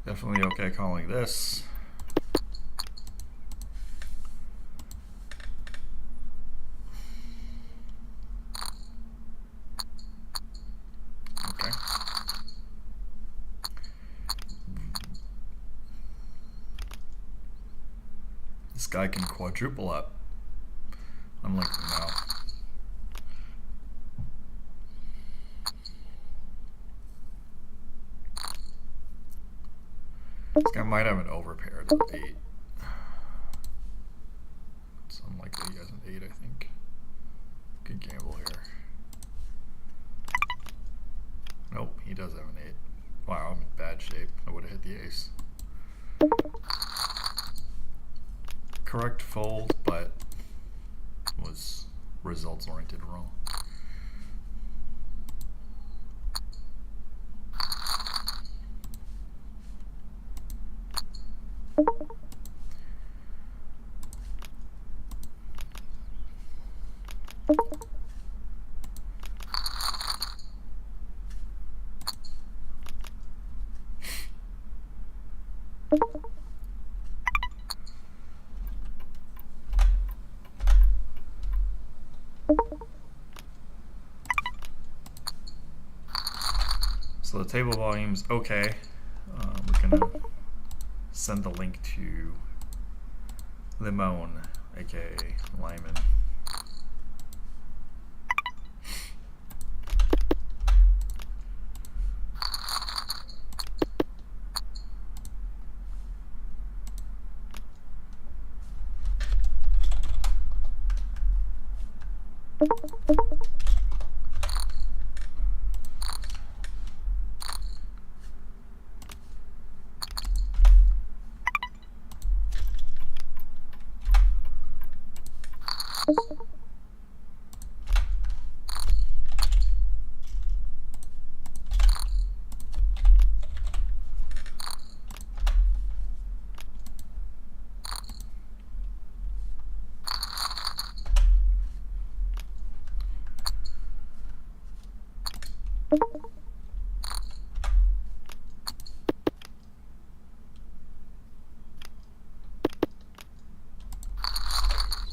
Definitely okay calling this. Okay. This guy can quadruple up. Unlike now. This guy might have an overpaired of 8. It's unlikely he has an 8, I think. Good gamble here. Nope, he does have an 8. Wow, I'm in bad shape. I would have hit the ace. Correct fold, but was results oriented wrong. So the table volume's okay. We're gonna send the link to Limon, aka Lyman.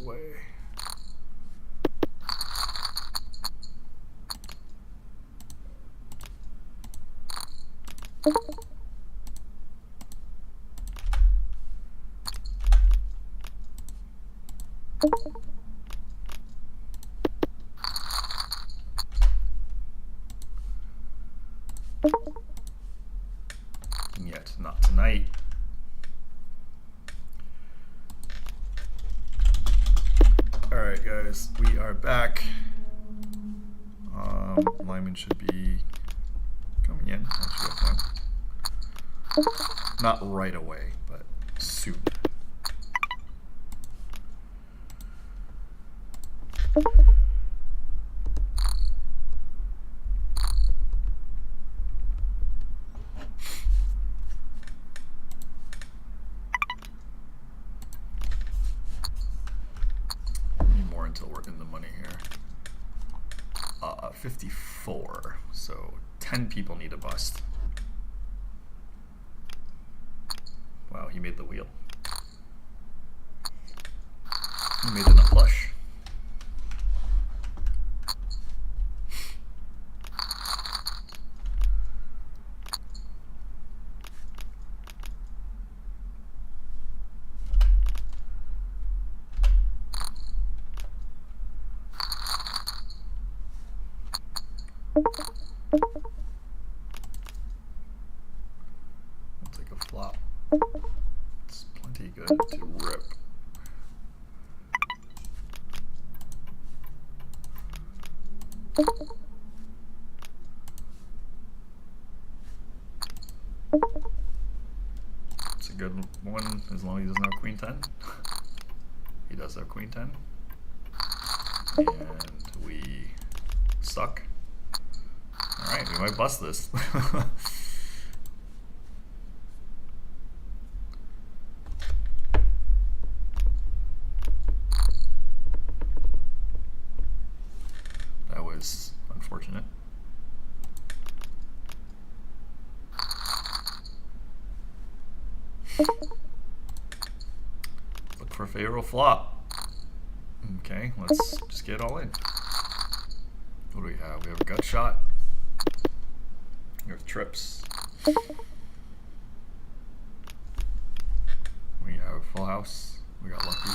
Way. Yet not tonight. Alright guys, we are back. Lyman should be coming in. Not right away, but soon. Until we're in the money here. 54. So 10 people need a bust. Wow, he made the wheel. He made the nut flush. I'll take a flop. It's plenty good to rip. It's a good one as long as he doesn't have queen 10. He does have queen 10. And we suck. Alright, we might bust this. That was unfortunate. Favorite flop. Okay, let's just get it all in. What do we have? We have a gut shot. We have trips. We have full house. We got lucky.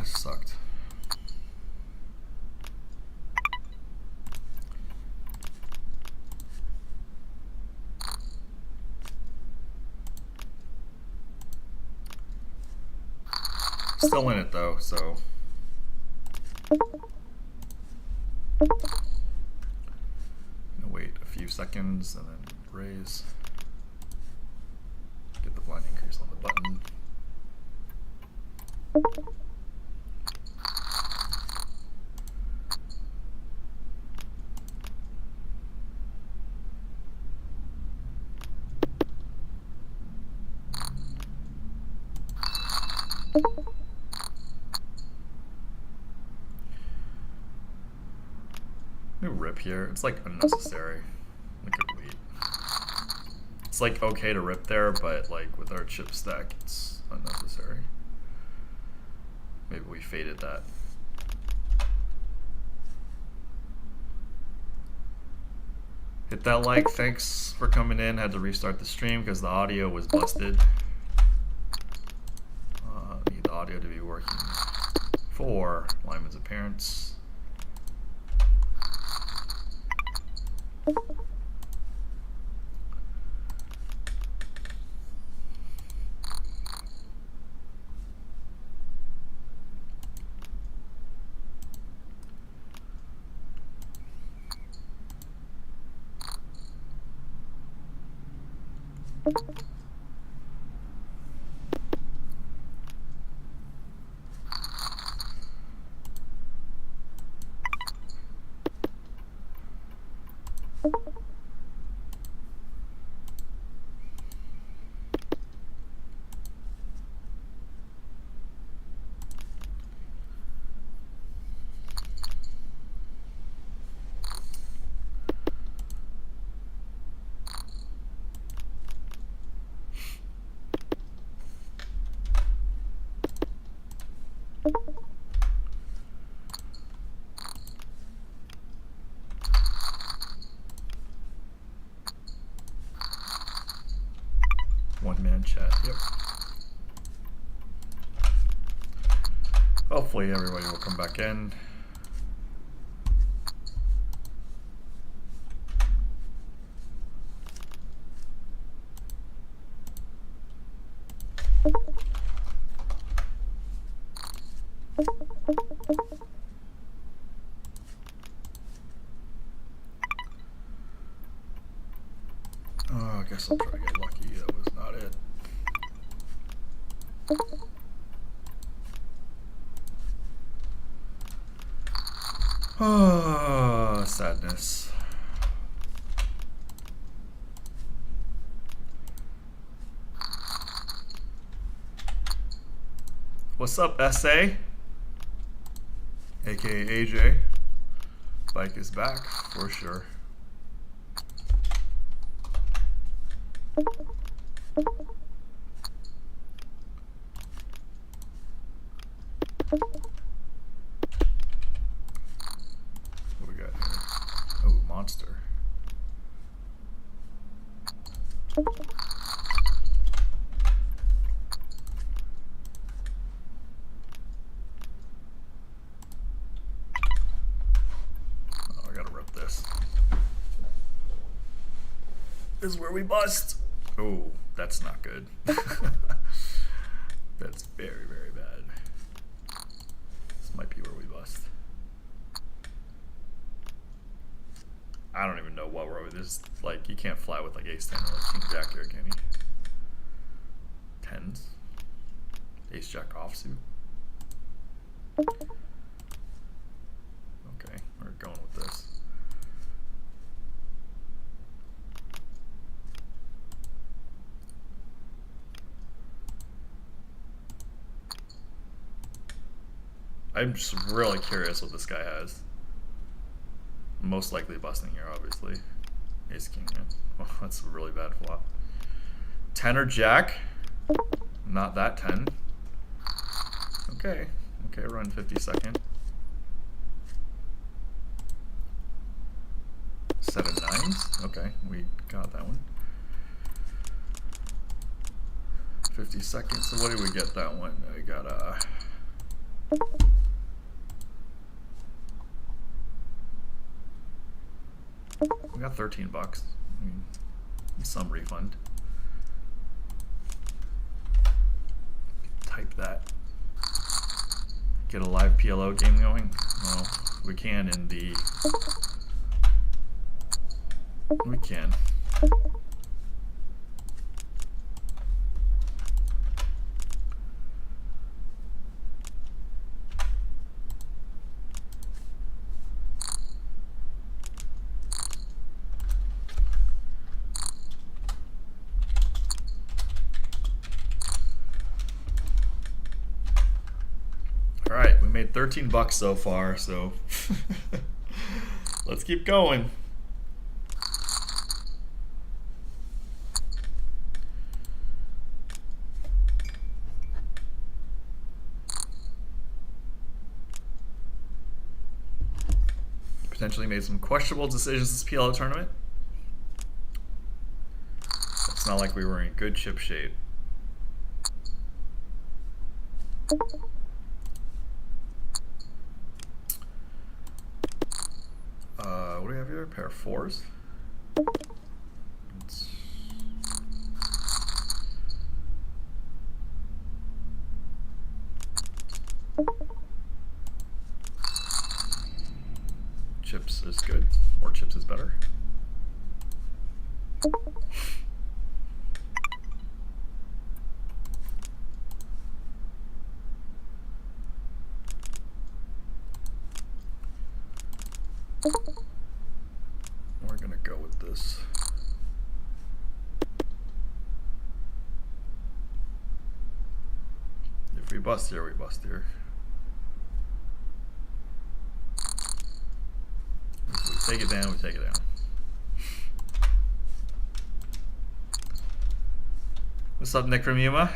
Sucked. Still in it though, so. Gonna wait a few seconds and then raise. Get the blind increase on the button. New rip here. It's like unnecessary. Look at wait. It's like okay to rip there, but like with our chip stack, it's unnecessary. Maybe we faded that. Hit that like. Thanks for coming in. Had to restart the stream because the audio was busted. Need the audio to be working for Lyman's appearance. One-man chat, yep. Hopefully everybody will come back in. Oh, I guess I'll try to get lucky. That was not it. Oh, sadness. What's up, SA? AKA AJ. Bike is back for sure. What we got here? Oh, monster. Oh, I gotta rip this. This is where we bust. Oh, that's not good. That's very, very bad. This might be where we bust. I don't even know what we're with. This, like, you can't fly with like ace 10 or like king jack here, can you? Tens. Ace jack offsuit. Okay, we're going with this. I'm just really curious what this guy has. Most likely busting here, obviously. Ace king, yeah. Oh, that's a really bad flop. 10 or jack. Not that 10. Okay. Okay, run 52nd. 7 nines. Okay, we got that one. 52nd. So what did we get that one? We got we got $13. I mean, some refund. Type that. Get a live PLO game going. Well, we can in the. We can. All right, we made $13 so far, so let's keep going. Potentially made some questionable decisions this PLO tournament. It's not like we were in good chip shape. What do we have here? A pair of fours. Chips is good. More chips is better. We're gonna go with this. If we bust here, we bust here. If we take it down, we take it down. What's up, Nick from Yuma?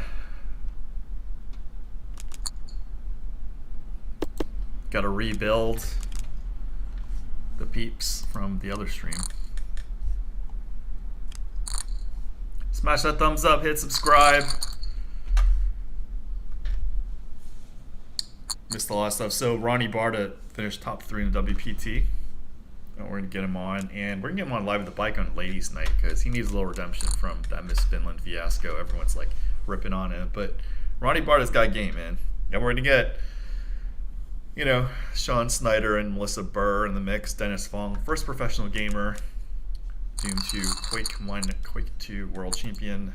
Got to rebuild the peeps from the other stream. Smash that thumbs up, hit subscribe. Missed a lot of stuff. So Ronnie Barta finished top 3 in the WPT. And we're gonna get him on, and we're gonna get him on live with the bike on ladies' night because he needs a little redemption from that Miss Finland fiasco. Everyone's like ripping on him, but Ronnie Barta's got game, man. And we're gonna get, you know, Sean Snyder and Melissa Burr in the mix. Dennis Fong, first professional gamer, Doom 2, Quake 1, Quake 2 world champion.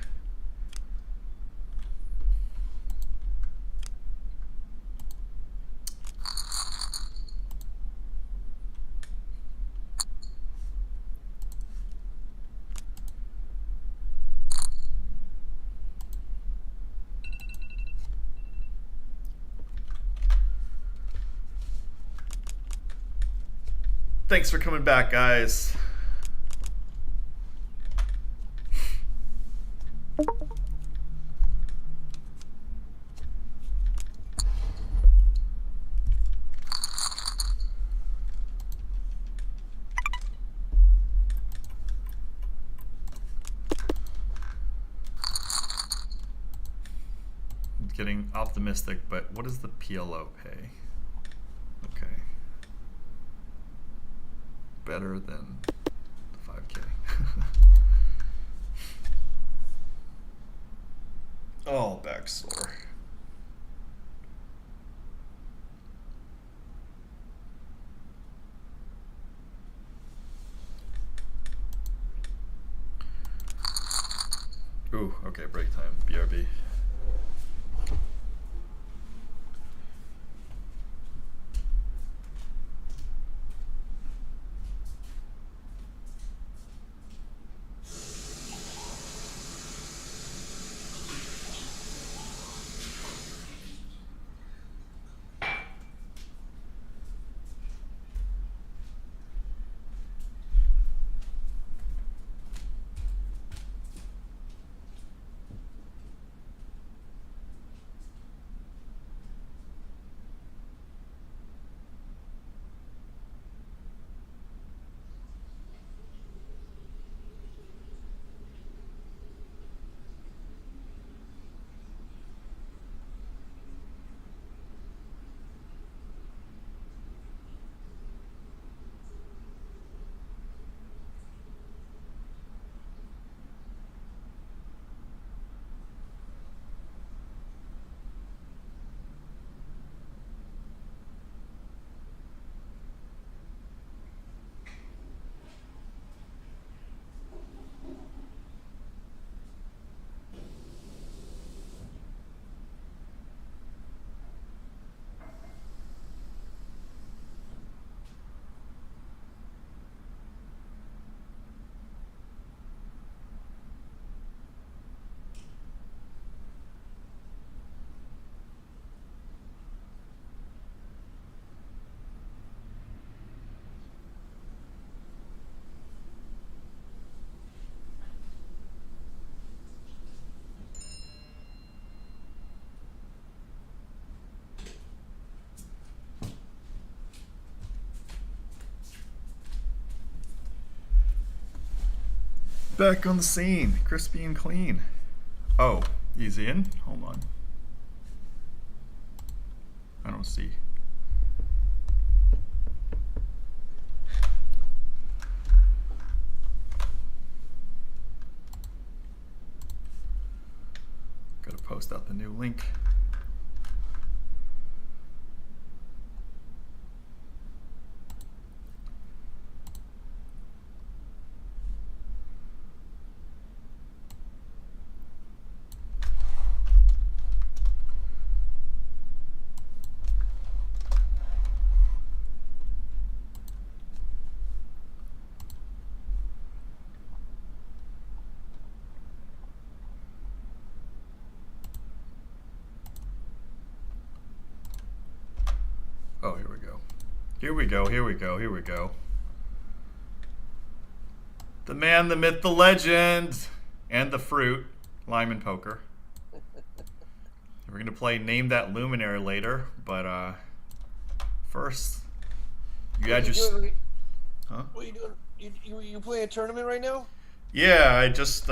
Thanks for coming back, guys. I'm getting optimistic, but what does the PLO pay? Okay. Better than the 5K. Oh, back sore. Ooh, okay, break time. BRB. Back on the scene, crispy and clean. Oh, he's in? Hold on. I don't see. Gotta post out the new link. Oh, here we go. Here we go, here we go, here we go. The man, the myth, the legend, and the fruit, Lyman Poker. We're gonna play Name That Luminary later, but first, you had your... Huh? What are you doing? You playing a tournament right now? Yeah, I just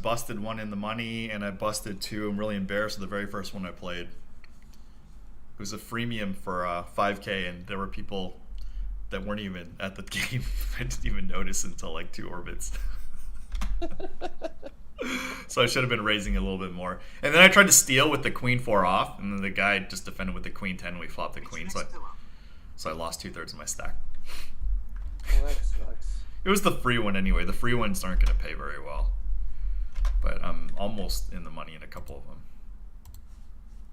busted one in the money, and I busted two. I'm really embarrassed with the very first one I played. It was a freemium for 5K, and there were people that weren't even at the game. I didn't even notice until like 2 orbits. So I should have been raising a little bit more. And then I tried to steal with the queen 4 off, and then the guy just defended with the queen 10. And we flopped the queen, so I lost 2/3 of my stack. Well, that sucks. It was the free one anyway. The free ones aren't going to pay very well, but I'm almost in the money in a couple of them.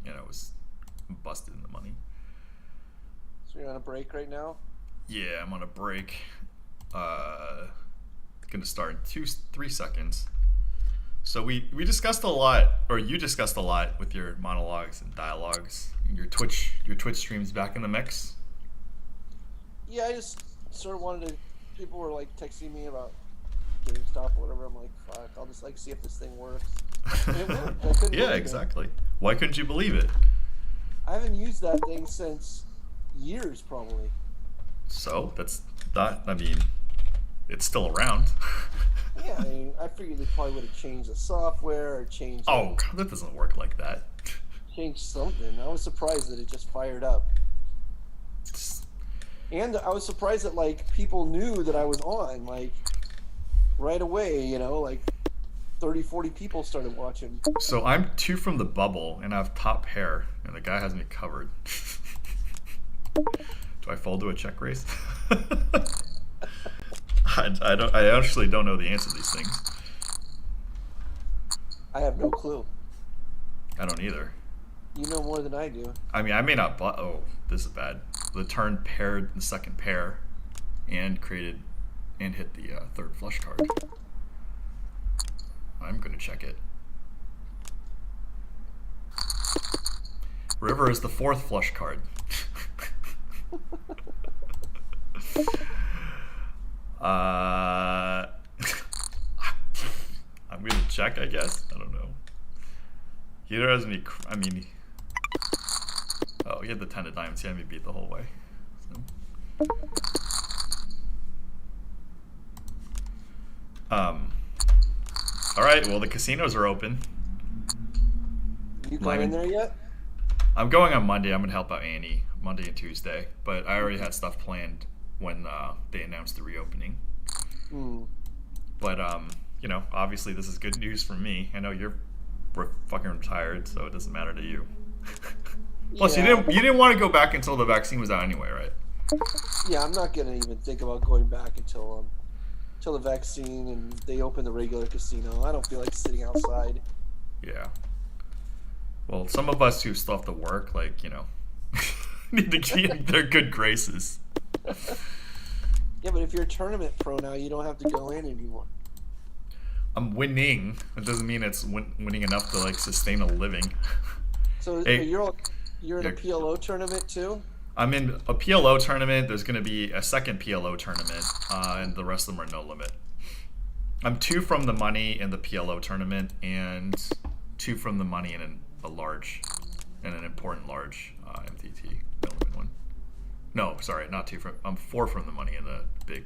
You know, it was busted in the money. So you're on a break right now? Yeah, I'm on a break. Gonna start in 3 seconds. So we discussed a lot, or you discussed a lot with your monologues and dialogues. Your Twitch streams back in the mix. Yeah, I just sort of wanted to. People were like texting me about GameStop or whatever. I'm like, fuck, I'll just like see if this thing works. And it worked. I couldn't Yeah, believe exactly. it. Why couldn't you believe it? I haven't used that thing since years, probably. So that's that. I mean, it's still around. Yeah, I mean, I figured they probably would have changed the software or changed. Oh, God, that doesn't work like that. Changed something. I was surprised that it just fired up. And I was surprised that like people knew that I was on like right away, you know, like 30, 40 people started watching. So I'm 2 from the bubble, and I have top pair, and the guy has me covered. Do I fold to a check raise? I actually don't know the answer to these things. I have no clue. I don't either. You know more than I do. I mean, I may not. Oh, this is bad. The turn paired the second pair, and hit the 3rd flush card. I'm gonna check it. River is the 4th flush card. I'm gonna check, I guess. I don't know. He either has me. I mean, oh, he had the 10 of diamonds. He had me beat the whole way. So. All right. Well, the casinos are open. You going in there yet? I'm going on Monday. I'm gonna help out Annie Monday and Tuesday, but I already had stuff planned when they announced the reopening. But you know, obviously this is good news for me. I know we're fucking retired, so it doesn't matter to you. Plus, Yeah. you didn't want to go back until the vaccine was out anyway, right? Yeah, I'm not gonna even think about going back until the vaccine and they open the regular casino. I don't feel like sitting outside. Yeah. Well, some of us who still have to work, like, you know, need to keep their good graces. Yeah, but if you're a tournament pro now, you don't have to go in anymore. I'm winning. It doesn't mean it's winning enough to like sustain a living. So Hey, you're in a PLO tournament too? I'm in a PLO tournament. There's going to be a second PLO tournament, and the rest of them are no limit. I'm 2 from the money in the PLO tournament, and 2 from the money in an important large MTT no limit one. No, sorry, not 2 from. I'm 4 from the money in the big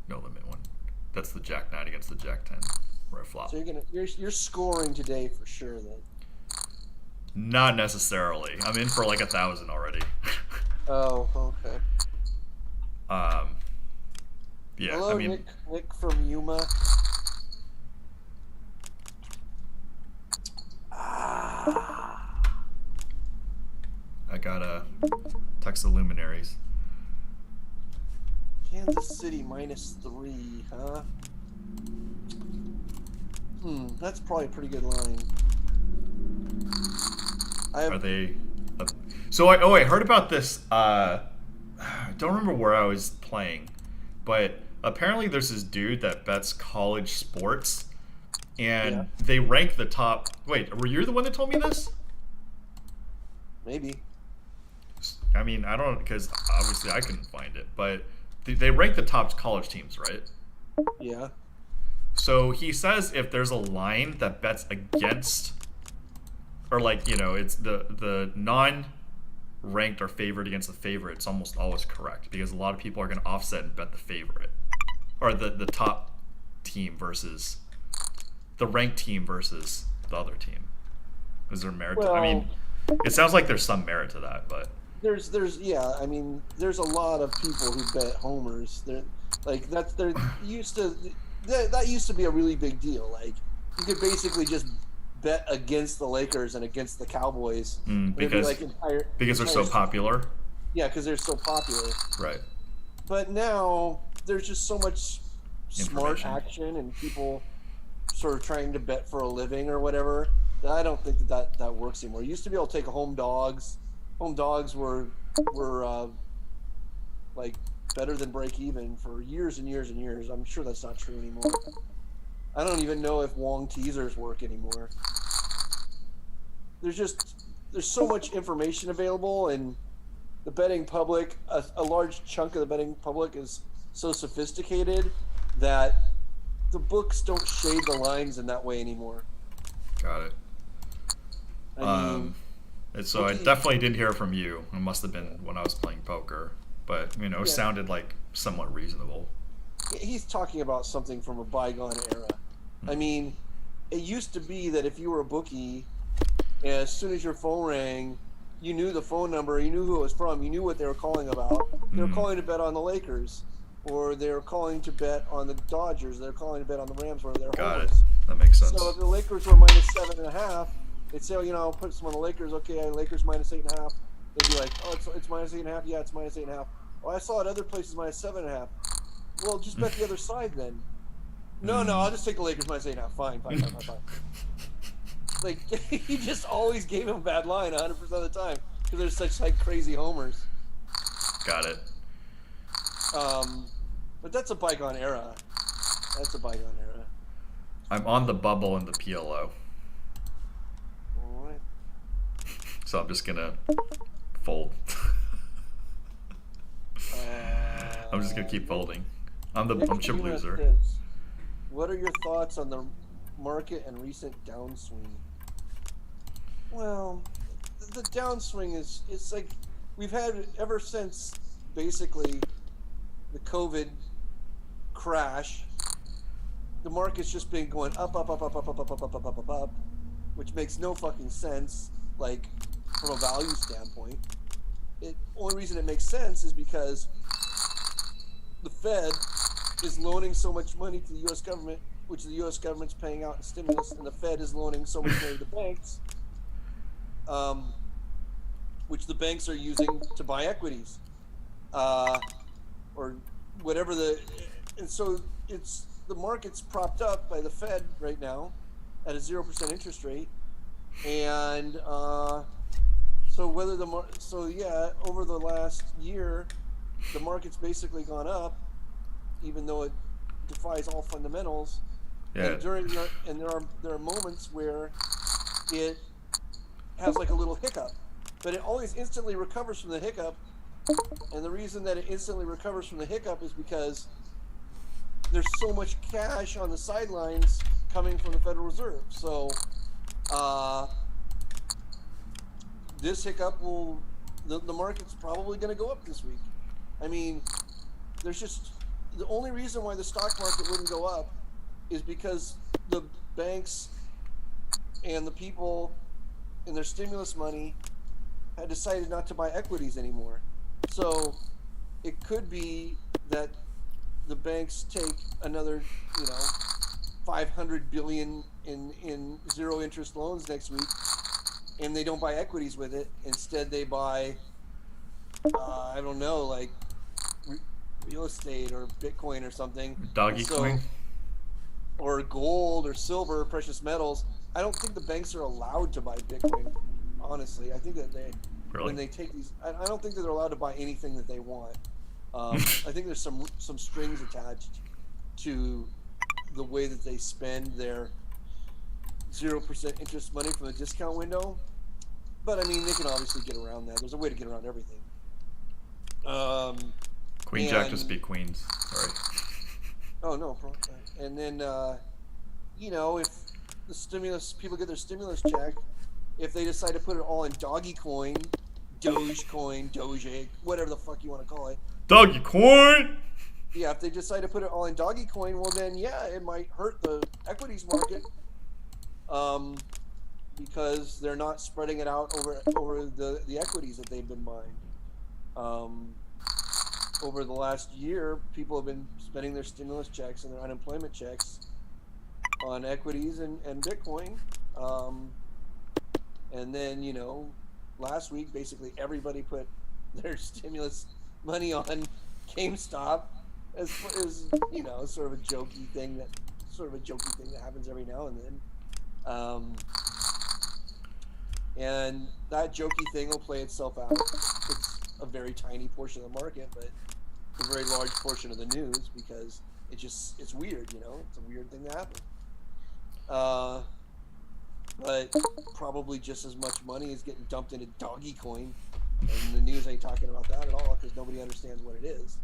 no limit one. That's the Jack 9 against the Jack 10, where I flop. So you're scoring today for sure then. Not necessarily. I'm in for like 1,000 already. Oh, okay. Yeah, Hello, I mean, Nick from Yuma. I got a text the luminaries. Kansas City -3, huh? That's probably a pretty good line. Are they? So I heard about this. I don't remember where I was playing, but apparently there's this dude that bets college sports, and they rank the top. Wait, were you the one that told me this? Maybe. I mean, I don't, because obviously I couldn't find it, but they rank the top college teams, right? Yeah. So he says if there's a line that bets against, or like, it's the non-ranked or favored against the favorite, it's almost always correct, because a lot of people are going to offset and bet the favorite, or the top team versus the ranked team versus the other team. Is there merit to, I mean, it sounds like there's some merit to that, but there's I mean, there's a lot of people who bet homers. That used to be a really big deal. Like, you could basically just bet against the Lakers and against the Cowboys because they're so popular. Yeah, because they're so popular. Right. But now there's just so much smart action and people sort of trying to bet for a living or whatever. I don't think that works anymore. You used to be able to take home dogs. Home dogs were like better than break even for years and years and years. I'm sure that's not true anymore. I don't even know if Wong teasers work anymore. There's so much information available, and the betting public, a large chunk of the betting public is so sophisticated that the books don't shade the lines in that way anymore. Got it. So I definitely didn't hear from you. It must have been when I was playing poker, but it sounded like somewhat reasonable. He's talking about something from a bygone era. I mean, it used to be that if you were a bookie, as soon as your phone rang, you knew the phone number, you knew who it was from, you knew what they were calling about. They were calling to bet on the Lakers, or they were calling to bet on the Dodgers. They were calling to bet on the Rams, where they're Got homers. it. That makes sense. So if the Lakers were -7.5, they'd say, I'll put some on the Lakers. Okay, Lakers -8.5. They'd be like, it's -8.5. Yeah, it's -8.5. Oh, I saw it other places -7.5. Well, just bet the other side then. No, I'll just take the Lakers -8.5. Fine. Like, he just always gave him a bad line 100% of the time because they're such like crazy homers. Got it. But that's a bygone era. I'm on the bubble in the PLO. Alright. So I'm just gonna fold. I'm just gonna keep folding. I'm chip loser. What are your thoughts on the market and recent downswing? Well, the downswing it's like we've had ever since basically the COVID crash. The market's just been going up, which makes no fucking sense, like, from a value standpoint. Only reason it makes sense is because the Fed is loaning so much money to the U.S. government, which the U.S. government's paying out in stimulus, and the Fed is loaning so much money to banks, which the banks are using to buy equities, or whatever and so the market's propped up by the Fed right now at a 0% interest rate, and so over the last year, the market's basically gone up, even though it defies all fundamentals. Yeah. And there are moments where it has like a little hiccup, but it always instantly recovers from the hiccup. And the reason that it instantly recovers from the hiccup is because there's so much cash on the sidelines coming from the Federal Reserve. So this hiccup the market's probably going to go up this week. I mean, there's just, the only reason why the stock market wouldn't go up is because the banks and the people in their stimulus money had decided not to buy equities anymore. So it could be that the banks take another, 500 billion in zero interest loans next week, and they don't buy equities with it. Instead, they buy, I don't know, like real estate or Bitcoin or something. Doggy coin. Or gold or silver, precious metals. I don't think the banks are allowed to buy Bitcoin. Honestly, I think that when they take these, I don't think that they're allowed to buy anything that they want. I think there's some strings attached to the way that they spend their 0% interest money from the discount window. But I mean, they can obviously get around that. There's a way to get around everything. Queen Jack just beat Queens. Sorry. Oh no, and then if the stimulus people get their stimulus check, if they decide to put it all in doggy coin, Dogecoin, Doge, whatever the fuck you want to call it. Doggy coin. Yeah, if they decide to put it all in doggy coin, well then yeah, it might hurt the equities market, because they're not spreading it out over the equities that they've been buying. Over the last year, people have been spending their stimulus checks and their unemployment checks on equities and Bitcoin. And then, last week, basically everybody put their stimulus money on GameStop as sort of a jokey thing that happens every now and then. And that jokey thing will play itself out. It's a very tiny portion of the market, but a very large portion of the news because it's weird, it's a weird thing to happen. But probably just as much money is getting dumped into doggy coin, and the news ain't talking about that at all because nobody understands what it is.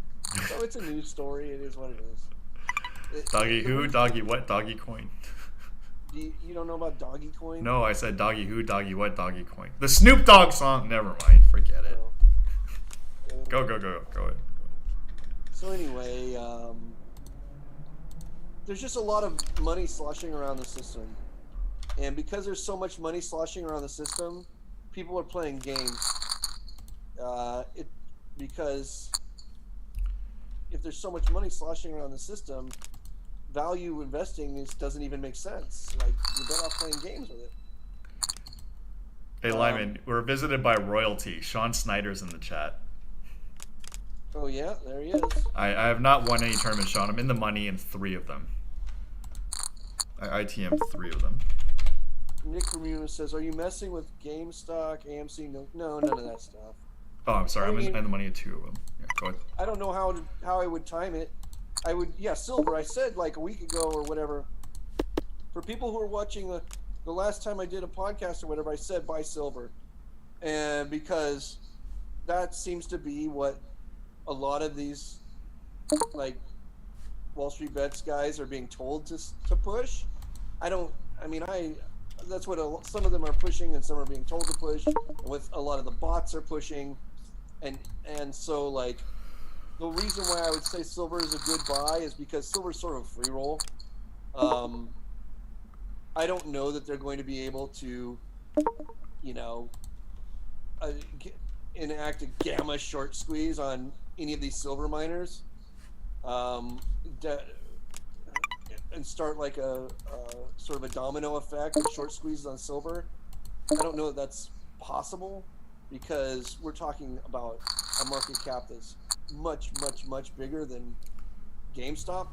So it's a news story. It is what it is. Doggy who? Doggy what? Doggy coin. You don't know about doggy coin? No, I said doggy who? Doggy what? Doggy coin. The Snoop Dogg song. Never mind. Forget it. Go ahead. So anyway, there's just a lot of money sloshing around the system. And because there's so much money sloshing around the system, people are playing games. Because if there's so much money sloshing around the system, value investing doesn't even make sense. Like, you're better off playing games with it. Hey, Lyman, we're visited by royalty. Sean Snyder's in the chat. Oh yeah, there he is. I have not won any tournaments, Sean. I'm in the money in 3 of them. I ITM'd 3 of them. Nick Ramuna says, "Are you messing with GameStop, AMC?" No, none of that stuff. Oh, I'm sorry. I'm in the money in 2 of them. Yeah, go ahead. I don't know how I would time it. Silver. I said like a week ago or whatever. For people who are watching the last time I did a podcast or whatever, I said buy silver, and because that seems to be what a lot of these like Wall Street Bets guys are being told to push. That's what some of them are pushing and some are being told to push, with a lot of the bots are pushing, and so like the reason why I would say silver is a good buy is because silver's sort of a free roll. I don't know that they're going to be able to enact a gamma short squeeze on any of these silver miners, and start like a sort of a domino effect of short squeezes on silver. I don't know that that's possible because we're talking about a market cap that's much, much, much bigger than GameStop.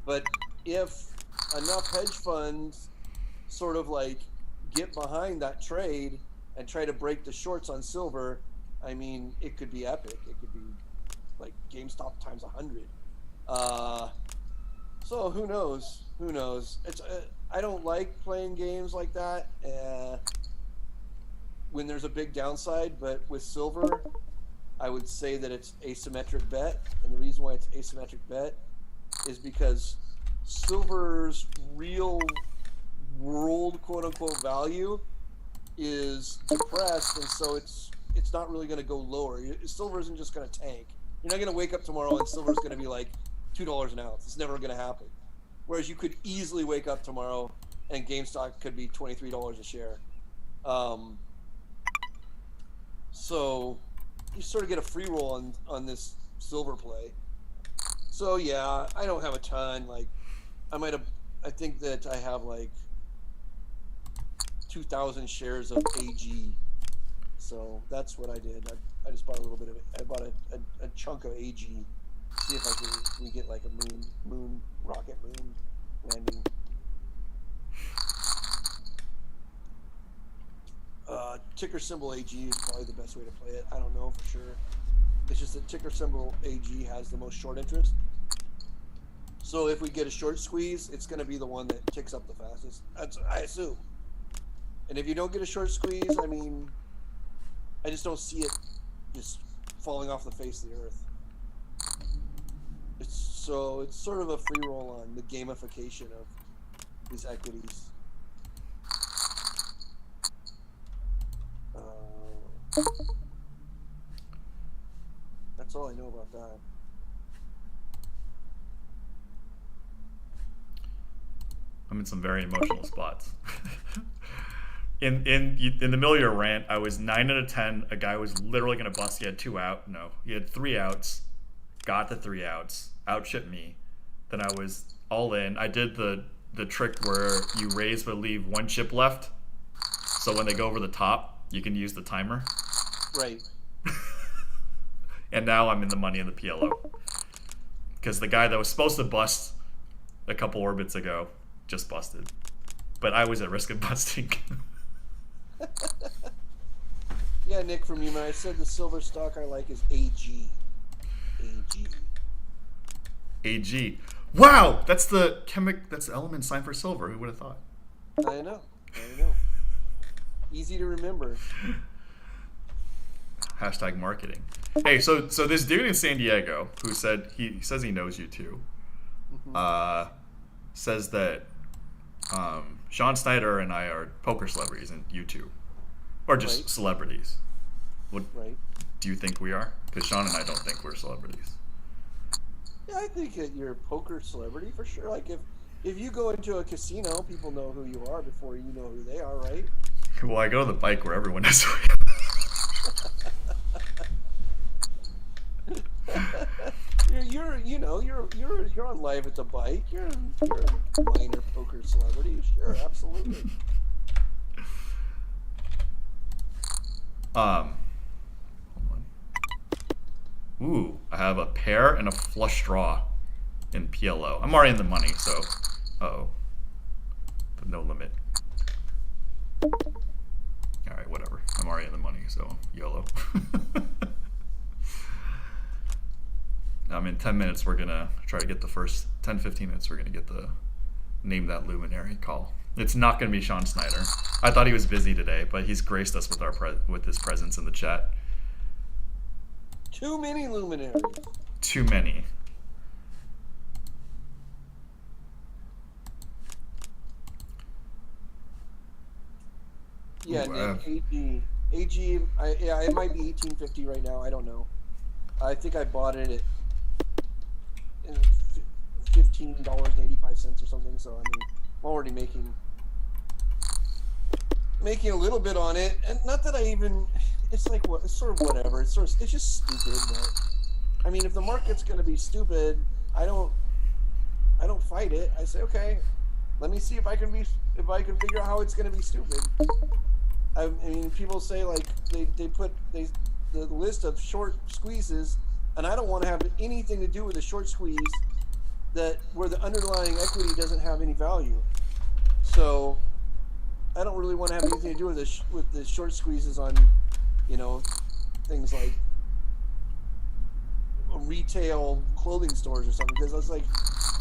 But if enough hedge funds sort of like get behind that trade and try to break the shorts on silver, I mean, it could be epic. It could be like GameStop times 100. So who knows? Who knows? I don't like playing games like that when there's a big downside, but with silver, I would say that it's asymmetric bet, and the reason why it's asymmetric bet is because silver's real world quote-unquote value is depressed, and so it's not really going to go lower. Silver isn't just going to tank. You're not going to wake up tomorrow and silver's going to be like $2 an ounce. It's never going to happen. Whereas you could easily wake up tomorrow and GameStop could be $23 a share. So you sort of get a free roll on this silver play. So yeah, I don't have a ton. Like I think that I have like 2,000 shares of AG. So that's what I did. I just bought a little bit of it. I bought a chunk of AG. See if we get like a rocket moon landing. Ticker symbol AG is probably the best way to play it. I don't know for sure. It's just that ticker symbol AG has the most short interest. So if we get a short squeeze, it's going to be the one that ticks up the fastest. That's I assume. And if you don't get a short squeeze, I mean, I just don't see it just falling off the face of the earth. It's sort of a free roll on the gamification of these equities. That's all I know about that. I'm in some very emotional spots. in the middle of your rant, I was 9 out of 10. A guy was literally gonna bust. He had 2 out. No, he had 3 outs. Got the 3 outs. Outshipped me. Then I was all in. I did the trick where you raise but leave 1 chip left. So when they go over the top, you can use the timer. Right. And now I'm in the money in the PLO. Because the guy that was supposed to bust a couple orbits ago just busted. But I was at risk of busting. Yeah, Nick from Yuma, I said the silver stock I like is AG. AG. AG. Wow! That's the element sign for silver. Who would have thought? I know. Easy to remember. Hashtag marketing. Hey, so this dude in San Diego who said he says he knows you too, says that Sean Snyder and I are poker celebrities and you too, or just celebrities. What do you think we are? Because Sean and I don't think we're celebrities. Yeah, I think that you're a poker celebrity for sure. Like if you go into a casino, people know who you are before you know who they are, right? Well, I go to the bike where everyone knows who I am. You're on live at the bike. You're a minor poker celebrity. Sure, absolutely. Hold on. Ooh, I have a pair and a flush draw in PLO. I'm already in the money, so but no limit. All right, whatever. I'm already in the money, so YOLO. In 10 minutes, we're going to try to get the first 10-15 minutes, we're going to get the Name That Luminary call. It's not going to be Sean Snyder. I thought he was busy today, but he's graced us with with his presence in the chat. Too many luminaries. Too many. Yeah, Nick, AG, it might be 1850 right now. I don't know. I think I bought it at $15.85 or something. So I mean, I'm already making a little bit on it, and not that I even. It's like what? It's sort of whatever. It's just stupid. But I mean, if the market's going to be stupid, I don't fight it. I say, okay, let me see if I can figure out how it's going to be stupid. I mean, people say like they put the list of short squeezes, and I don't want to have anything to do with a short squeeze where the underlying equity doesn't have any value. So I don't really want to have anything to do with the short squeezes on, things like retail clothing stores or something, because I was like,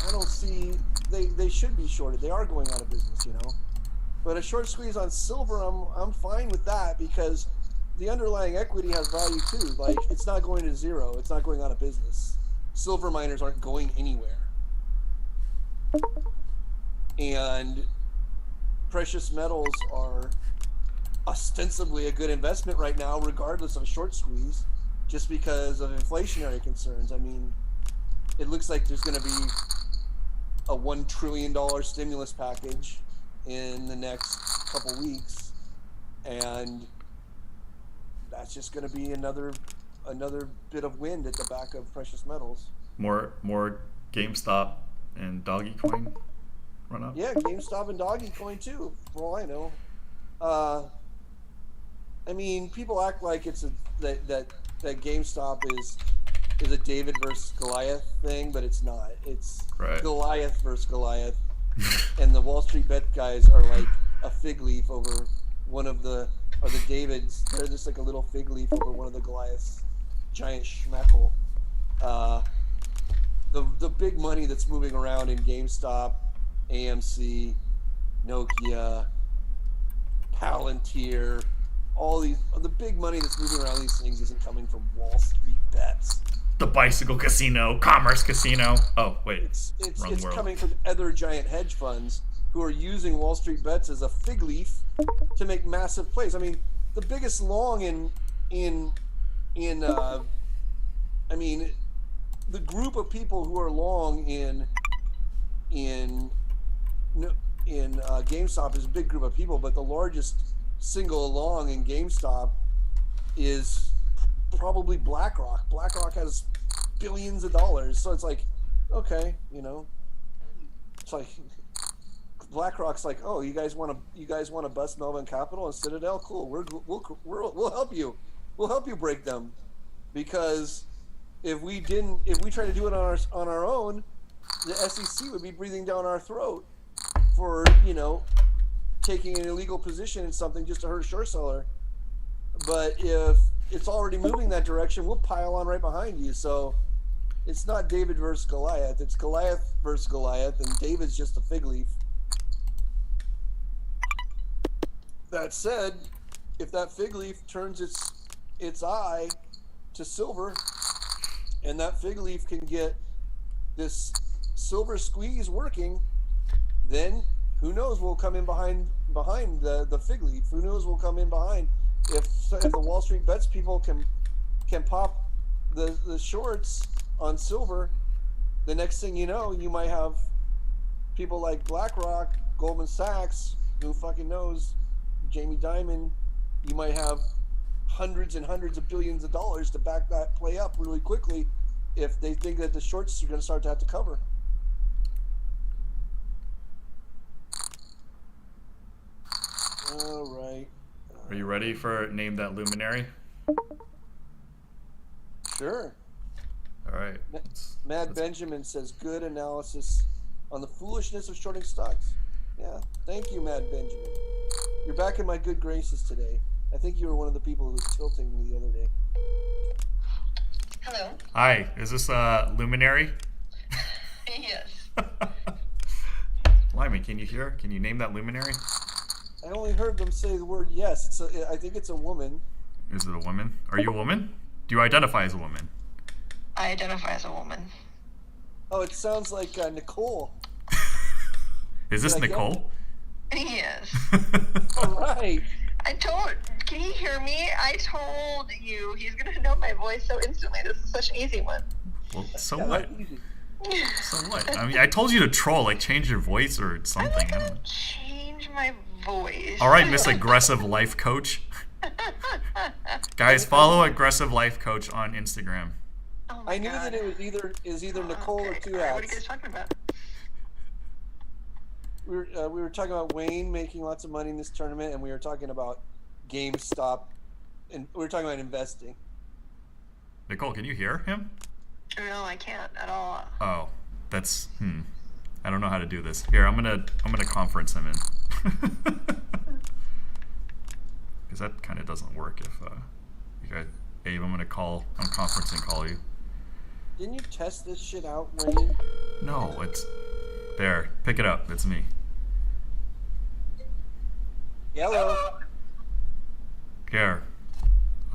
I don't see they should be shorted. They are going out of business, But a short squeeze on silver, I'm fine with that because the underlying equity has value too. Like, it's not going to zero. It's not going out of business. Silver miners aren't going anywhere. And precious metals are ostensibly a good investment right now, regardless of a short squeeze, just because of inflationary concerns. I mean, it looks like there's going to be a $1 trillion stimulus package in the next couple weeks, and that's just going to be another bit of wind at the back of precious metals. More GameStop and Doggy Coin run up. Yeah, GameStop and Doggy Coin too, for all I know. I mean, people act like it's that GameStop is a David versus Goliath thing, but it's not. It's right. Goliath versus Goliath, and the Wall Street bet guys are like a fig leaf over one of the Davids. They're just like a little fig leaf over one of the Goliath's giant schmeckle. The big money that's moving around in GameStop, AMC, Nokia, Palantir, all the big money that's moving around these things isn't coming from Wall Street bets. The bicycle casino, commerce casino. Oh wait, it's coming from other giant hedge funds who are using Wall Street bets as a fig leaf to make massive plays. I mean, the biggest long the group of people who are long in GameStop is a big group of people, but the largest single long in GameStop is probably BlackRock. BlackRock has billions of dollars, so it's like, okay, it's like BlackRock's like, oh, you guys want to bust Melvin Capital and Citadel? Cool, we'll help you. We'll help you break them, because if we try to do it on our own, the SEC would be breathing down our throat for taking an illegal position in something just to hurt a short seller. But if it's already moving that direction, we'll pile on right behind you. So it's not David versus Goliath. It's Goliath versus Goliath, and David's just a fig leaf. That said, if that fig leaf turns its eye to silver, and that fig leaf can get this silver squeeze working, then who knows, we'll come in behind the fig leaf. Who knows, we'll come in behind. If the Wall Street bets people can pop the shorts on silver, the next thing you know, you might have people like BlackRock, Goldman Sachs, who fucking knows, Jamie Dimon. You might have hundreds and hundreds of billions of dollars to back that play up really quickly if they think that the shorts are going to start to have to cover. All right. Are you ready for Name That Luminary? Sure. All right. Mad Benjamin says, good analysis on the foolishness of shorting stocks. Yeah, thank you, Mad Benjamin. You're back in my good graces today. I think you were one of the people who was tilting me the other day. Hello. Hi, is this Luminary? Yes. Lyman, can you hear? Can you name that Luminary? I only heard them say the word yes. I think it's a woman. Is it a woman? Are you a woman? Do you identify as a woman? I identify as a woman. Oh, it sounds like Nicole. Is this Nicole? Yes. All right. Can you hear me? I told you he's going to know my voice so instantly. This is such an easy one. Well, so Yeah, what? that's easy. So what? I mean, I told you to troll, like change your voice or something. I'm I not don't going know. to change my voice. All right, Miss Aggressive Life Coach. Guys, follow Aggressive Life Coach on Instagram. Oh my I knew God. that it was either Nicole or Two All right, what are you Hats. guys talking about? We were talking about Wayne making lots of money in this tournament, and we were talking about GameStop, and we were talking about investing. Nicole, can you hear him? No, I can't at all. Oh, that's I don't know how to do this. Here, I'm gonna conference him in. Because that kind of doesn't work if you guys. Abe, I'm conferencing call you. Didn't you test this shit out, Wayne? No, it's there. Pick it up. It's me. Hello. Here,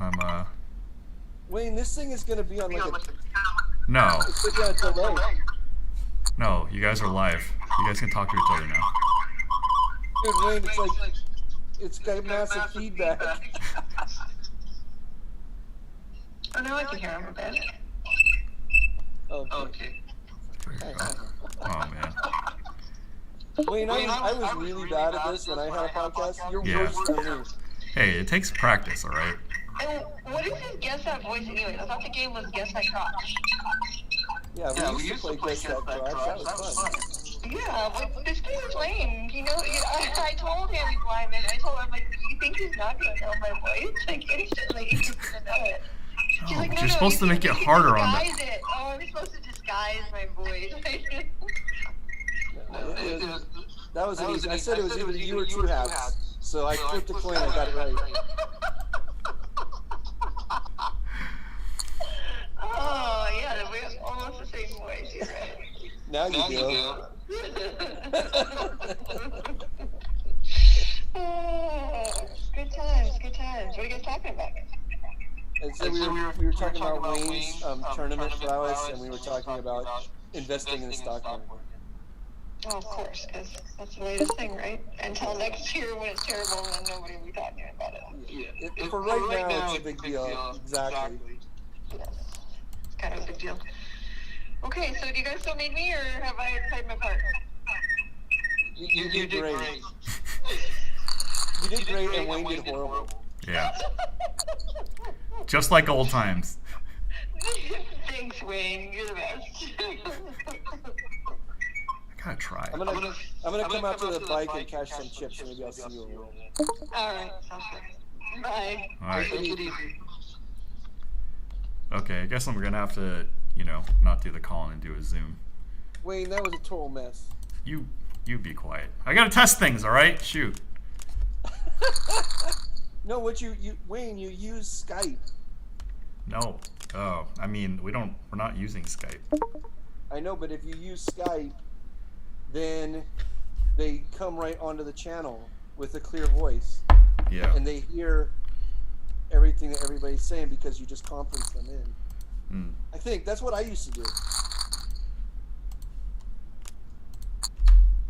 I'm Wayne, this thing is gonna be on like a no, it's like a delay. no. You guys are live. You guys can talk to each other now. Dude, Wayne, it's like it's got massive feedback. Oh, now I can hear him a bit. Okay. There you go. Oh man. Wayne, I was really bad at this when I had a podcast. You're Yeah. worse than me. Hey, it takes practice, all right. And what is his guess that voice anyway? I thought the game was guess that crotch. Yeah, we used to play Guess That Crotch. That was fun. Yeah, but this game is lame. I told him, Lyman, I'm like, you think he's not going to know my voice? Like, instantly, he's going to know it. She's like, but no, you're no, supposed to you make can- it you can harder on disguise it. Oh, I'm supposed to disguise my voice. That was an easy. I said it was either you or two hats. So I flipped a coin. I got it right. Oh, yeah, we have almost the same voice. You're right. Now you do. Oh, good times, good times. What are you guys talking about? And so we were talking about Wayne's tournament prowess, and we were talking about investing in the stock market. Oh, of course, because that's the latest thing, right? Until next year when it's terrible and nobody will be talking about it. For right now, it's a big deal. Exactly. Yes, it's kind of a big deal. Okay, so do you guys still need me, or have I played my part? You did great. You did great, and Wayne did horrible. Yeah. Just like old times. Thanks, Wayne. You're the best. I gotta try. I'm gonna come out to the bike and cash some chips, and maybe I'll see you around. All right, sounds good. Bye. All right. Take it easy. Okay, I guess I'm gonna have to, not do the call and do a Zoom. Wayne, that was a total mess. You be quiet. I gotta test things, all right? Shoot. No, Wayne, you use Skype. No. Oh, I mean, we're not using Skype. I know, but if you use Skype, then they come right onto the channel with a clear voice. Yeah. And they hear everything that everybody's saying because you just conference them in. I think that's what I used to do.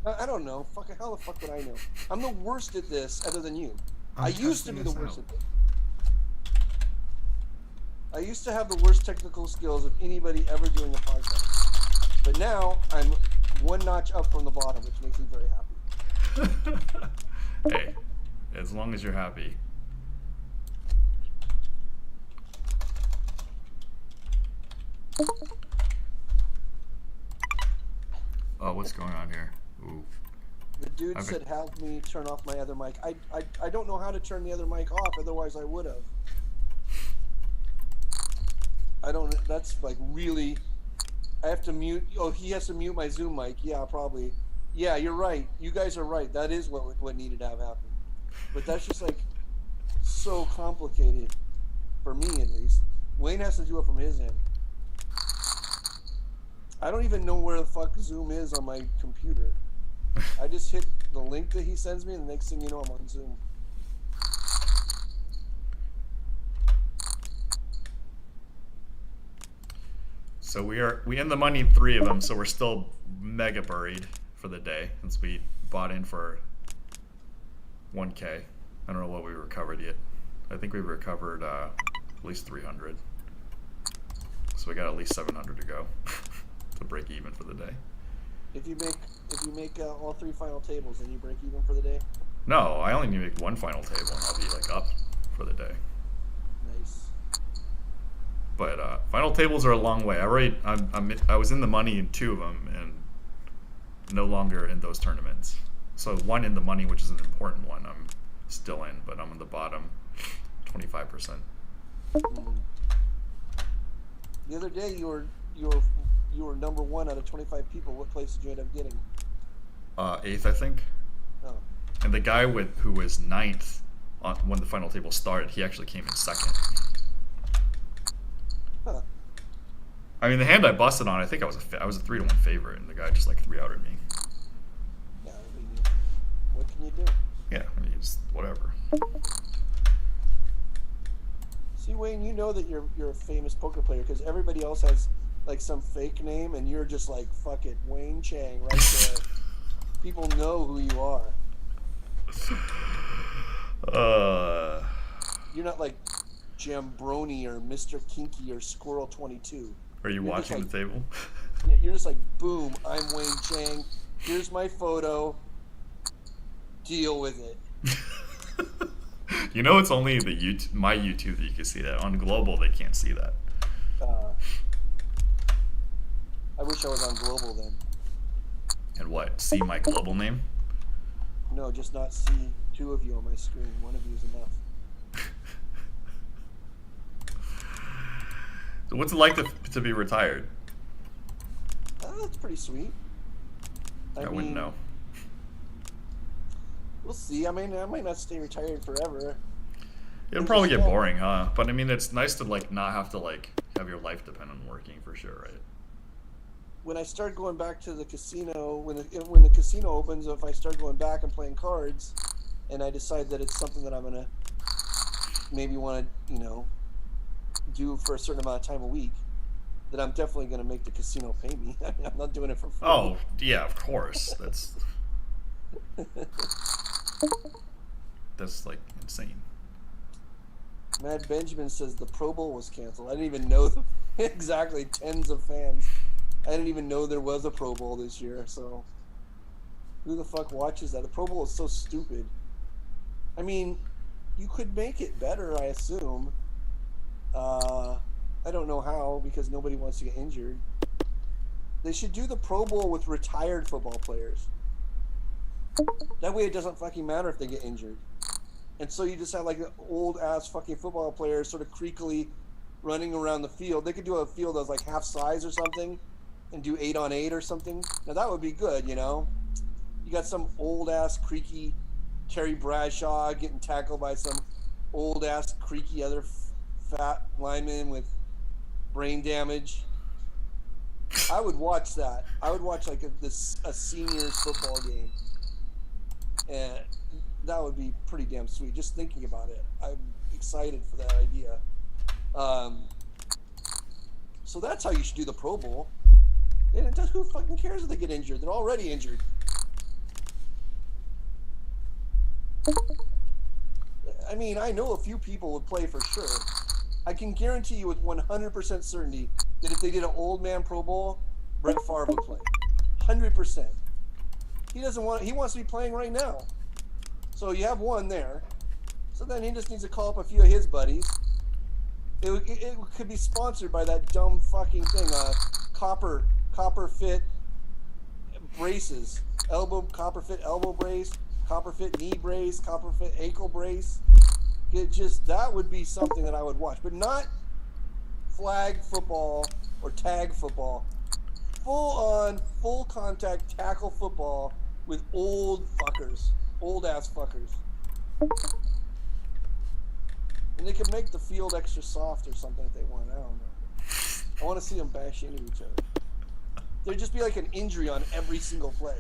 I don't know. How the fuck would I know? I'm the worst at this, other than you. I used to be the worst at this. I used to have the worst technical skills of anybody ever doing a podcast. But now I'm one notch up from the bottom, which makes me very happy. Hey, as long as you're happy. Oh, what's going on here? Ooh. The dude said, "Have me turn off my other mic." I don't know how to turn the other mic off. Otherwise, I would have. I don't. That's like really. I have to mute. Oh, he has to mute my Zoom mic. Yeah, probably. Yeah, you're right. You guys are right. That is what needed to have happen. But that's just like so complicated for me, at least. Wayne has to do it from his end. I don't even know where the fuck Zoom is on my computer. I just hit the link that he sends me, and the next thing you know, I'm on Zoom. So we in the money 3 of them, so we're still mega buried for the day since we bought in for 1K. I don't know what we recovered yet. I think we recovered at least 300. So we got at least 700 to go to break even for the day. If you make all 3 final tables, then you break even for the day. No, I only need to make 1 final table, and I'll be like up for the day. Nice. But final tables are a long way. I was in the money in 2 of them, and no longer in those tournaments. So 1 in the money, which is an important one, I'm still in, but I'm on the bottom 25%. The other day, you were number 1 out of 25 people. What place did you end up getting? 8th, I think. Oh. And the guy who was 9th when the final table started, he actually came in 2nd. Huh. I mean, the hand I busted on, I think I was a 3-1 favorite, and the guy just like 3-outed me. Yeah, I mean, what can you do? Yeah, I mean, just whatever. See, Wayne, you know that you're a famous poker player because everybody else has like some fake name, and you're just like, fuck it, Wayne Chiang right there. People know who you are. You're not like Jambroni or Mr. Kinky or Squirrel 22. Are you watching the table? You're just like, boom, I'm Wayne Chiang. Here's my photo. Deal with it. You know, it's only my YouTube that you can see that. On Global, they can't see that. I wish I was on Global then. And what? See my Global name? No, just not see two of you on my screen. One of you is enough. So what's it like to be retired? That's pretty sweet. I wouldn't know. We'll see. I mean, I might not stay retired forever. It'll probably get boring, huh? But I mean, it's nice to like not have to like have your life depend on working for sure, right? When I start going back to the casino, when the casino opens, if I start going back and playing cards, and I decide that it's something that I'm gonna maybe want to, do for a certain amount of time a week, then I'm definitely gonna make the casino pay me. I'm not doing it for free. Oh yeah, of course. That's like insane. Mad Benjamin says the Pro Bowl was canceled. I didn't even know exactly. Tens of fans. I didn't even know there was a Pro Bowl this year. So who the fuck watches that? The Pro Bowl is so stupid. I mean, you could make it better, I assume. I don't know how, because nobody wants to get injured. They should do the Pro Bowl with retired football players. That way it doesn't fucking matter if they get injured. And so you just have like an old ass fucking football player sort of creakily running around the field. They could do a field that's like half size or something and do 8-on-8 or something. Now that would be good, You got some old ass creaky Terry Bradshaw getting tackled by some old ass creaky other fat lineman with brain damage. I would watch that. I would watch like a seniors football game. And that would be pretty damn sweet. Just thinking about it, I'm excited for that idea. So that's how you should do the Pro Bowl. And who fucking cares if they get injured? They're already injured. I mean, I know a few people would play for sure. I can guarantee you with 100% certainty that if they did an old man Pro Bowl, Brett Favre would play. 100%. He wants to be playing right now. So you have one there. So then he just needs to call up a few of his buddies. It could be sponsored by that dumb fucking thing, copper fit braces. Copper fit elbow brace, copper fit knee brace, copper fit ankle brace. That would be something that I would watch, but not flag football or tag football. Full contact tackle football with old ass fuckers. And they could make the field extra soft or something if they want. I don't know. I want to see them bash into each other. There'd just be like an injury on every single play.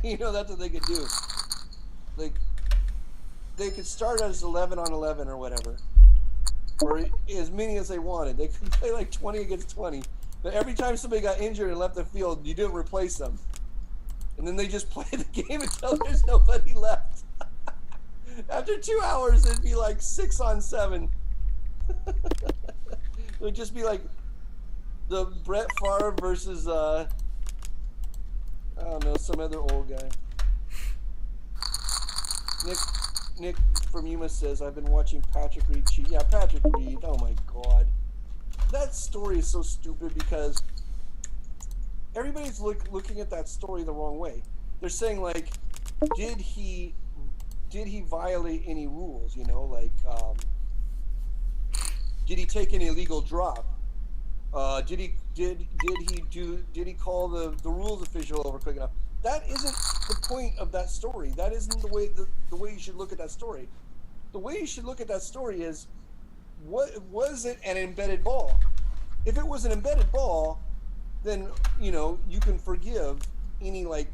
That's what they could do. They could start as 11-on-11 or whatever, or as many as they wanted. They could play like 20 against 20, but every time somebody got injured and left the field, you didn't replace them, and then they just play the game until there's nobody left. After 2 hours, it'd be like 6-on-7. It would just be like the Brett Favre versus I don't know, some other old guy. Nick from Yuma says, I've been watching Patrick Reed cheat. Yeah, Patrick Reed. Oh my God. That story is so stupid because everybody's looking at that story the wrong way. They're saying like, did he violate any rules? Did he take an illegal drop? Did he call the rules official over quick enough? That isn't the point of that story. That isn't the way you should look at that story. The way you should look at that story is, was it an embedded ball? If it was an embedded ball, then you can forgive any like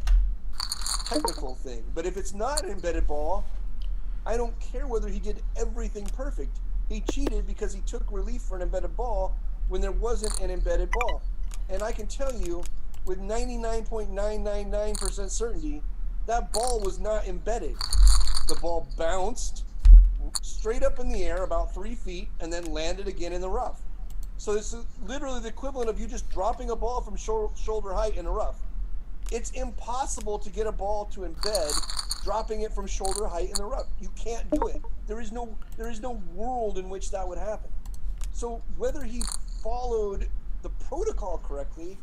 technical thing. But if it's not an embedded ball, I don't care whether he did everything perfect. He cheated because he took relief for an embedded ball when there wasn't an embedded ball. And I can tell you with 99.999% certainty that ball was not embedded. The ball bounced straight up in the air about 3 feet and then landed again in the rough. So this is literally the equivalent of you just dropping a ball from shoulder height in the rough. It's impossible to get a ball to embed dropping it from shoulder height in the rough. You can't do it. There is no world in which that would happen. So whether he followed the protocol correctly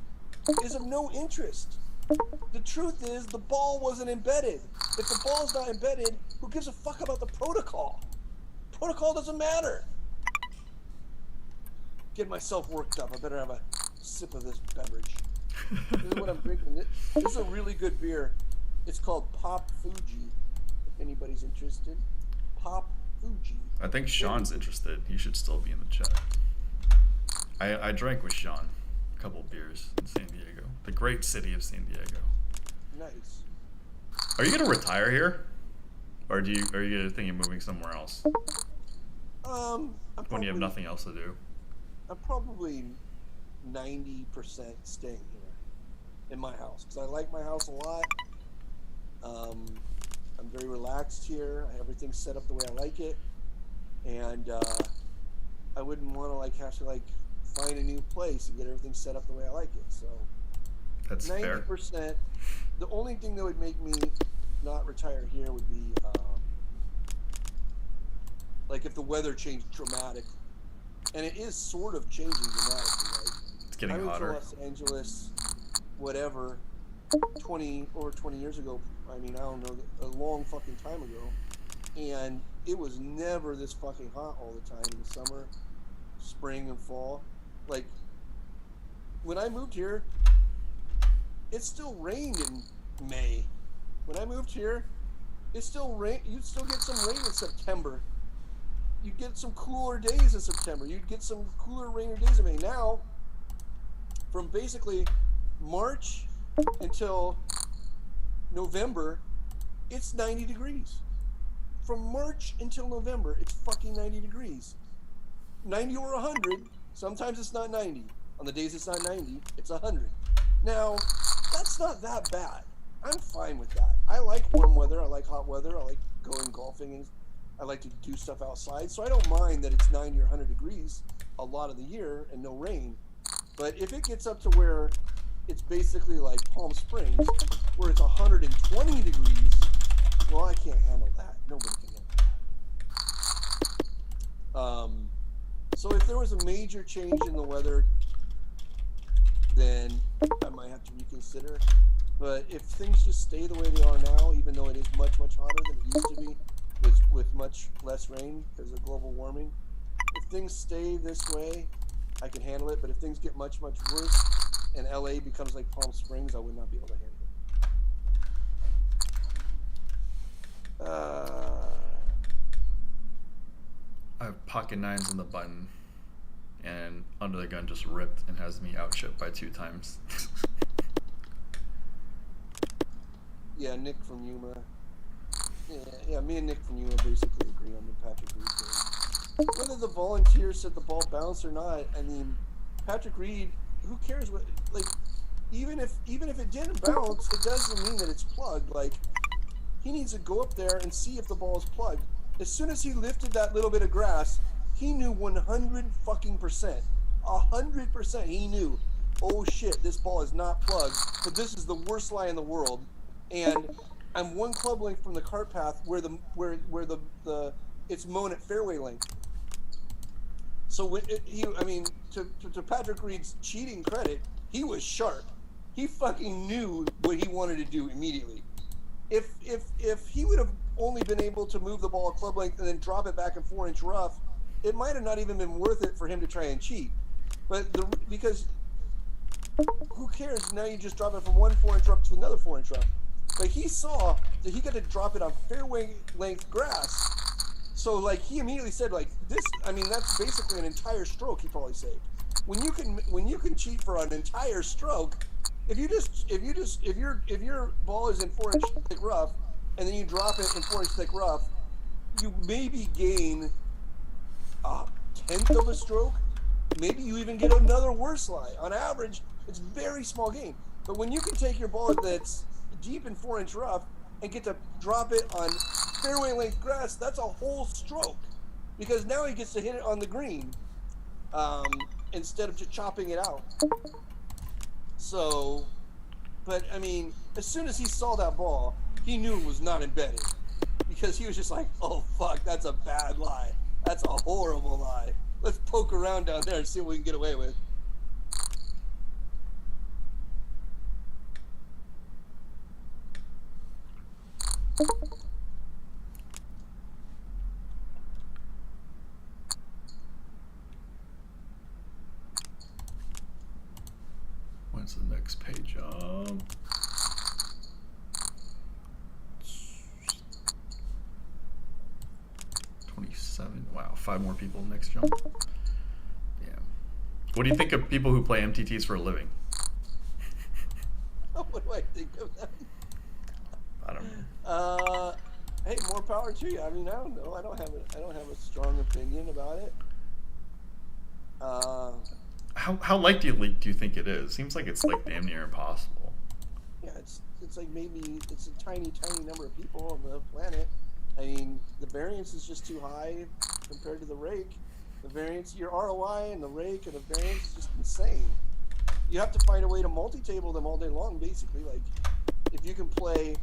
is of no interest. The truth is the ball wasn't embedded. If the ball's not embedded, who gives a fuck about the protocol? Protocol doesn't matter. Get myself worked up. I better have a sip of this beverage. This is what I'm drinking. This is a really good beer. It's called Pop Fuji. If anybody's interested, Pop Fuji. I think Sean's interested. He should still be in the chat. I drank with Sean a couple beers in San Diego, the great city of San Diego. Nice. Are you gonna retire here, or are you thinking of moving somewhere else? When you have nothing else to do. I'm probably 90% staying here in my house because I like my house a lot. I'm very relaxed here. Everything's set up the way I like it, and I wouldn't want to have to find a new place and get everything set up the way I like it. So that's 90%. Fair. The only thing that would make me not retire here would be if the weather changed dramatically. And it is sort of changing dramatically, right? It's getting I moved hotter. to Los Angeles, whatever, over 20 years ago. I mean, I don't know, a long fucking time ago. And it was never this fucking hot all the time in the summer, spring and fall. When I moved here, it still rained in May. When I moved here, it still rained. You'd still get some rain in September. You'd get some cooler days in September. You'd get some cooler, rainier days in May. Now, from basically March until November, it's 90 degrees. From March until November, it's fucking 90 degrees. 90 or 100. Sometimes it's not 90. On the days it's not 90, it's 100. Now, that's not that bad. I'm fine with that. I like warm weather. I like hot weather. I like going golfing and I like to do stuff outside, so I don't mind that it's 90 or 100 degrees a lot of the year and no rain. But if it gets up to where it's basically like Palm Springs, where it's 120 degrees, well, I can't handle that. Nobody can handle that. So if there was a major change in the weather, then I might have to reconsider. But if things just stay the way they are now, even though it is much, much hotter than it used to be, with much less rain because of global warming. If things stay this way, I can handle it. But if things get much, much worse and LA becomes like Palm Springs, I would not be able to handle it. I have pocket nines in the button, and Under the Gun just ripped and has me outshipped by 2 times. Yeah, Nick from Yuma. Yeah, me and Nick from Yuma basically agree on the Patrick Reed thing. Whether the volunteer said the ball bounced or not, I mean, Patrick Reed, who cares what? Even if it didn't bounce, it doesn't mean that it's plugged. He needs to go up there and see if the ball is plugged. As soon as he lifted that little bit of grass, he knew 100%. 100%. He knew. Oh shit, this ball is not plugged. But this is the worst lie in the world, and I'm 1 club length from the cart path where the it's mown at fairway length. So to Patrick Reed's cheating credit, he was sharp. He fucking knew what he wanted to do immediately. If he would have only been able to move the ball a club length and then drop it back in 4-inch rough, it might have not even been worth it for him to try and cheat. But because who cares? Now you just drop it from 1 4-inch rough to another 4-inch rough. But he saw that he got to drop it on fairway length grass. So he immediately said this, I mean, that's basically an entire stroke he probably saved. When you can cheat for an entire stroke, if your ball is in 4-inch thick rough and then you drop it in 4-inch thick rough, you maybe gain a 1/10 of a stroke. Maybe you even get another worse lie. On average, it's very small gain. But when you can take your ball that's deep in 4-inch rough and get to drop it on fairway length grass, that's a whole stroke. Because now he gets to hit it on the green instead of just chopping it out. So, but I mean, as soon as he saw that ball, he knew it was not embedded. Because he was just like, oh, fuck, that's a bad lie. That's a horrible lie. Let's poke around down there and see what we can get away with. What's the next page up? Wow, 5 more people next jump. Yeah. What do you think of people who play MTTs for a living? What do I think of them? I don't know. Hey, more power to you. I mean, I don't know. I don't have a strong opinion about it. How likely do you think it is? Seems like it's like damn near impossible. Yeah, it's like maybe it's a tiny number of people on the planet. I mean, the variance is just too high compared to the rake. The variance, your ROI and the rake and the variance is just insane. You have to find a way to multi-table them all day long, basically. Like, if you can play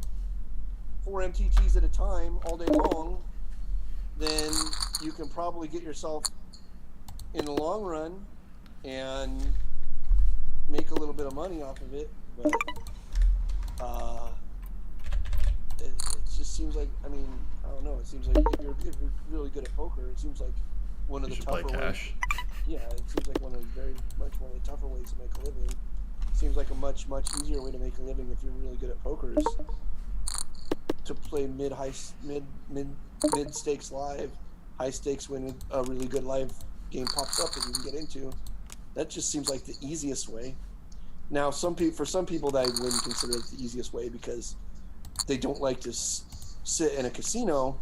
4 MTTs at a time all day long, then you can probably get yourself in the long run and make a little bit of money off of it. But it just seems like, I mean, I don't know. It seems like if you're really good at poker, it seems like one of the tougher ways. Yeah, it seems like one of the tougher ways to make a living. It seems like a much easier way to make a living if you're really good at poker is to play mid stakes live, high stakes when a really good live game pops up that you can get into. That just seems like the easiest way. Now, for some people, that I wouldn't consider it the easiest way because they don't like to sit in a casino.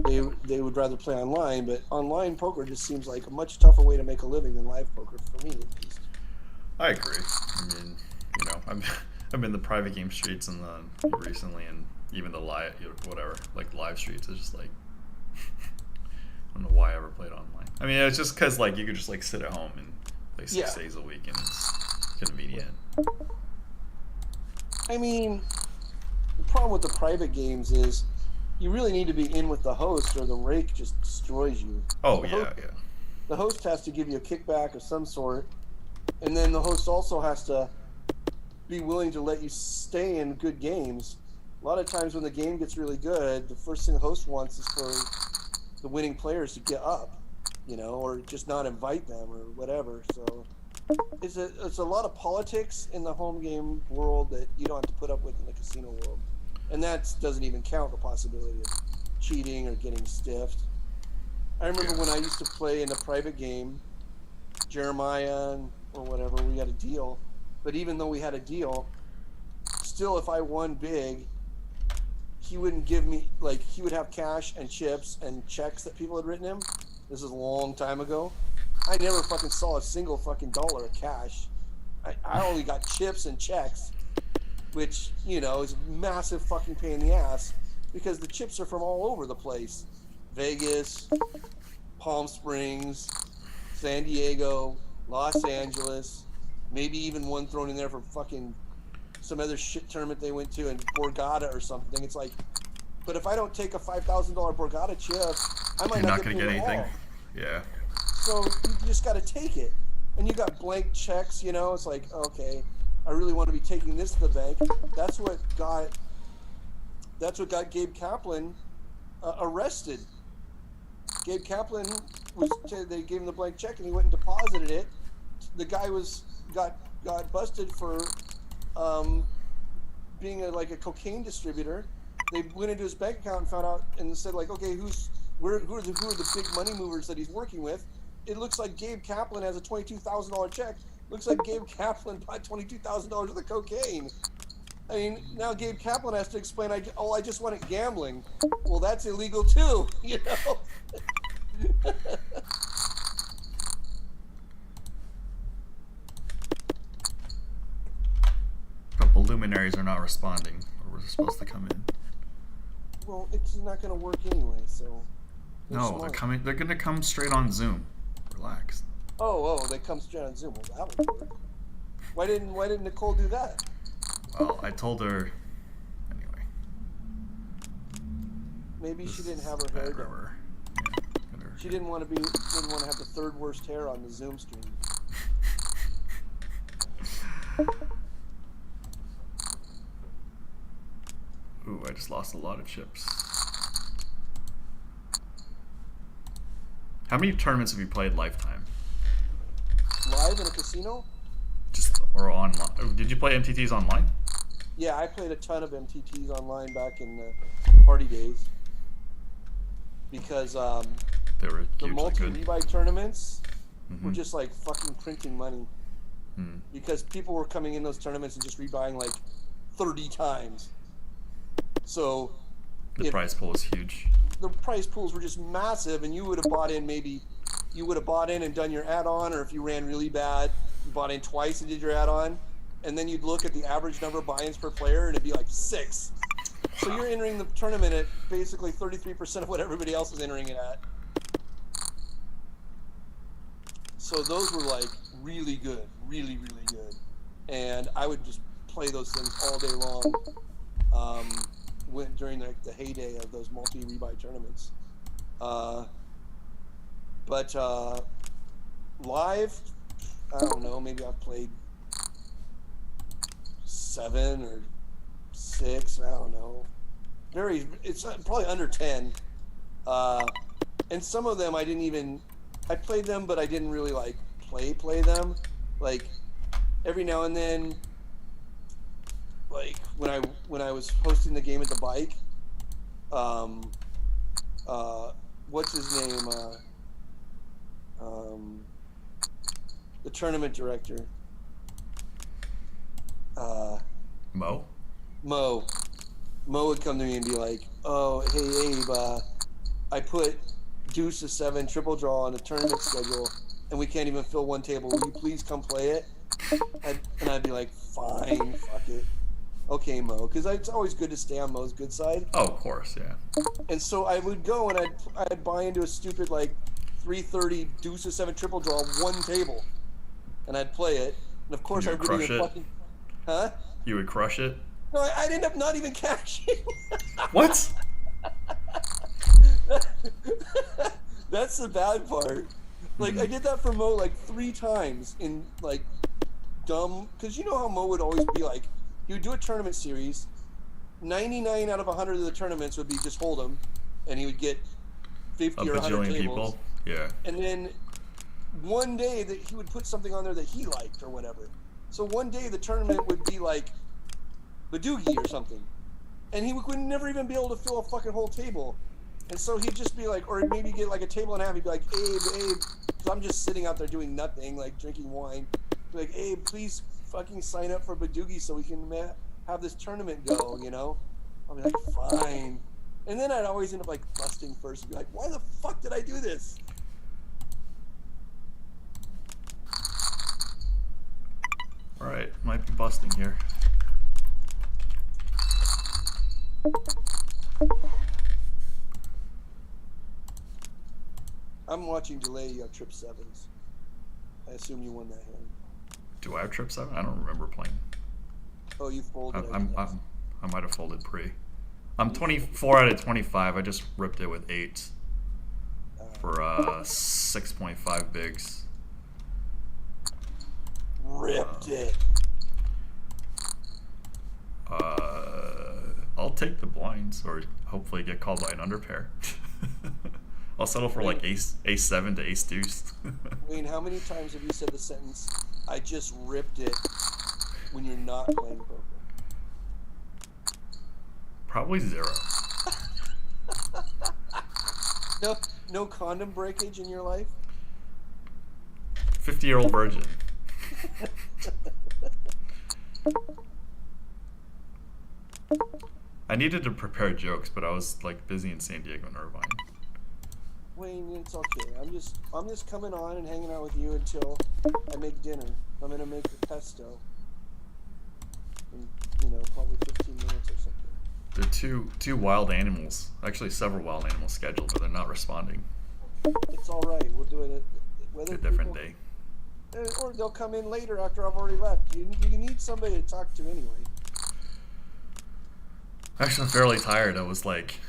They would rather play online, but online poker just seems like a much tougher way to make a living than live poker, for me at least. I agree. I mean, you know, I've been in the private game streets and recently, and even the live streets. It's just like I don't know why I ever played online. I mean, it's just because like you could just like sit at home and play 6 days a week, and it's convenient. I mean, the problem with the private games is you really need to be in with the host, or the rake just destroys you. Oh, yeah. The host has to give you a kickback of some sort, and then the host also has to be willing to let you stay in good games. A lot of times when the game gets really good, the first thing the host wants is for the winning players to get up, you know, or just not invite them or whatever. So it's a lot of politics in the home game world that you don't have to put up with in the casino world. And that doesn't even count the possibility of cheating or getting stiffed. I remember when I used to play in a private game, Jeremiah or whatever, we had a deal. But even though we had a deal, still if I won big, he wouldn't give me, like, he would have cash and chips and checks that people had written him. This is a long time ago. I never fucking saw a single fucking dollar of cash. I only got chips and checks, which, you know, is a massive fucking pain in the ass because the chips are from all over the place. Vegas, Palm Springs, San Diego, Los Angeles, maybe even one thrown in there for fucking some other shit tournament they went to in Borgata or something. It's like, but if I don't take a $5,000 Borgata chip, I might not get anything. Yeah. So you just got to take it. And you got blank checks, you know, it's like, okay, I really want to be taking this to the bank. That's what got Gabe Kaplan arrested. Gabe Kaplan they gave him the blank check and he went and deposited it. The guy got busted for being a cocaine distributor. They went into his bank account and found out and said, like, okay, who are the big money movers that he's working with? It looks like Gabe Kaplan has a $22,000 check. Looks like Gabe Kaplan bought $22,000 worth of cocaine. I mean, now Gabe Kaplan has to explain, I just wanted gambling. Well, that's illegal too, you know? luminaries are not responding, or we're supposed to come in. Well, it's not going to work anyway, so. No, they're coming. They're gonna come straight on Zoom. Relax. Oh, they come straight on Zoom. Well, that would work. Why didn't Nicole do that? Well, I told her. Anyway. Maybe she didn't have her Bad hair done. River. Yeah, She didn't want to have the third worst hair on the Zoom stream. Ooh, I just lost a lot of chips. How many tournaments have you played lifetime? Live in a casino? Just or online? Did you play MTTs online? Yeah, I played a ton of MTTs online back in the party days. Because They were the hugely good. multi-rebuy tournaments were Mhm. just like fucking printing money. Hmm. Because people were coming in those tournaments and just rebuying like 30 times. So The prize pool was huge. the prize pools were just massive, and you would have bought in and done your add-on, or if you ran really bad, you bought in twice and did your add-on, and then you'd look at the average number of buy-ins per player, and it'd be like 6. So you're entering the tournament at basically 33% of what everybody else is entering it at. So those were like really good, really, really good, and I would just play those things all day long. During the heyday of those multi-rebuy tournaments. But live, I don't know, maybe I've played 7 or 6, I don't know. It's probably under 10. And some of them I played them, but I didn't really like play them. Like every now and then, like when I was hosting the game at the bike, what's his name? The tournament director. Mo? Mo would come to me and be like, "Oh, hey Abe, I put deuce to 7 triple draw on the tournament schedule, and we can't even fill one table. Will you please come play it?" And I'd be like, "Fine, fuck it. Okay, Mo," because it's always good to stay on Mo's good side. Oh, of course, yeah. And so I would go and I'd buy into a stupid like 330 deuce to 7 triple draw one table, and I'd play it. And of course I would wouldn't crush even it? fucking, huh? You would crush it? No, I'd end up not even cashing. What? That's the bad part. Like I did that for Mo like 3 times in like dumb, because you know how Mo would always be like, he would do a tournament series, 99 out of 100 of the tournaments would be just hold'em, and he would get 50 A or 100 bajillion tables. people? Yeah. And then one day that he would put something on there that he liked or whatever. So one day the tournament would be like Badoogie or something, and he would never even be able to fill a fucking whole table. And so he'd just be like, or maybe get like a table and a half. He'd be like, "Abe, because I'm just sitting out there doing nothing, like drinking wine." Be like, "Abe, please fucking sign up for Badoogie so we can have this tournament go," you know? I'll be like, "Fine." And then I'd always end up like busting first and be like, "Why the fuck did I do this?" Alright, might be busting here. I'm watching delay. You have trip 7s. I assume you won that hand. Do I have trip 7? I don't remember playing. Oh, you folded. I might have folded pre. I'm 24 out of 25. I just ripped it with 8 for 6.5 bigs. Ripped it. I'll take the blinds, or hopefully get called by an underpair. I'll settle for like ace 7 to ace deuce. Wayne, how many times have you said the sentence, "I just ripped it," when you're not playing poker? Probably 0. No condom breakage in your life? 50-year-old virgin. I needed to prepare jokes, but I was like busy in San Diego and Irvine. Wayne, it's okay. I'm just coming on and hanging out with you until I make dinner. I'm gonna make the pesto. And probably 15 minutes or something. There are two wild animals, actually several wild animals scheduled, but they're not responding. It's all right. We'll do it It's a different day. Or they'll come in later after I've already left. You need somebody to talk to anyway. Actually, I'm fairly tired. I was like,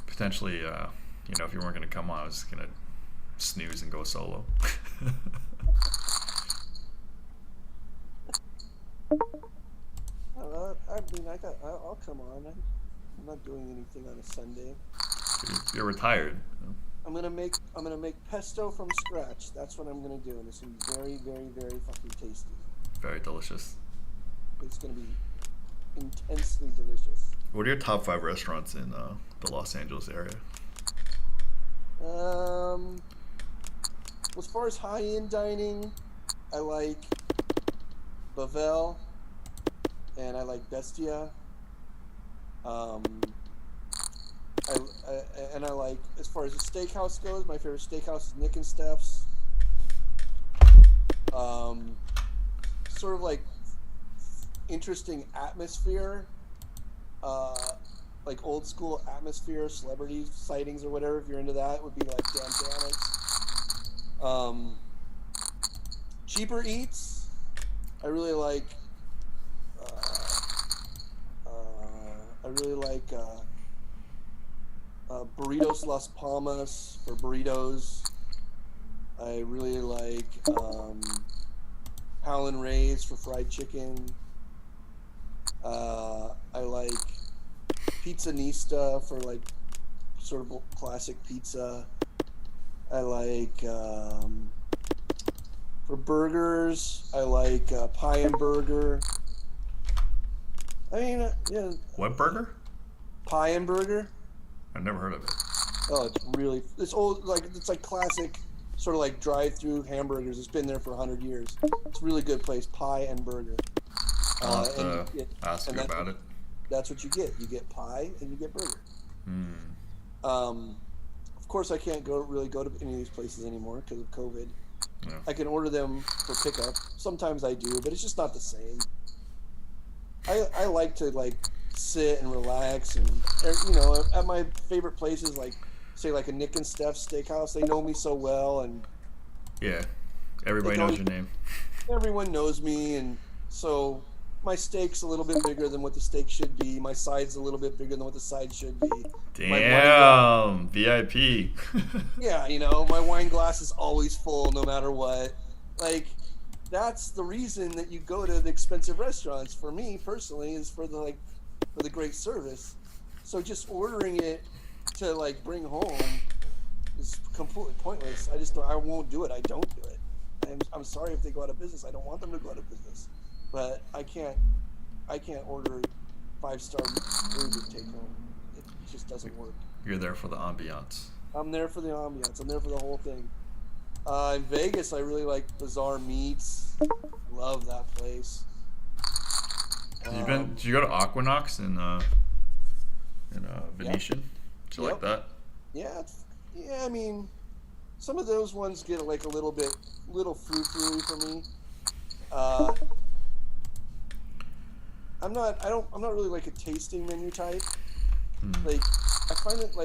potentially, if you weren't going to come on, I was just going to snooze and go solo. I'll come on. I'm not doing anything on a Sunday. You're retired. I'm gonna make pesto from scratch. That's what I'm gonna do, and it's gonna be very, very, very fucking tasty. Very delicious. It's gonna be intensely delicious. What are your top 5 restaurants in the Los Angeles area? As far as high-end dining, I like Bavel, and I like Bestia. I like, as far as the steakhouse goes, my favorite steakhouse is Nick and Steph's. Sort of like interesting atmosphere, like old school atmosphere, celebrity sightings or whatever. If you're into that, would be like Dan Janet's. Cheaper eats, I really like. Burritos Las Palmas for burritos. I really like Howlin' Ray's for fried chicken. I like Pizzanista for like sort of classic pizza. I like for burgers, I like Pie and Burger. I mean, yeah. What burger? Pie and Burger. I've never heard of it. Oh, it's old, it's like classic, sort of like drive-through hamburgers. It's been there for 100 years. It's a really good place, Pie and Burger. I'll have to ask you about it. That's what you get. You get pie and you get burger. Of course, I can't really go to any of these places anymore because of COVID. Yeah. I can order them for pickup. Sometimes I do, but it's just not the same. I like to sit and relax, and at my favorite places, like say like a Nick and Steph's Steakhouse. They know me so well, and yeah, everybody knows your name. Everyone knows me, and so my steak's a little bit bigger than what the steak should be. My side's a little bit bigger than what the side should be. Damn, VIP. Yeah, my wine glass is always full no matter what. Like, that's the reason that you go to the expensive restaurants. For me personally, is for the great service. So just ordering it to bring home is completely pointless. I won't do it. I don't do it. I'm sorry if they go out of business. I don't want them to go out of business. But I can't order 5-star food to take home. It just doesn't work. You're there for the ambiance. I'm there for the ambiance. I'm there for the whole thing. In Vegas, I really like Bazaar Meats. Love that place. Did you go to Aquinox in Venetian? Yep. Did you like that? Yeah. I mean, some of those ones get a little frou-frou for me. I'm not really like a tasting menu type. I find it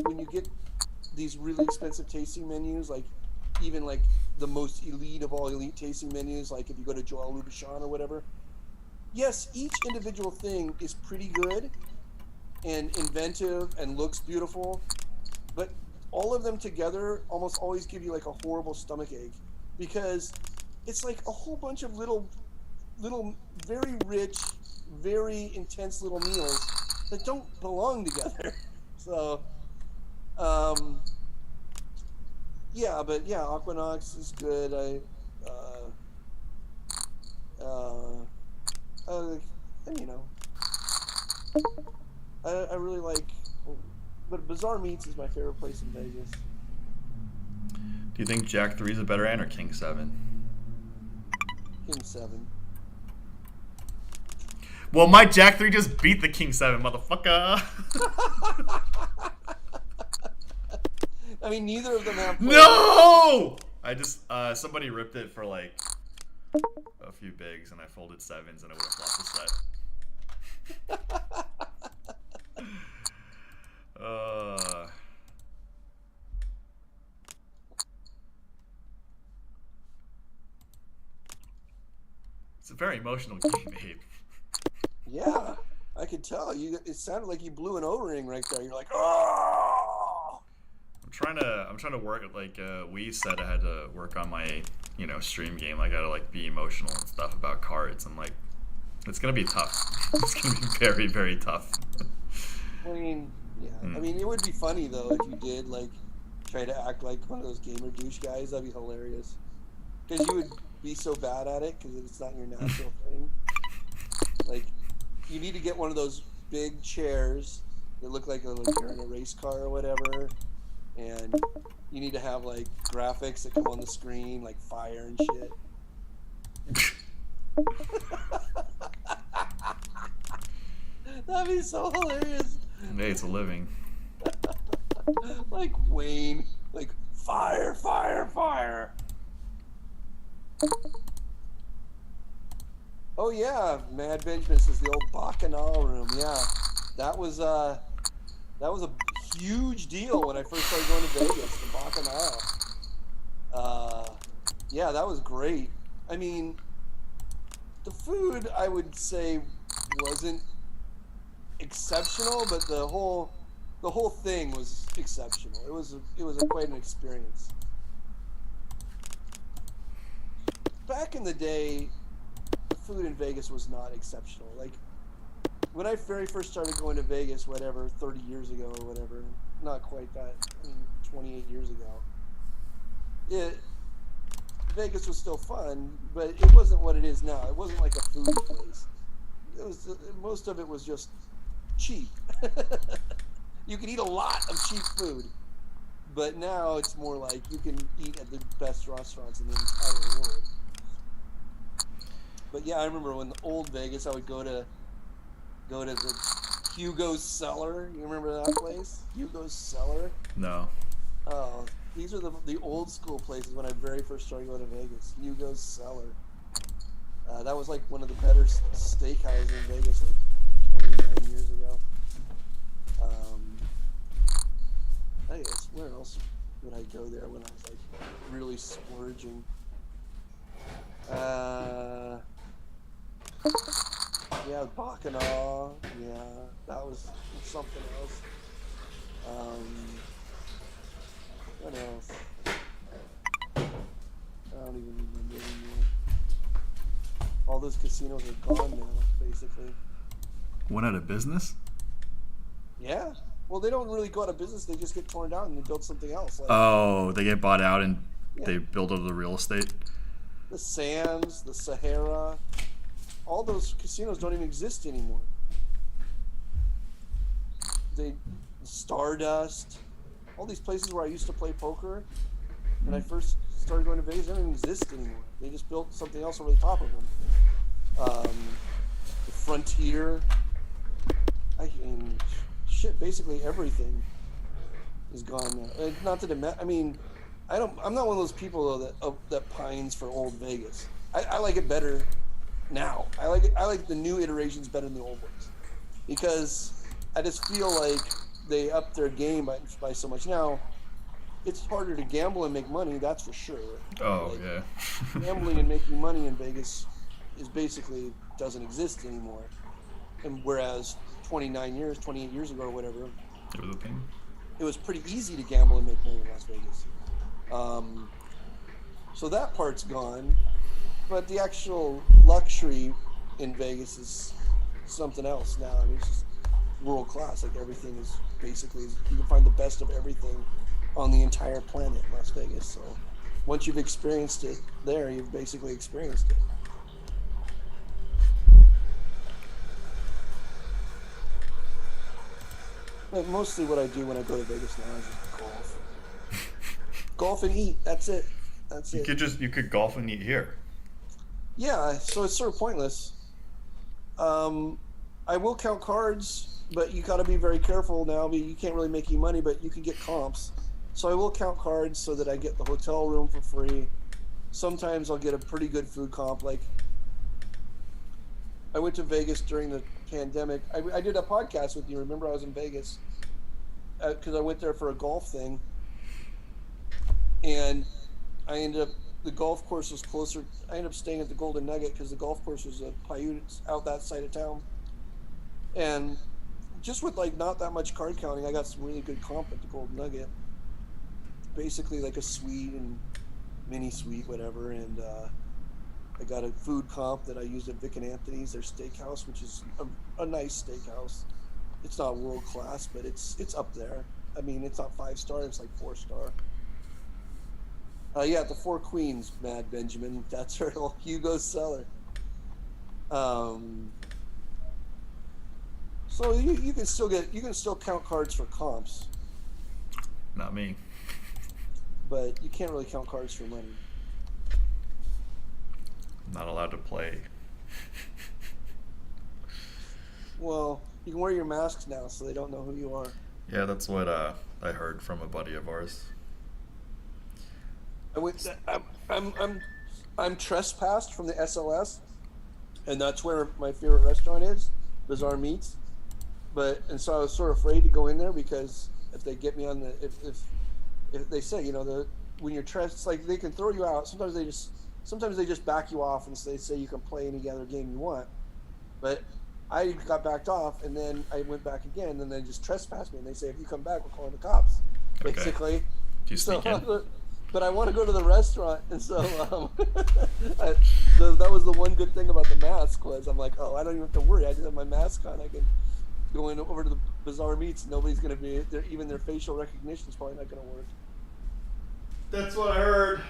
when you get these really expensive tasting menus, even the most elite of all elite tasting menus, if you go to Joël Robuchon or whatever. Yes, each individual thing is pretty good and inventive and looks beautiful, but all of them together almost always give you a horrible stomachache, because it's a whole bunch of little very rich, very intense little meals that don't belong together. So Aquinox is good. I really like, but Bazaar Meats is my favorite place in Vegas. Do you think Jack 3 is a better hand or King 7? King 7. Well, my Jack 3 just beat the King 7, motherfucker. I mean, neither of them have. No! I just somebody ripped it for a few bigs and I folded sevens and I would have flopped the set. It's a very emotional game, Abe. Yeah, I could tell. It sounded like you blew an O-ring right there. You're like, oh. I'm trying to work, like we said I had to work on my, stream game. Like I gotta like be emotional and stuff about cards. I'm like, it's gonna be tough. It's gonna be very, very tough. I mean, yeah. I mean, it would be funny though if you did like try to act like one of those gamer douche guys. That'd be hilarious. Because you would be so bad at it because it's not your natural thing. Like, you need to get one of those big chairs that look like you're in a race car or whatever, and you need to have like graphics that come on the screen, like fire and shit. That'd be so hilarious. Hey, it's a living. Like Wayne, like fire, fire, fire. Oh yeah, Mad Benjamin says the old Bacchanal room. Yeah, that was a huge deal when I first started going to Vegas. The Bacchanal. Yeah, that was great. I mean, the food I would say wasn't exceptional, but the whole thing was exceptional. It was quite an experience. Back in the day, the food in Vegas was not exceptional. Like, when I very first started going to Vegas, whatever, 30 years ago or whatever, not quite that, 28 years ago, Vegas was still fun, but it wasn't what it is now. It wasn't like a food place. Most of it was just cheap. You can eat a lot of cheap food, but now it's more like you can eat at the best restaurants in the entire world. But yeah, I remember when the old Vegas, I would go to the Hugo's Cellar. You remember that place? Hugo's Cellar? No. Oh, these are the old school places when I very first started going to Vegas. Hugo's Cellar. That was like one of the better steakhouses in Vegas like 29 years ago. I guess, where else would I go there when I was like really splurging? Yeah, Bacchanal. Yeah, that was something else. What else? I don't even remember anymore. All those casinos are gone now, basically. Went out of business? Yeah. Well, they don't really go out of business. They just get torn down and they build something else. Like, Oh, they get bought out and yeah. they build over the real estate? The Sands, the Sahara, all those casinos don't even exist anymore. Stardust, all these places where I used to play poker when I first started going to Vegas, they don't even exist anymore. They just built something else over the top of them. The Frontier, basically everything is gone now. Not that I'm not one of those people though, that pines for old Vegas. I like it better now. I like the new iterations better than the old ones because I just feel like they upped their game by so much. Now it's harder to gamble and make money, that's for sure. Oh, like, yeah. Gambling and making money in Vegas is basically doesn't exist anymore. And whereas 28 years ago or whatever, It was a pain. it was pretty easy to gamble and make money in Las Vegas. So that part's gone, but the actual luxury in Vegas is something else now. I mean, it's just world class. Like everything is basically, you can find the best of everything on the entire planet in Las Vegas. So once you've experienced it there, you've basically experienced it. But mostly what I do when I go to Vegas now is just golf. Golf and eat. That's it. You could golf and eat here. Yeah, so it's sort of pointless. I will count cards, but you got to be very careful now. You can't really make any money, but you can get comps. So I will count cards so that I get the hotel room for free, sometimes I'll get a pretty good food comp. Like, I went to Vegas during the pandemic. I did a podcast with you. Remember, I was in Vegas because I went there for a golf thing, and I ended up, the golf course was closer. I ended up staying at the Golden Nugget because the golf course was a Paiute out that side of town, and just with like not that much card counting, I got some really good comp at the Golden Nugget. Basically like a suite and mini suite, whatever, and I got a food comp that I used at Vic and Anthony's, their steakhouse, which is a nice steakhouse. It's not world class, but it's up there. I mean, it's not 5-star, it's like 4-star. Yeah, the Four Queens, Mad Benjamin. That's her little Hugo's cellar. So you can still count cards for comps, Not me. but you can't really count cards for money. I'm not allowed to play. Well, you can wear your masks now, so they don't know who you are. Yeah, that's what I heard from a buddy of ours. I'm trespassed from the SLS, and that's where my favorite restaurant is, Bizarre Meats. And so I was sort of afraid to go in there because if they get me on the if they say, you know, when you're it's like they can throw you out. Sometimes they just back you off and they say you can play any other game you want. But I got backed off, and then I went back again, and they just trespassed me, and they say, if you come back, we're calling the cops. Okay. Basically. Do you sneak in? But I want to go to the restaurant, and so that was the one good thing about the mask was I'm like, oh, I don't even have to worry. I just have my mask on. I can go in over to the Bizarre Meats. Nobody's going to be there. Even their facial recognition is probably not going to work. That's what I heard.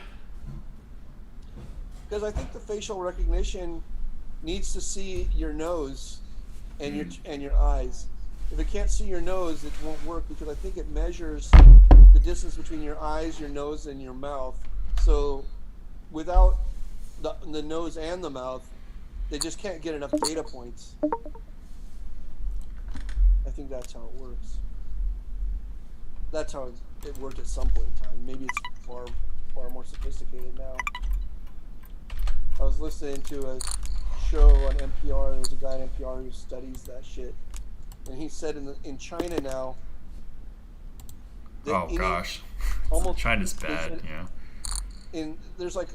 Because I think the facial recognition needs to see your nose and your eyes. If it can't see your nose, it won't work because I think it measures the distance between your eyes, your nose, and your mouth. So without the nose and the mouth, they just can't get enough data points. I think that's how it works. That's how it worked at some point in time. Maybe it's far more sophisticated now. I was listening to a show on NPR. There's a guy on NPR who studies that shit. And he said in China now. Oh gosh, almost China's bad. Yeah. There's like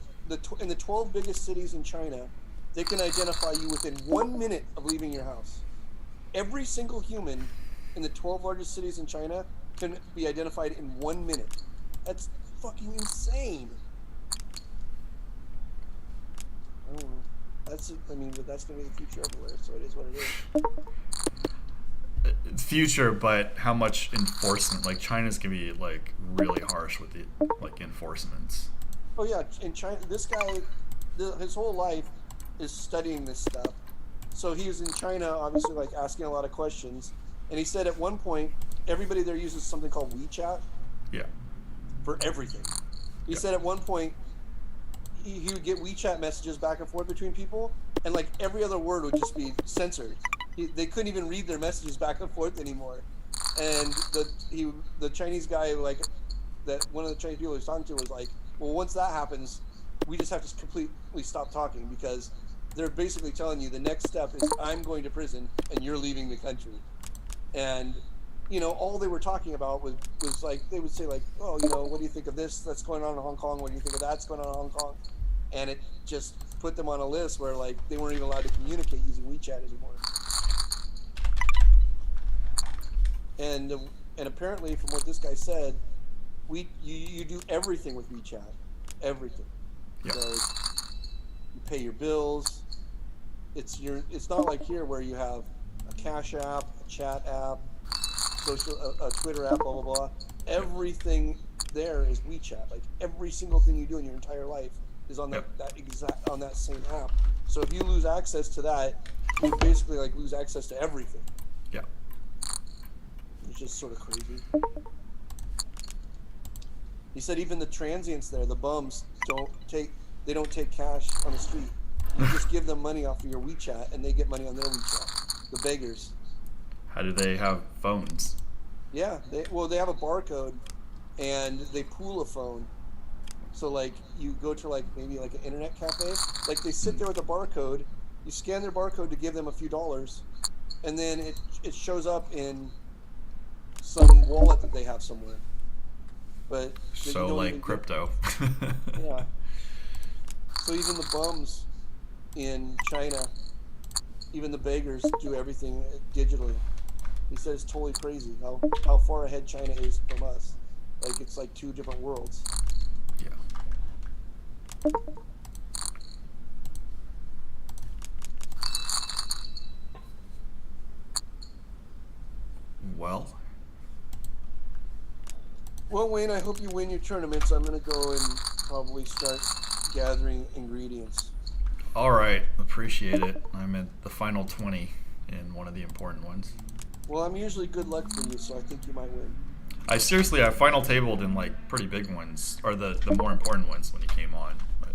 in the 12 biggest cities in China, they can identify you within 1 minute of leaving your house. Every single human in the 12 largest cities in China can be identified in 1 minute. That's fucking insane. I don't know. But that's gonna be the future everywhere. So it is what it is. Future, but how much enforcement? Like China's gonna be like really harsh with the like enforcements. Oh yeah, in China, this guy, his whole life is studying this stuff. So he was in China, obviously, like asking a lot of questions. And he said at one point, everybody there uses something called WeChat. Yeah. For everything. He said at one point, he would get WeChat messages back and forth between people, and like every other word would just be censored. They couldn't even read their messages back and forth anymore. And the Chinese guy, like, that one of the Chinese people he was talking to was like, well, once that happens, we just have to completely stop talking because they're basically telling you the next step is I'm going to prison and you're leaving the country. And, you know, all they were talking about was like, they would say like, oh, you know, what do you think of this that's going on in Hong Kong? What do you think of that's going on in Hong Kong? And it just put them on a list where like they weren't even allowed to communicate using WeChat anymore. And apparently, from what this guy said, you do everything with WeChat, everything. Yep. So you pay your bills. It's not like here where you have a Cash app, a chat app, a Twitter app, blah blah blah. Everything there is WeChat. Like every single thing you do in your entire life is on that same app. So if you lose access to that, you basically like lose access to everything. Yeah. It's just sort of crazy. He said even the transients there, the bums, don't take cash on the street. You just give them money off of your WeChat, and they get money on their WeChat. The beggars. How do they have phones? Yeah, they have a barcode, and they pool a phone, So like you go to like maybe like an internet cafe, like they sit there with a barcode, you scan their barcode to give them a few dollars, and then it shows up in some wallet that they have somewhere. But that you So don't like even crypto. yeah. So even the bums in China, even the beggars do everything digitally. He said it's totally crazy how far ahead China is from us. Like it's like two different worlds. Yeah. Well, Wayne, I hope you win your tournaments. I'm gonna go and probably start gathering ingredients. all right, appreciate it. I'm at the final 20 in one of the important ones. Well, I'm usually good luck for you, so I think you might win. I final tabled in like pretty big ones, or the more important ones when he came on. But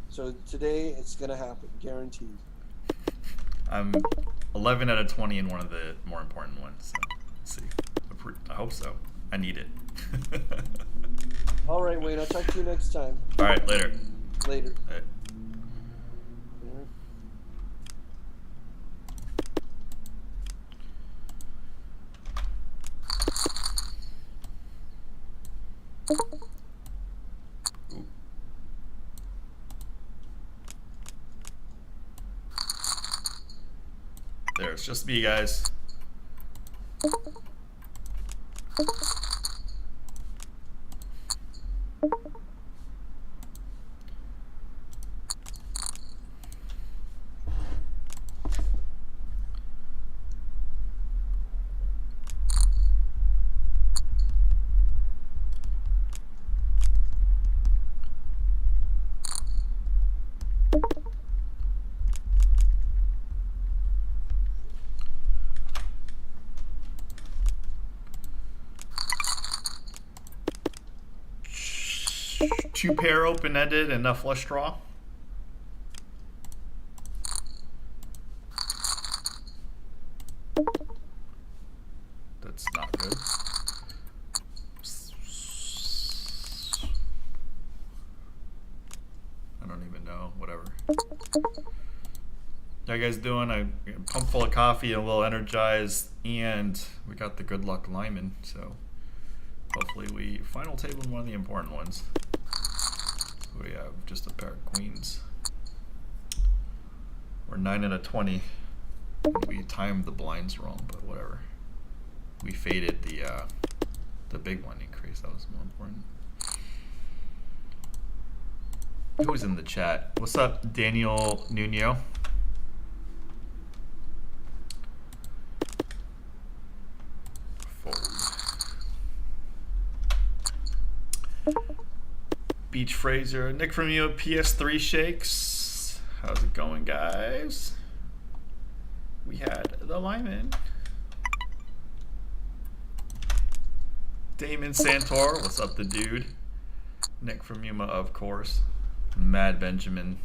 So today it's gonna happen, guaranteed. I'm 11 out of 20 in one of the more important ones. So let's see. I hope so. I need it. All right, Wayne. I'll talk to you next time. All right, later. Later. All right. Ooh. There, it's just me, guys. Two pair open-ended and a flush draw. That's not good. I don't even know. Whatever. How you guys doing? I'm pumped full of coffee and a little energized, and we got the good luck lineman, so hopefully we final table in one of the important ones. We have just a pair of queens. We're 9 out of 20. We timed the blinds wrong, but whatever. We faded the big one increase. That was more important. Who's in the chat? What's up, Daniel Nuno? Fold. Beach Fraser, Nick from you, PS3 Shakes. How's it going, guys? We had the lineman. Damon Santor, what's up, the dude? Nick from Yuma, of course. Mad Benjamin.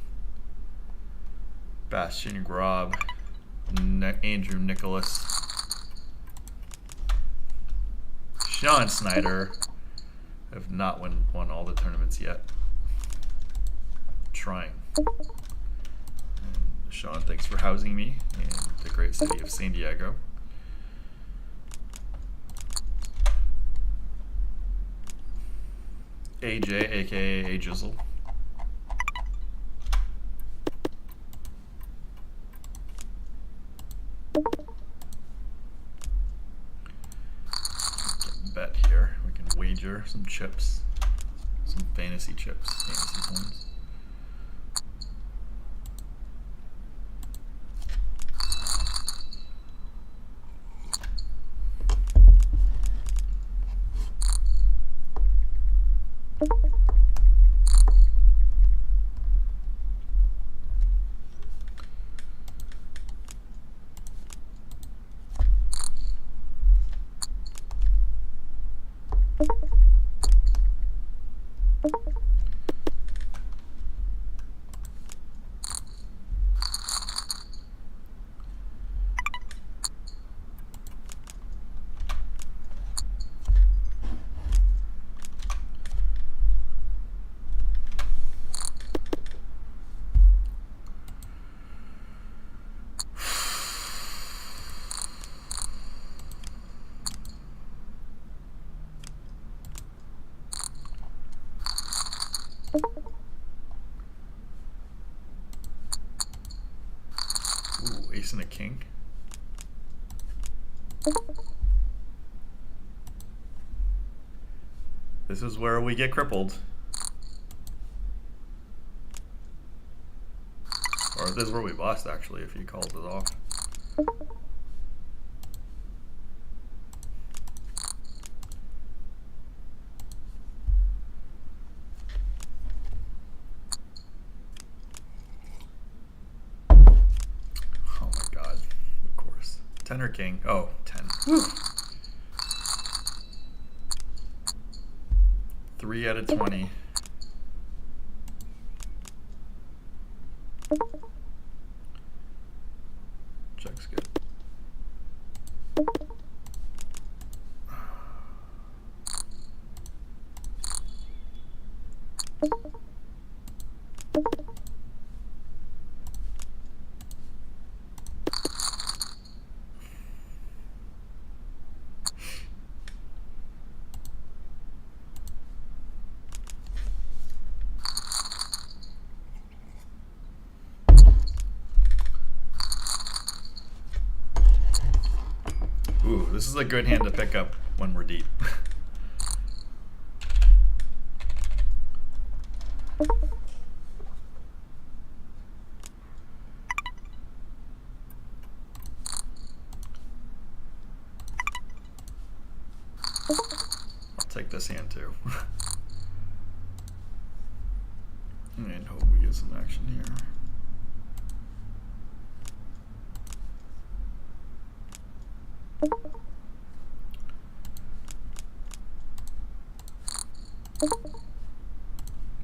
Bastian Grob. Andrew Nicholas. Sean Snyder. Have not won all the tournaments yet. Trying. And Sean, thanks for housing me in the great city of San Diego. AJ, aka Ajizzle. Bet here. We can wager some chips. Some fantasy chips. Fantasy points. This is where we get crippled. Or this is where we bust, actually, if he calls it off. Oh my god. Of course. 10 or king? Oh, 10. Woo. 3 out of 20. Check's good. Ooh, this is a good hand to pick up when we're deep. I'll take this hand too. And hope we get some action here.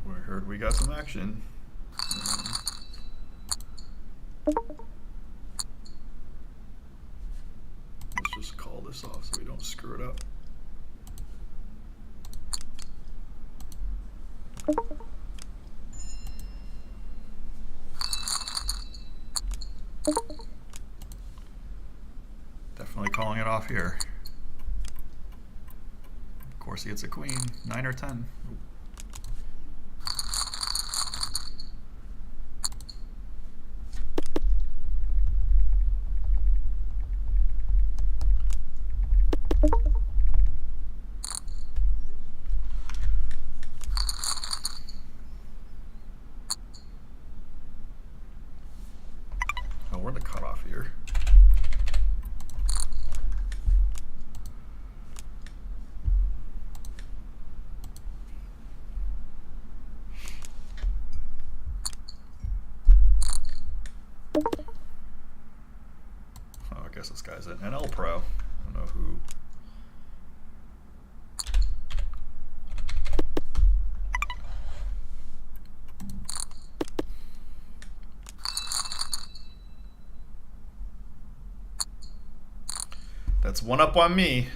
We heard we got some action. Let's just call this off so we don't screw it up. Definitely calling it off here. Of course he gets a queen, 9 or 10. Ooh. Oh, we're the cutoff here. Oh, I guess this guy's an NL pro. I don't know who. That's one up on me.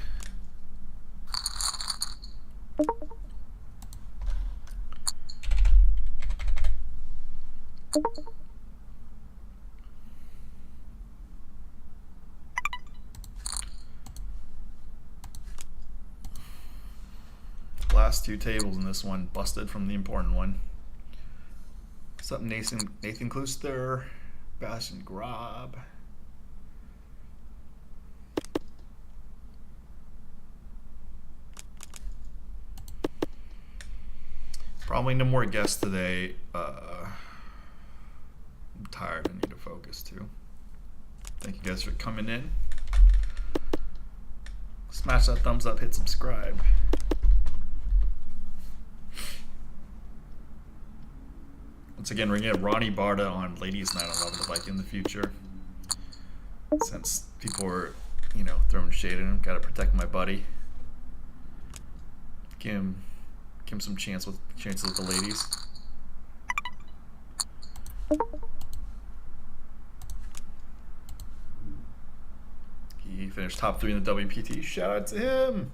Last 2 tables in this one busted from the important one. What's up, Nathan Klooster? Bastion Grob. Probably no more guests today. I'm tired. I need to focus too. Thank you guys for coming in. Smash that thumbs up, hit subscribe. Once again, we're gonna get Ronnie Barda on Ladies Night on Love and the Bike in the future. Since people are, throwing shade at him, gotta protect my buddy. Give him some chances with the ladies. He finished top 3 in the WPT. Shout out to him.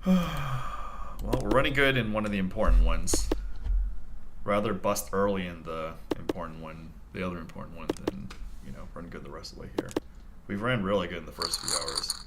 Well, we're running good in one of the important ones. Rather bust early in the important one, the other important one, than, run good the rest of the way here. We've ran really good in the first few hours.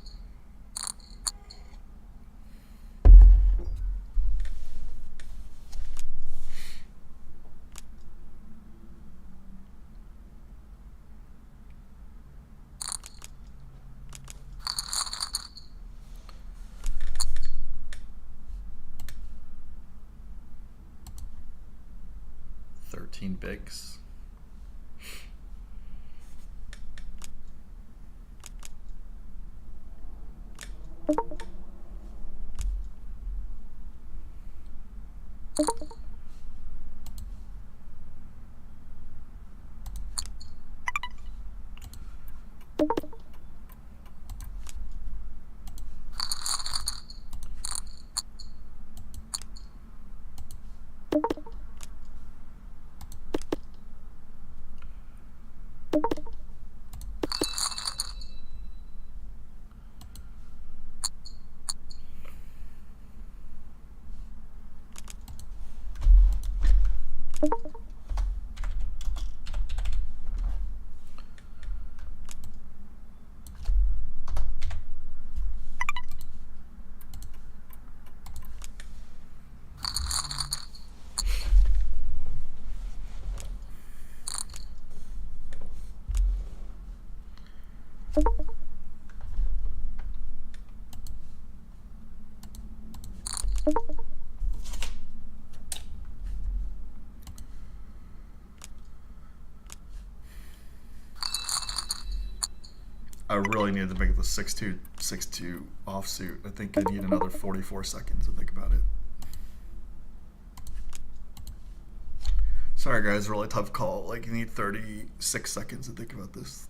15 bigs. I really need to make the 6-2, 6-2 offsuit. I think I need another 44 seconds to think about it. Sorry guys, really tough call. Like, you need 36 seconds to think about this.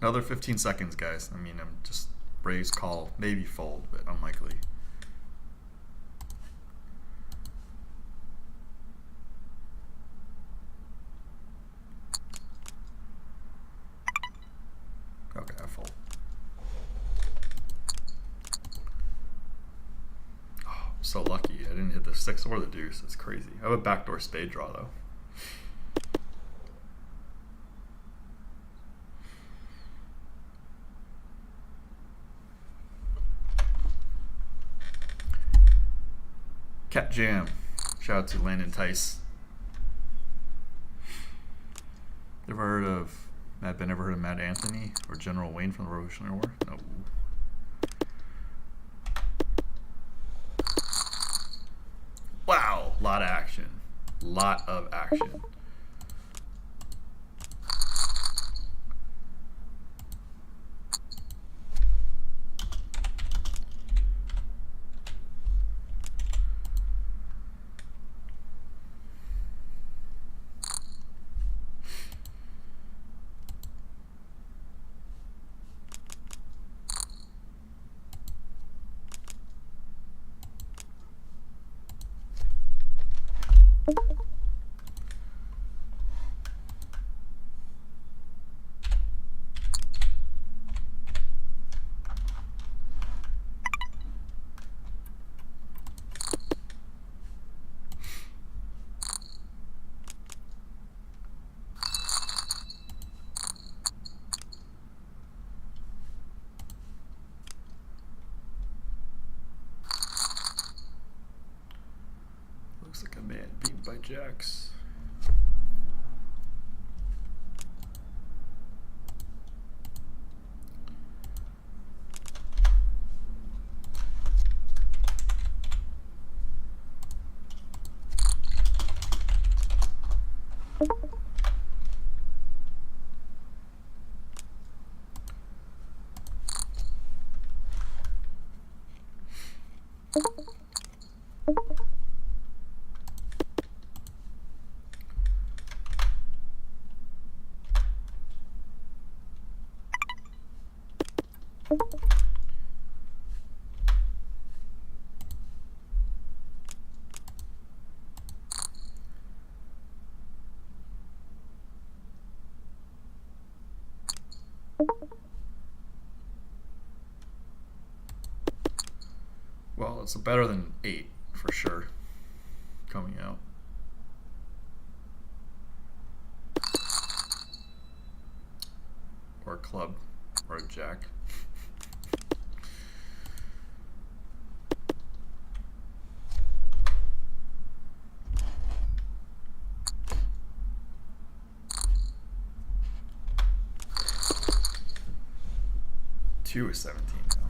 Another 15 seconds, guys. I mean, I'm just raise, call, maybe fold, but unlikely. Okay, I fold. Oh, I'm so lucky. I didn't hit the 6 or the deuce. It's crazy. I have a backdoor spade draw, though. Cat Jam. Shout out to Landon Tice. Ever heard of Matt Anthony or General Wayne from the Revolutionary War? No. Wow, lot of action. Lot of action. Looks like a man beat by jacks. Well, it's better than 8 for sure coming out. Or a club or a jack. Q is 17 now.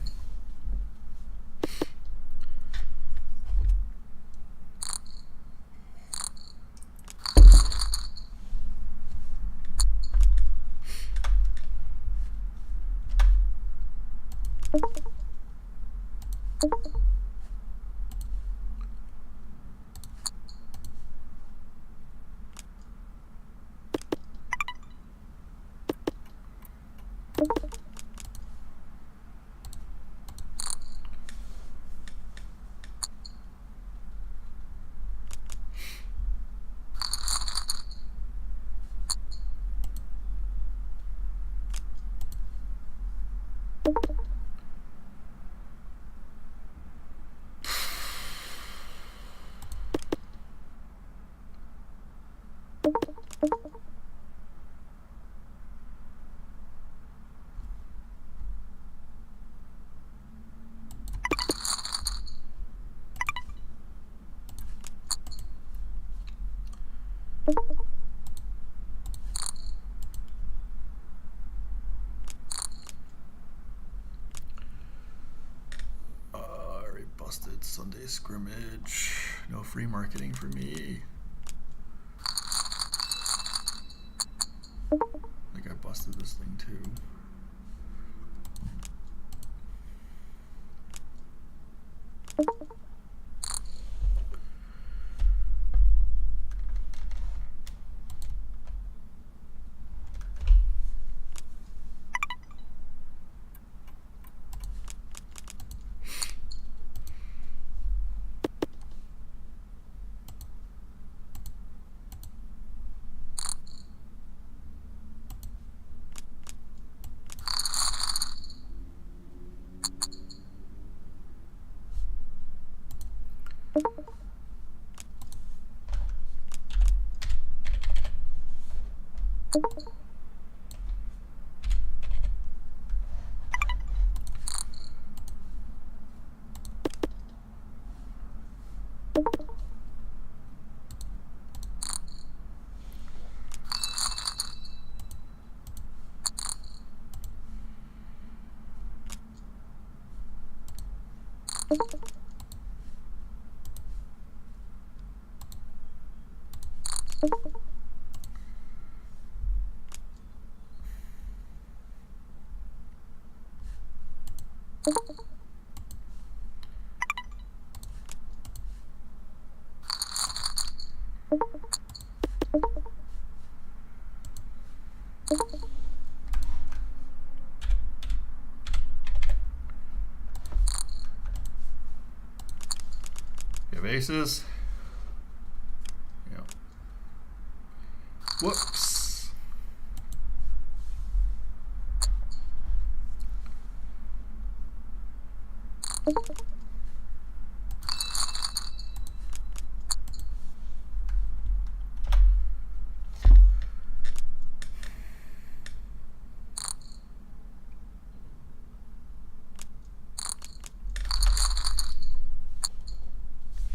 Already busted Sunday scrimmage. No free marketing for me. I think I busted this thing too. You have aces. Yeah. Whoops.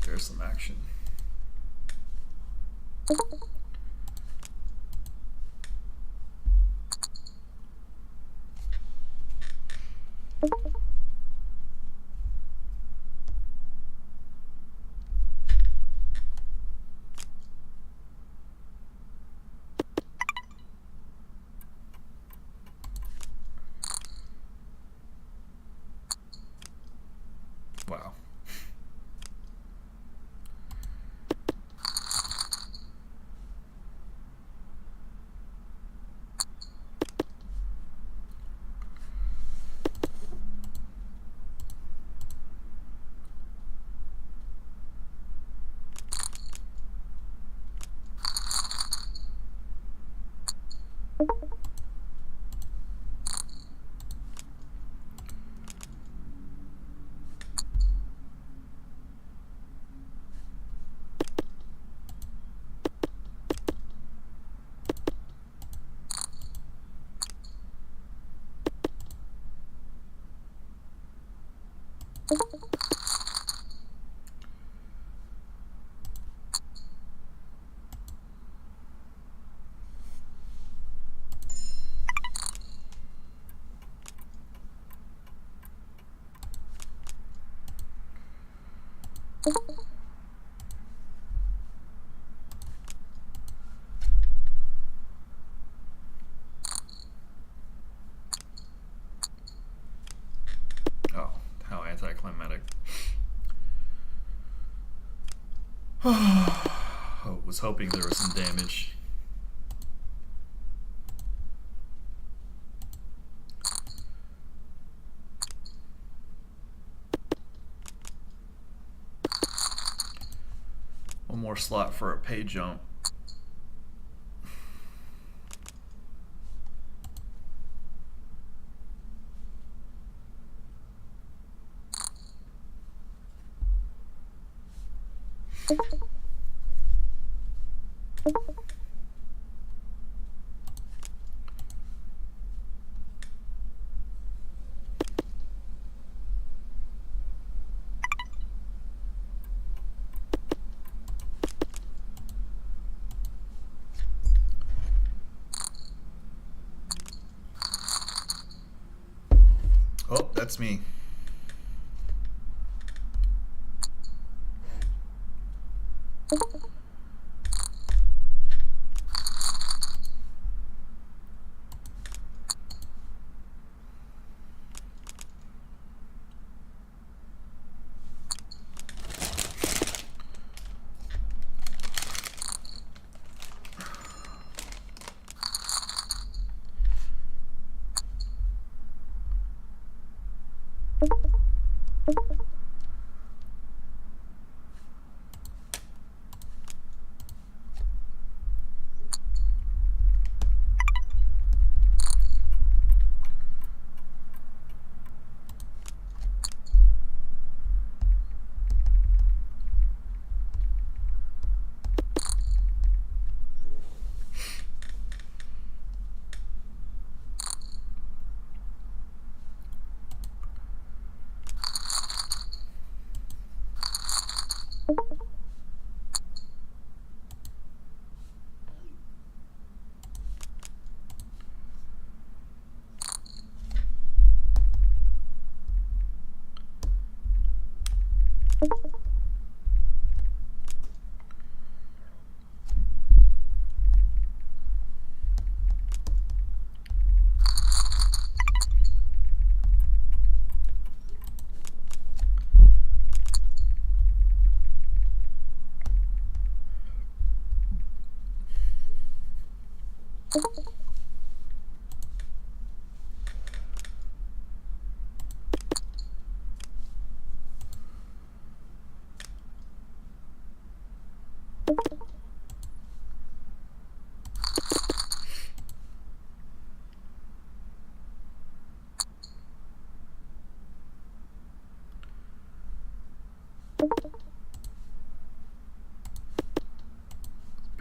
There's some action. Wow. Oh, how anticlimactic. Oh, was hoping there was some damage. One more slot for a pay jump. Oh, that's me.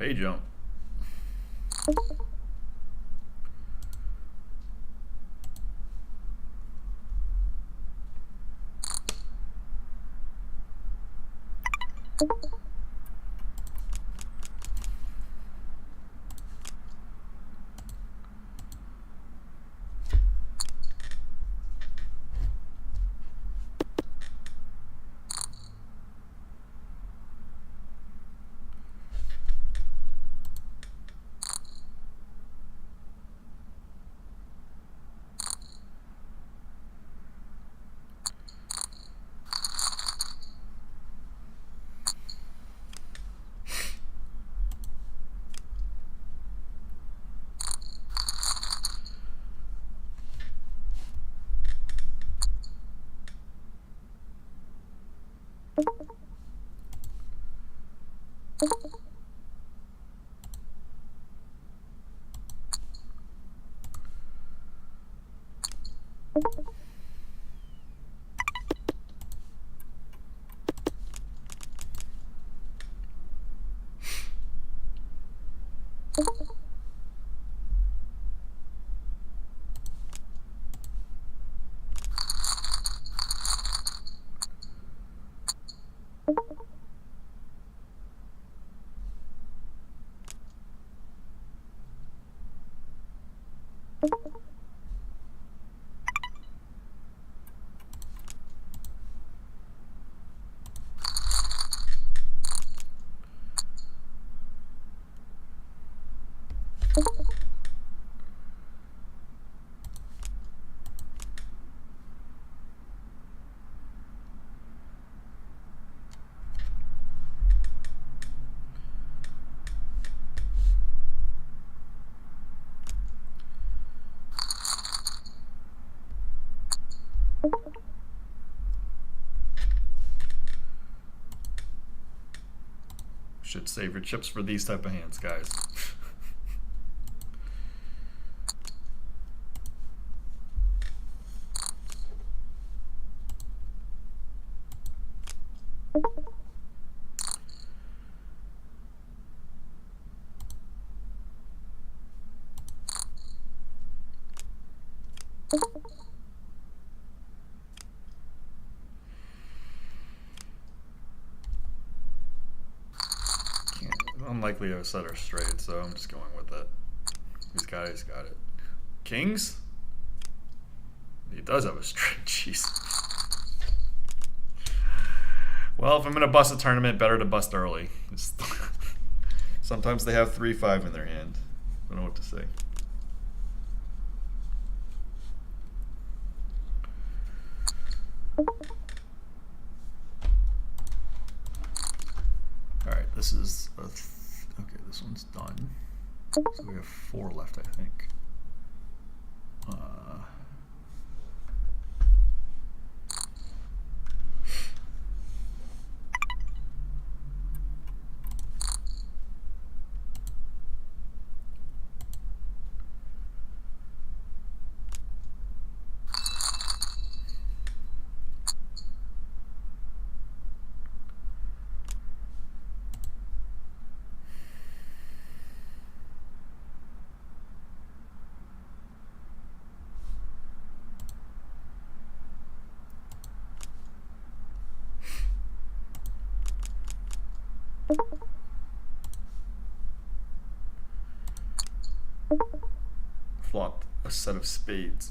Pay jump. Should save your chips for these type of hands, guys. Unlikely to set her straight, so I'm just going with it. He's got it, he's got it. Kings? He does have a straight, jeez. Well, if I'm gonna bust a tournament, better to bust early. Sometimes they have 3-5 in their hand. I don't know what to say. Alright, this is a okay, this one's done. So we have 4 left, I think. Flopped a set of spades.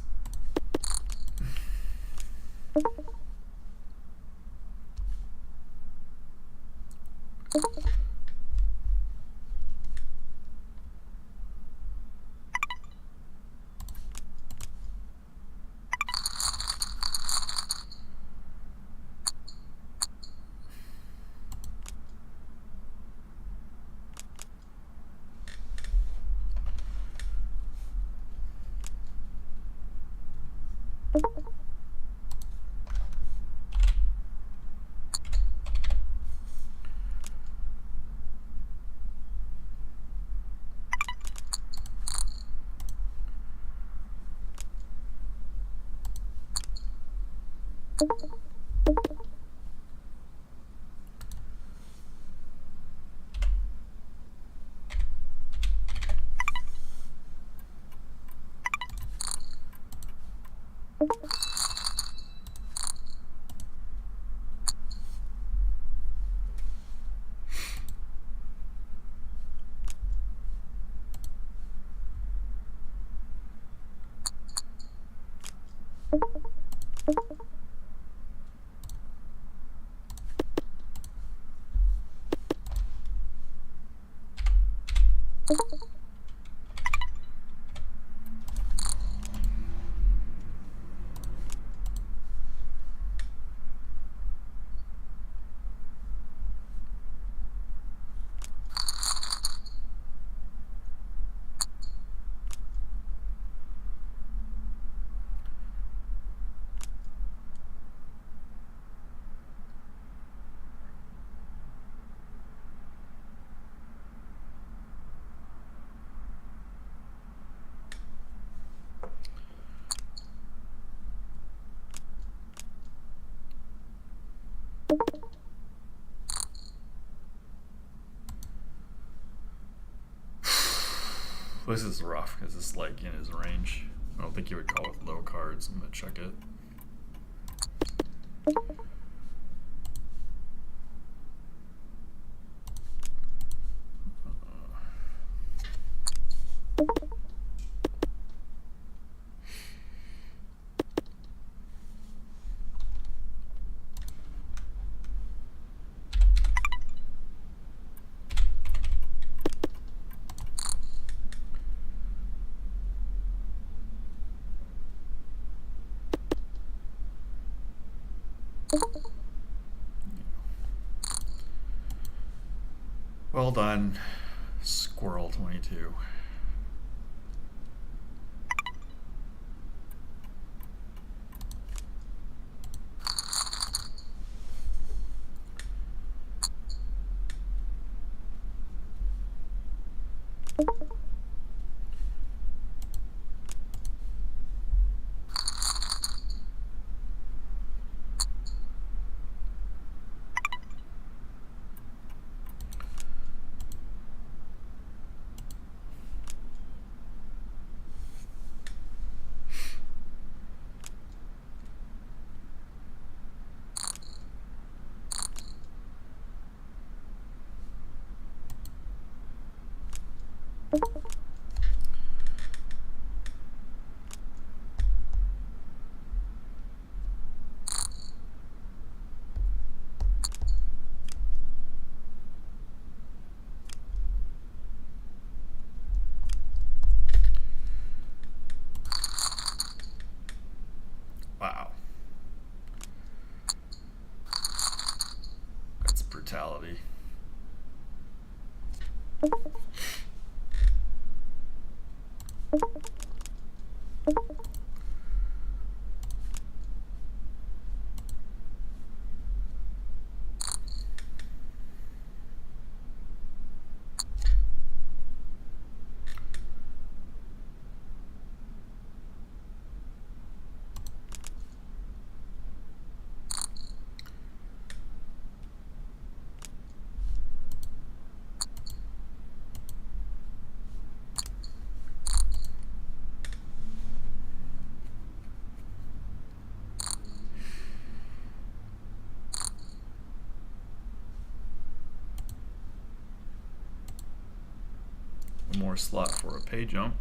This is rough because it's like in his range. I don't think he would call with low cards. I'm gonna check it. Well done, Squirrel 22. mentality. One more slot for a pay jump.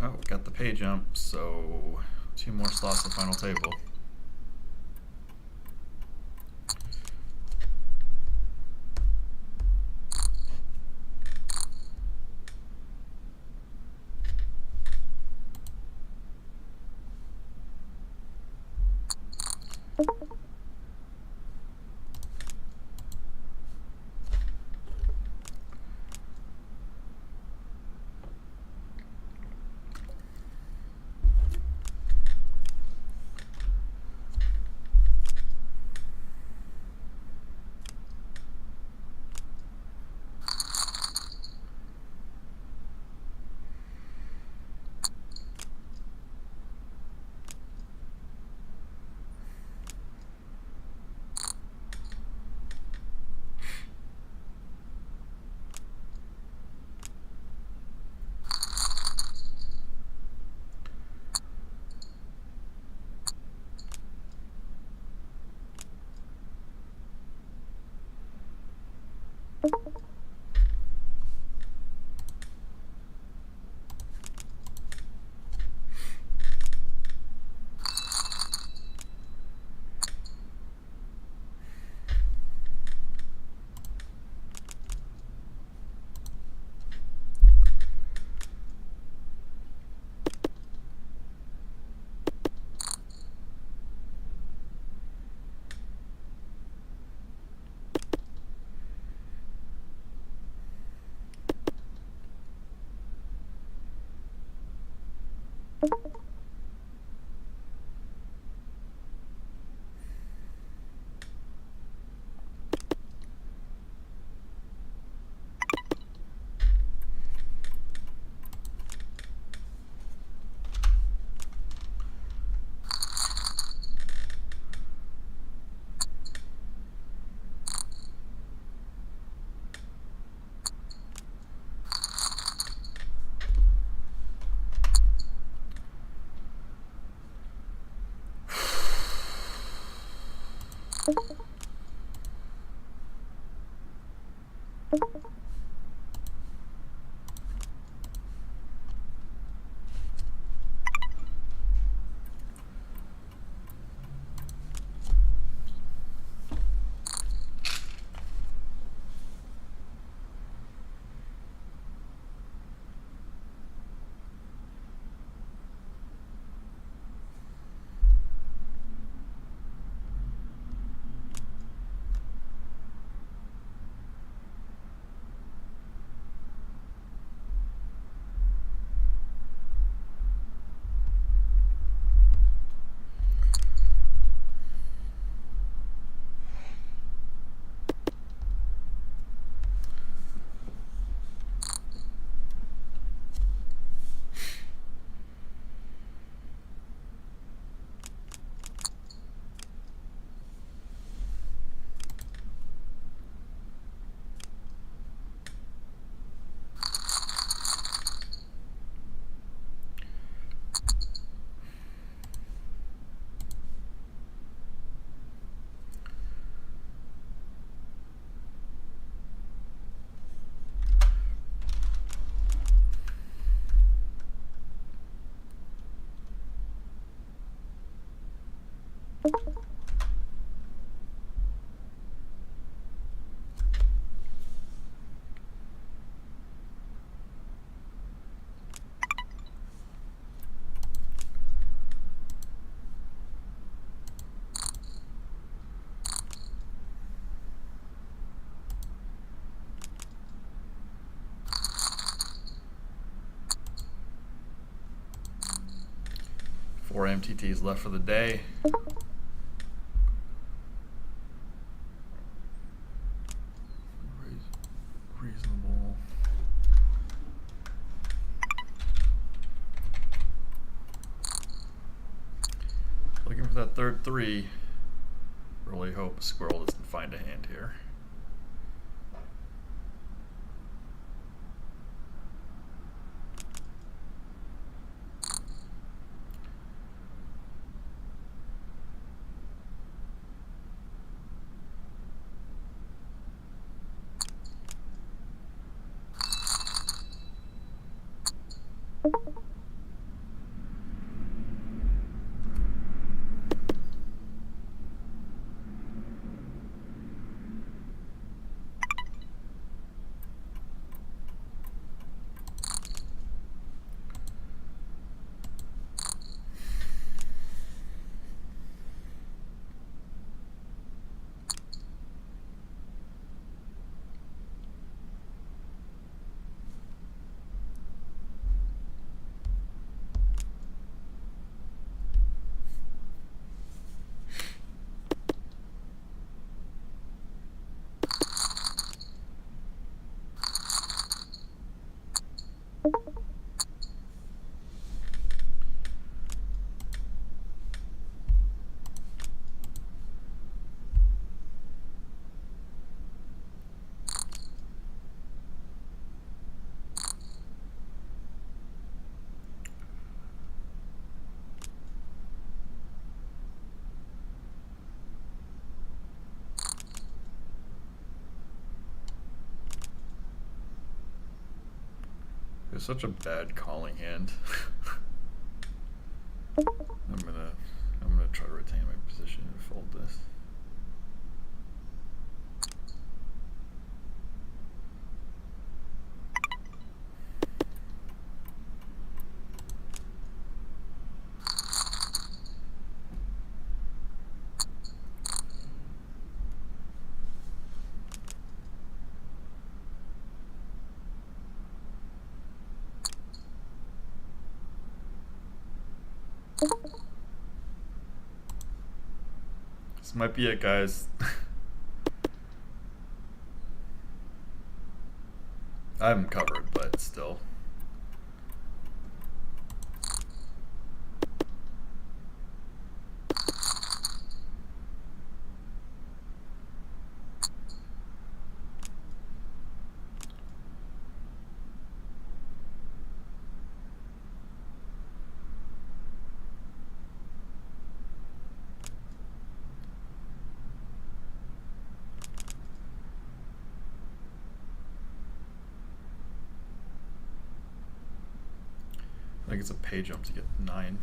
Oh, we got the pay jump, so 2 more slots to final table. Four MTTs left for the day. Reasonable. Looking for that third three. Really hope a squirrel doesn't find a hand here. It's such a bad calling hand. I'm gonna try to retain my position and fold this. This might be it, guys. I'm covered, but still. I think it's a pay jump to get 9.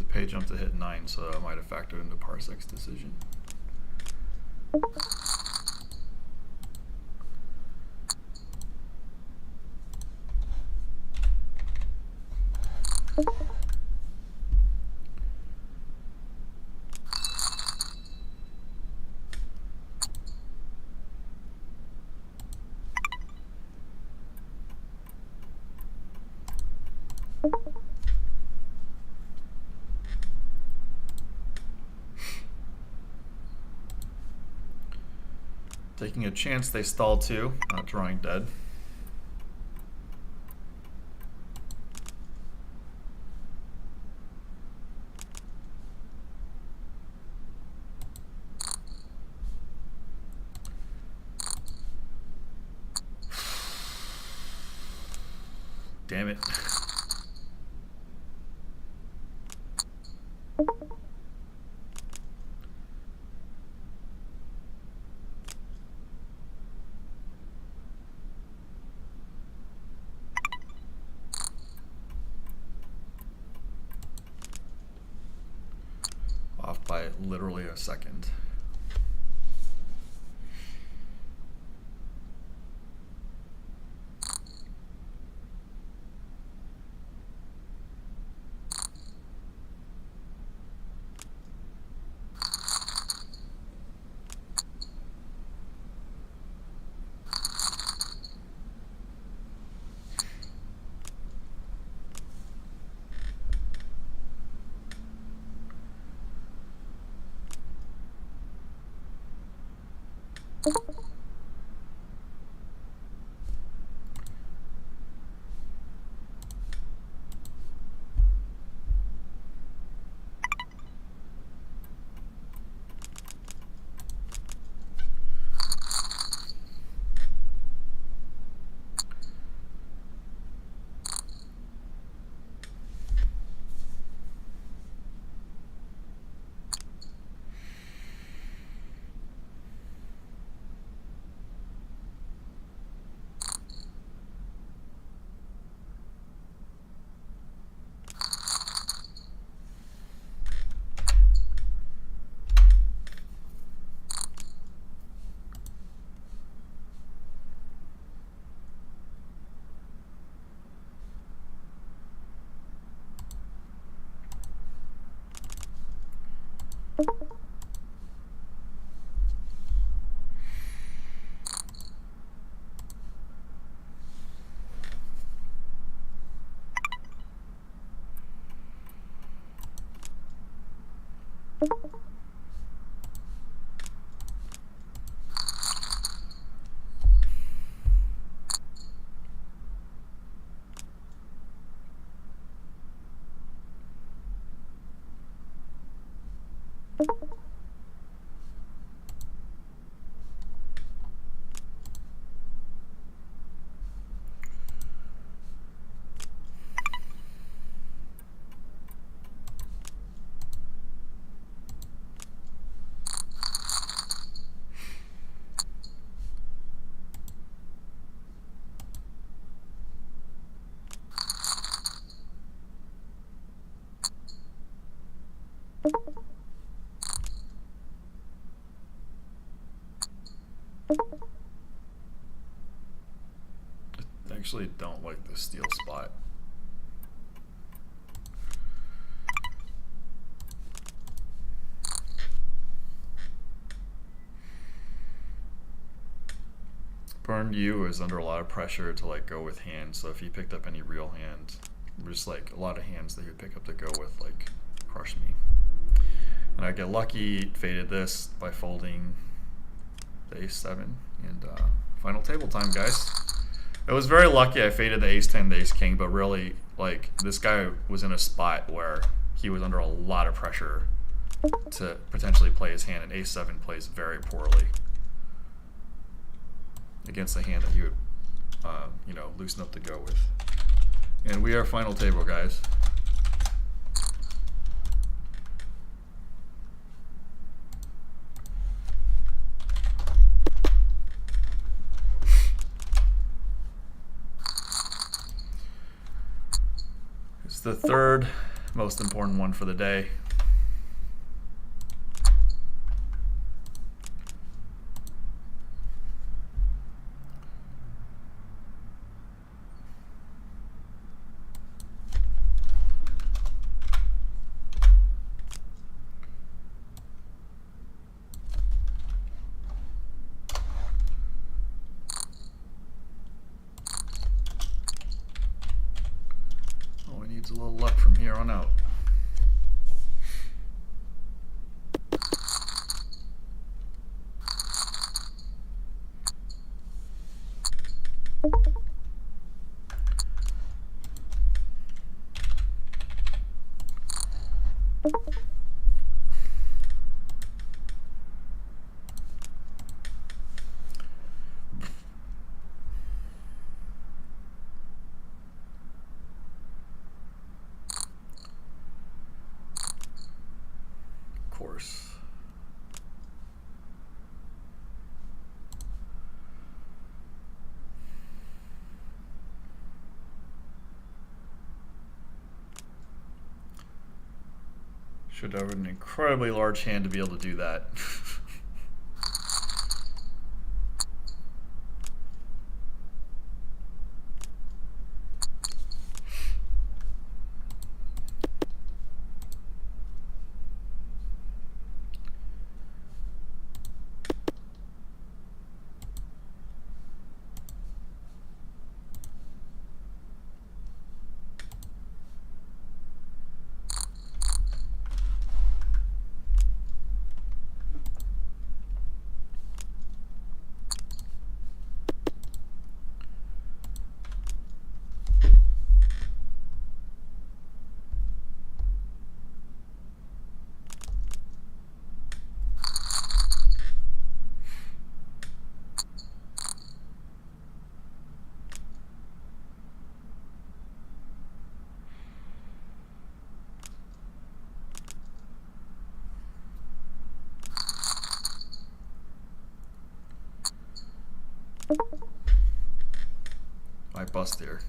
Pay jump to hit 9, so that might have factored into Parsec's decision. Taking a chance they stall too, not drawing dead. Damn it. Off by literally a second. I actually don't like the steal spot. Burned you is under a lot of pressure to like go with hands, so if he picked up any real hand, there's like a lot of hands that he would pick up to go with, like crush me. And I get lucky, faded this by folding the ace-7, and final table time, guys. It was very lucky I faded the ace-10, the ace-king, but really, like, this guy was in a spot where he was under a lot of pressure to potentially play his hand, and ace-7 plays very poorly against a hand that you would, you know, loosen up to go with. And we are final table, guys. It's the third most important one for the day. Needs a little luck from here on out. Should have an incredibly large hand to be able to do that. I bust here.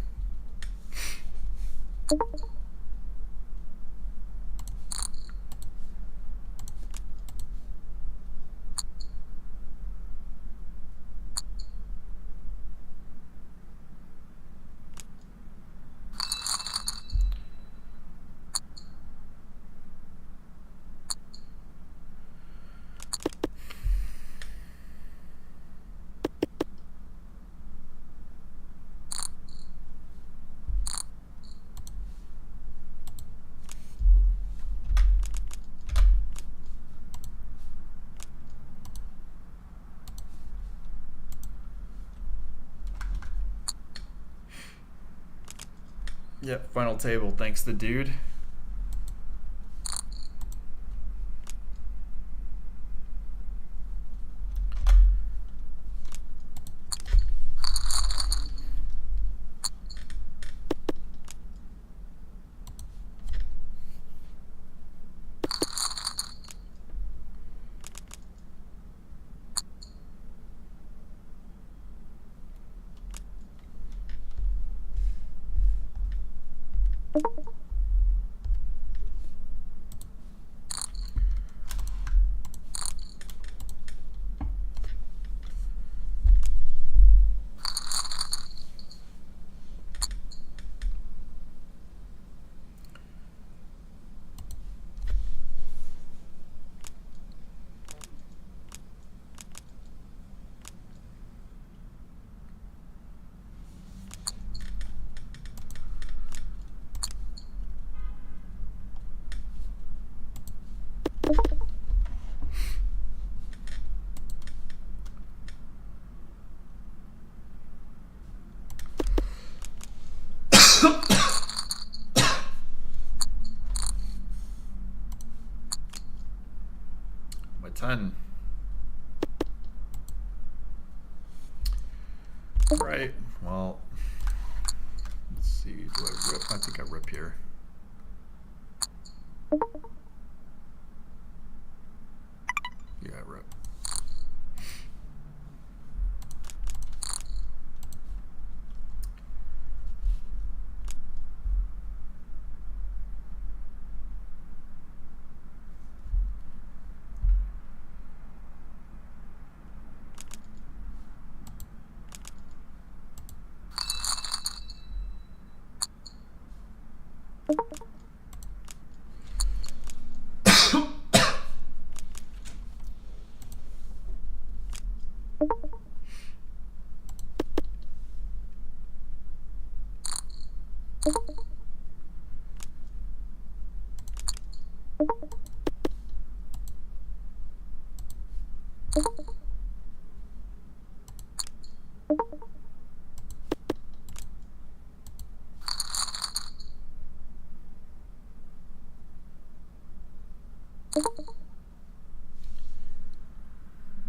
Yep, final table. Thanks the dude. My 10. Right, well, let's see, do I rip? I think I rip here. Yeah, I rip.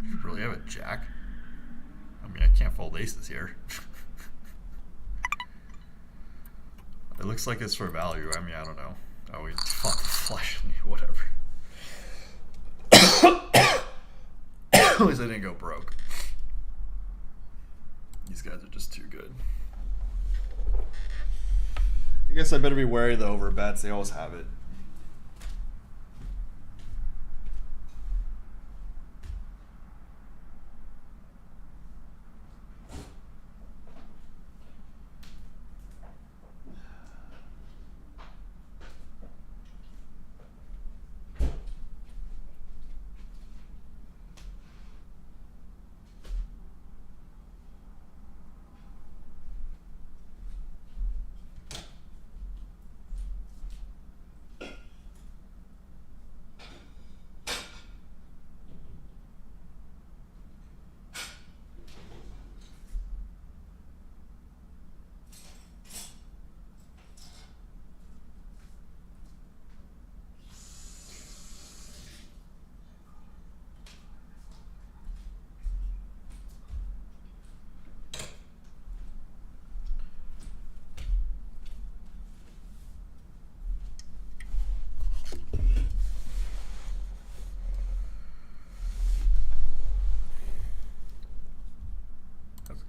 You really have a jack? I mean, I can't fold aces here. It looks like it's for value. I mean, I don't know. Oh, we fought the flush. Whatever. At least I didn't go broke. These guys are just too good. I guess I better be wary of the over bets. They always have it.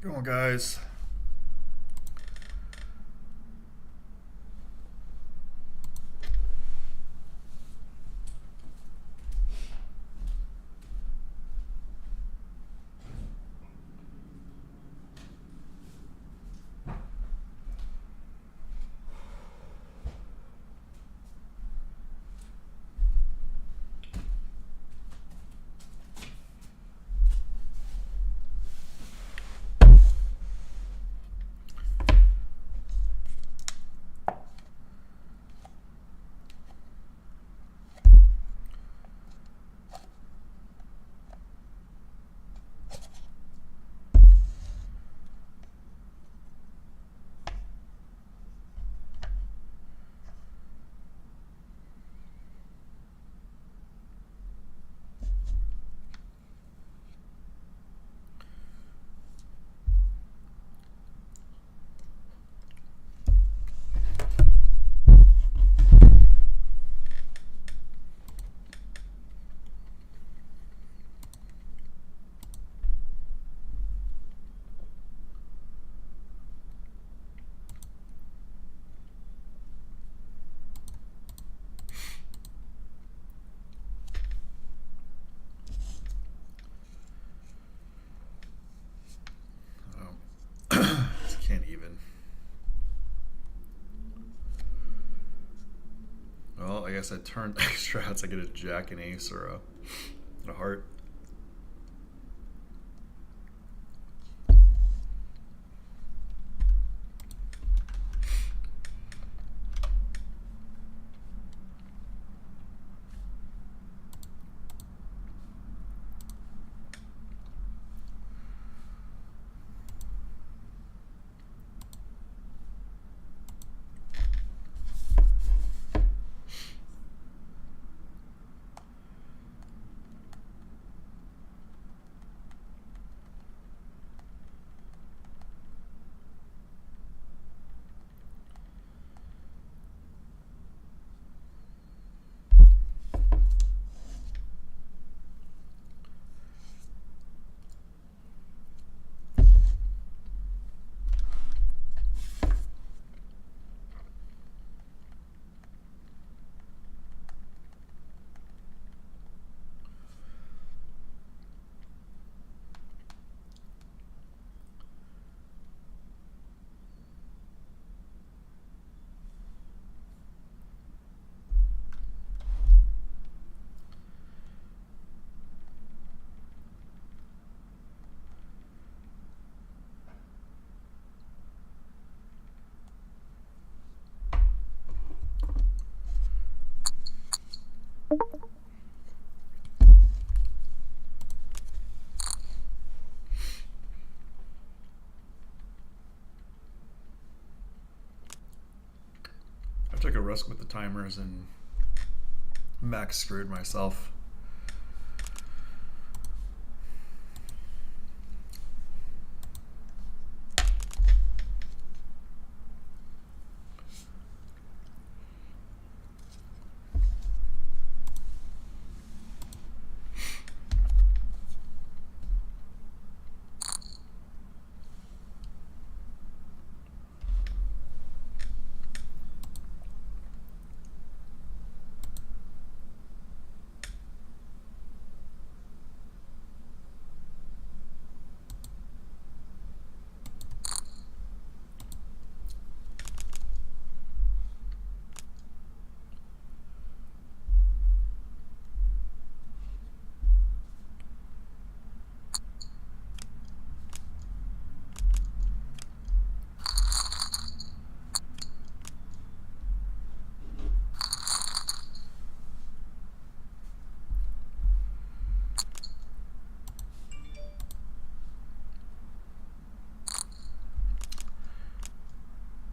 Come on, guys. Can't even. Well, I guess I turned extra outs. I get a jack, an ace, or a heart. I took a risk with the timers and max screwed myself.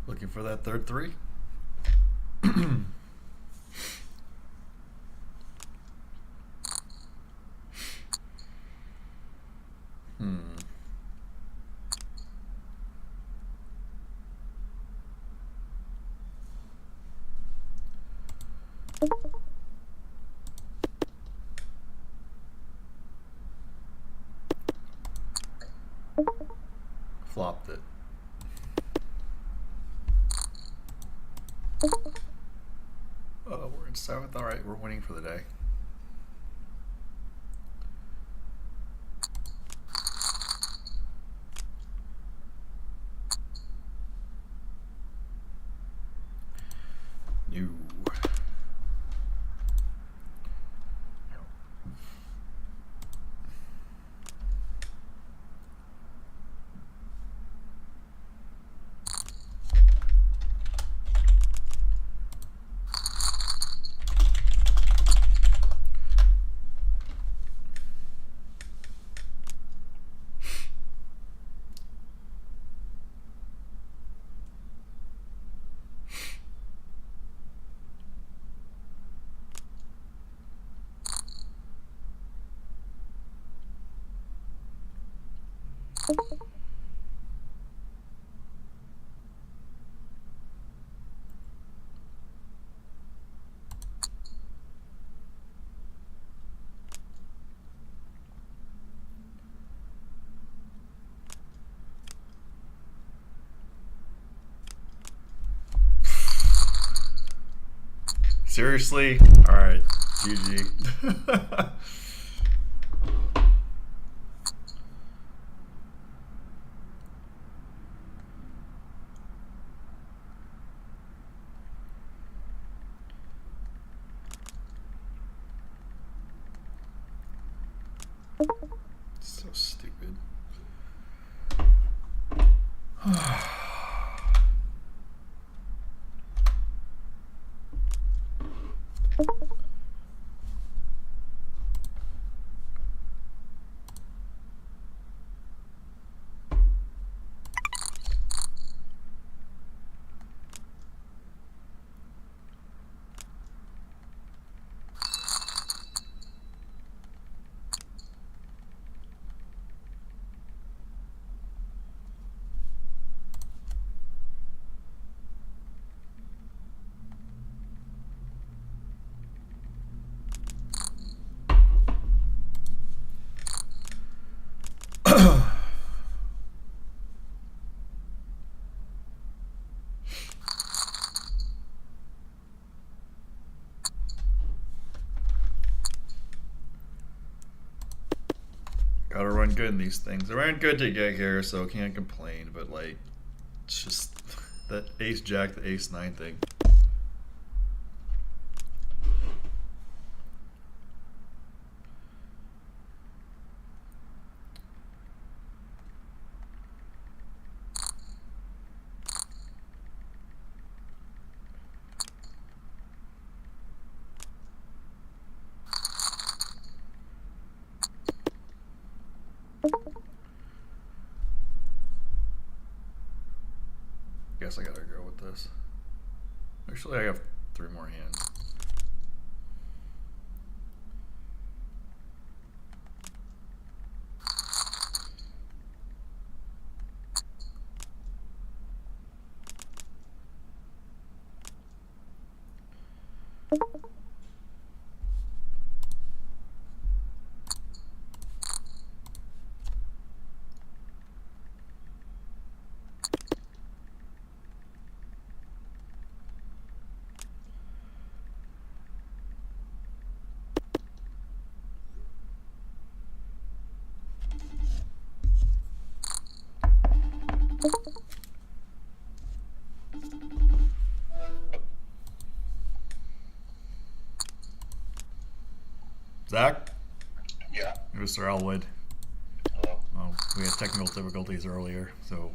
Looking for that third three. flopped it. Oh, we're in 7th. All right, we're winning for the day. New. Seriously? Alright, GG. So stupid. Gotta run good in these things. I ran good to get here, so can't complain, but like, it's just that ace jack, the ace 9 thing. Guess I gotta go with this. Actually, I have 3 more hands. Zach? Yeah. Mr. Elwood. Hello. Oh, we had technical difficulties earlier, so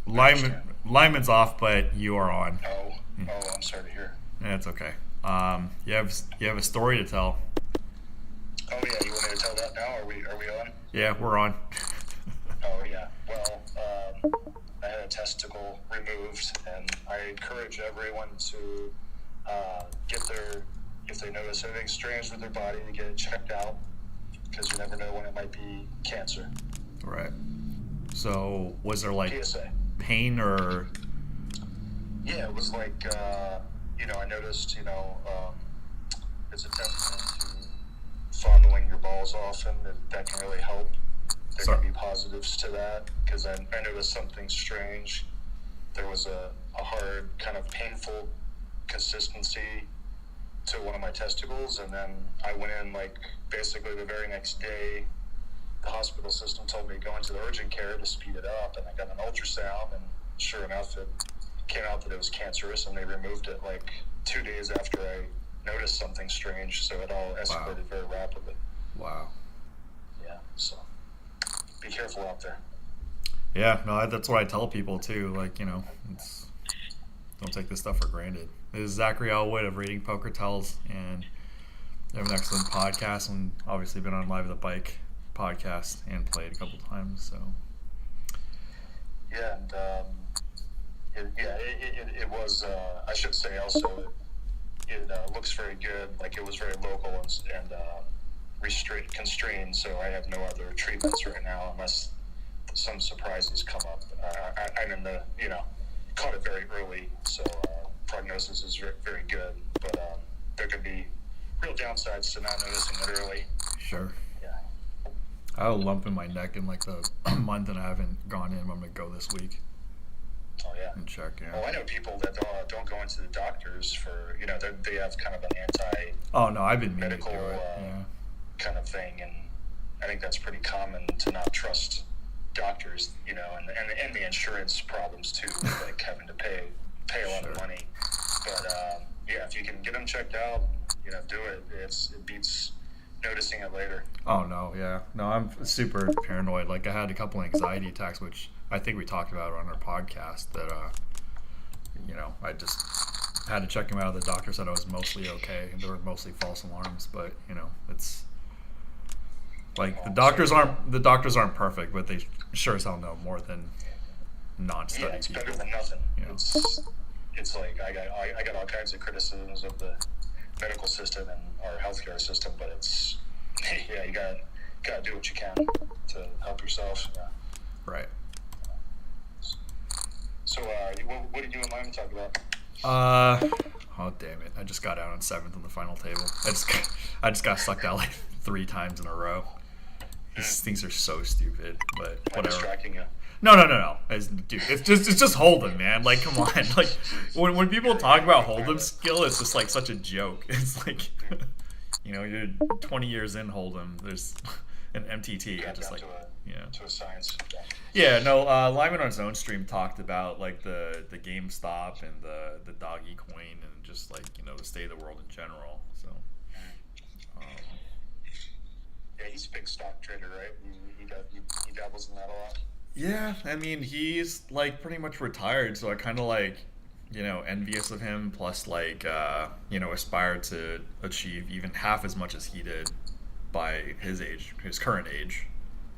Lyman's off, but you are on. Oh, I'm sorry to hear. That's okay. You have a story to tell. Oh yeah, you want me to tell that now? Are we on? Yeah, we're on. Oh yeah. Well, I had a testicle removed, and I encourage everyone to get their, if they notice anything strange with their body, to get it checked out, because you never know when it might be cancer. Right. So, was there like PSA. pain or? Yeah, it was like I noticed it's a testament to fondling your balls often that can really help there can be positives to that, because I noticed something strange. There was a hard, kind of painful consistency to one of my testicles, and then I went in, like, basically the very next day. The hospital system told me to go into the urgent care to speed it up, and I got an ultrasound, and sure enough, it came out that it was cancerous, and they removed it like 2 days after I noticed something strange, so it all escalated very rapidly. Wow. Yeah, so be careful out there. Yeah, no, that's what I tell people too. Like, you know, don't take this stuff for granted. This is Zachary Elwood of Reading Poker Tells, and you have an excellent podcast, and obviously been on Live the Bike podcast and played a couple times. So yeah, and it was. I should say also, it looks very good. Like, it was very local and constrained. So I have no other treatments right now unless some surprises come up. I'm in the, caught it very early, so prognosis is very, very good. But there could be real downsides to not noticing it early. Sure. Yeah. I have a lump in my neck in like the month that I haven't gone in. I'm gonna go this week. Oh yeah. And check. Yeah. Well, I know people that don't go into the doctors for, they have kind of an Oh no, I've been meaning medical to do it. Yeah. kind of thing, and I think that's pretty common to not trust doctors, and the insurance problems too, like having to pay a lot of money. But yeah, if you can get them checked out, do it. It beats noticing it later. Oh no, yeah, no, I'm super paranoid. Like, I had a couple anxiety attacks, which I think we talked about on our podcast. That I just had to check them out. The doctor said I was mostly okay. They were mostly false alarms, but it's like the doctors aren't perfect, but they sure as hell know more than non-study Yeah, it's people. better than nothing. Yeah. It's like I got all kinds of criticisms of the medical system and our healthcare system, but it's you gotta do what you can to help yourself. Yeah. Right. So what did you and Lyman talk about? Oh damn it! I just got out on 7th on the final table. I just got sucked out like 3 times in a row. These things are so stupid, but Am I whatever. distracting you? No. Dude, it's just Hold'em, man. Like, come on. Like, when people talk about Hold'em skill, it's just like such a joke. It's like, you're 20 years in Hold'em. There's an MTT. Got Just down like, to a science. yeah. No. Lyman on his own stream talked about like the GameStop and the doggy coin and just like the state of the world in general. So. Yeah, he's a big stock trader, right? He dabbles in that a lot. Yeah, I mean, he's like pretty much retired, so I kind of like, envious of him, plus like, aspire to achieve even half as much as he did by his age, his current age.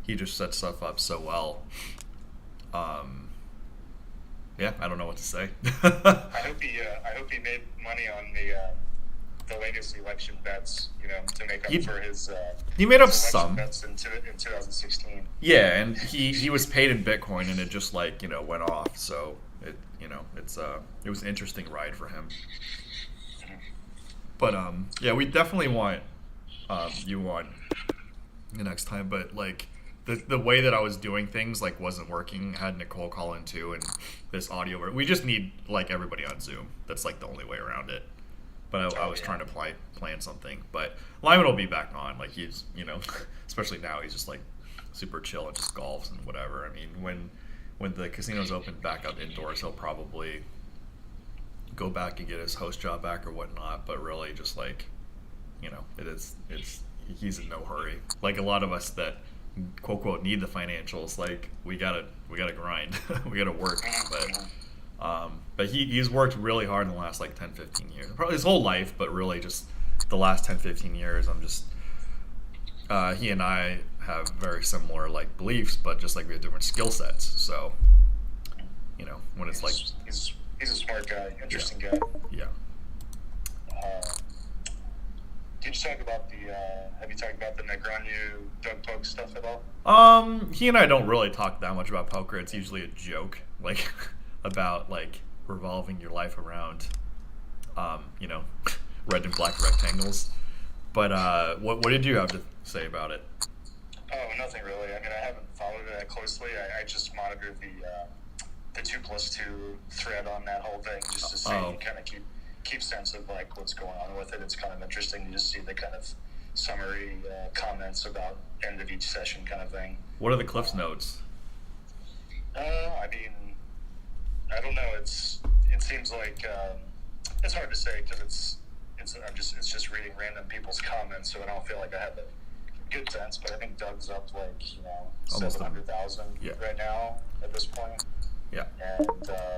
He just sets stuff up so well. Yeah, I don't know what to say. I hope he made money on the latest election bets, to make up for his he made up his election some bets in 2016. Yeah, and he was paid in Bitcoin, and it just like went off. So it it was an interesting ride for him. But yeah, we definitely want you on the next time. But like the way that I was doing things like wasn't working. I had Nicole call in too, and this audio. We just need like everybody on Zoom. That's like the only way around it. But I was trying to plan something. But Lyman will be back on. Like, he's, especially now, he's just like super chill and just golfs and whatever. I mean, when the casinos open back up indoors, he'll probably go back and get his host job back or whatnot. But really, just like, he's in no hurry. Like a lot of us that quote unquote need the financials, like we gotta grind, we gotta work, but he's worked really hard in the last like 10-15 years, probably his whole life, but really just the last 10-15 years. I'm just he and I have very similar like beliefs, but just like we have different skill sets. So when it's like he's a smart guy, interesting guy. Yeah. Did you talk about have you talked about the Negreanu Doug Poke stuff at all? He and I don't really talk that much about poker. It's usually a joke, like about like revolving your life around, red and black rectangles. But what did you have to say about it? Oh, nothing really. I mean, I haven't that closely. I just monitor the 2+2 thread on that whole thing just to see kind of keep sense of like what's going on with it. It's kind of interesting to just see the kind of summary comments about end of each session kind of thing. What are the Cliff's notes? I mean, I don't know. It seems like it's hard to say because it's just reading random people's comments, so I don't feel like I have a good sense. But I think Doug's up like 700,000 right now at this point. Yeah. And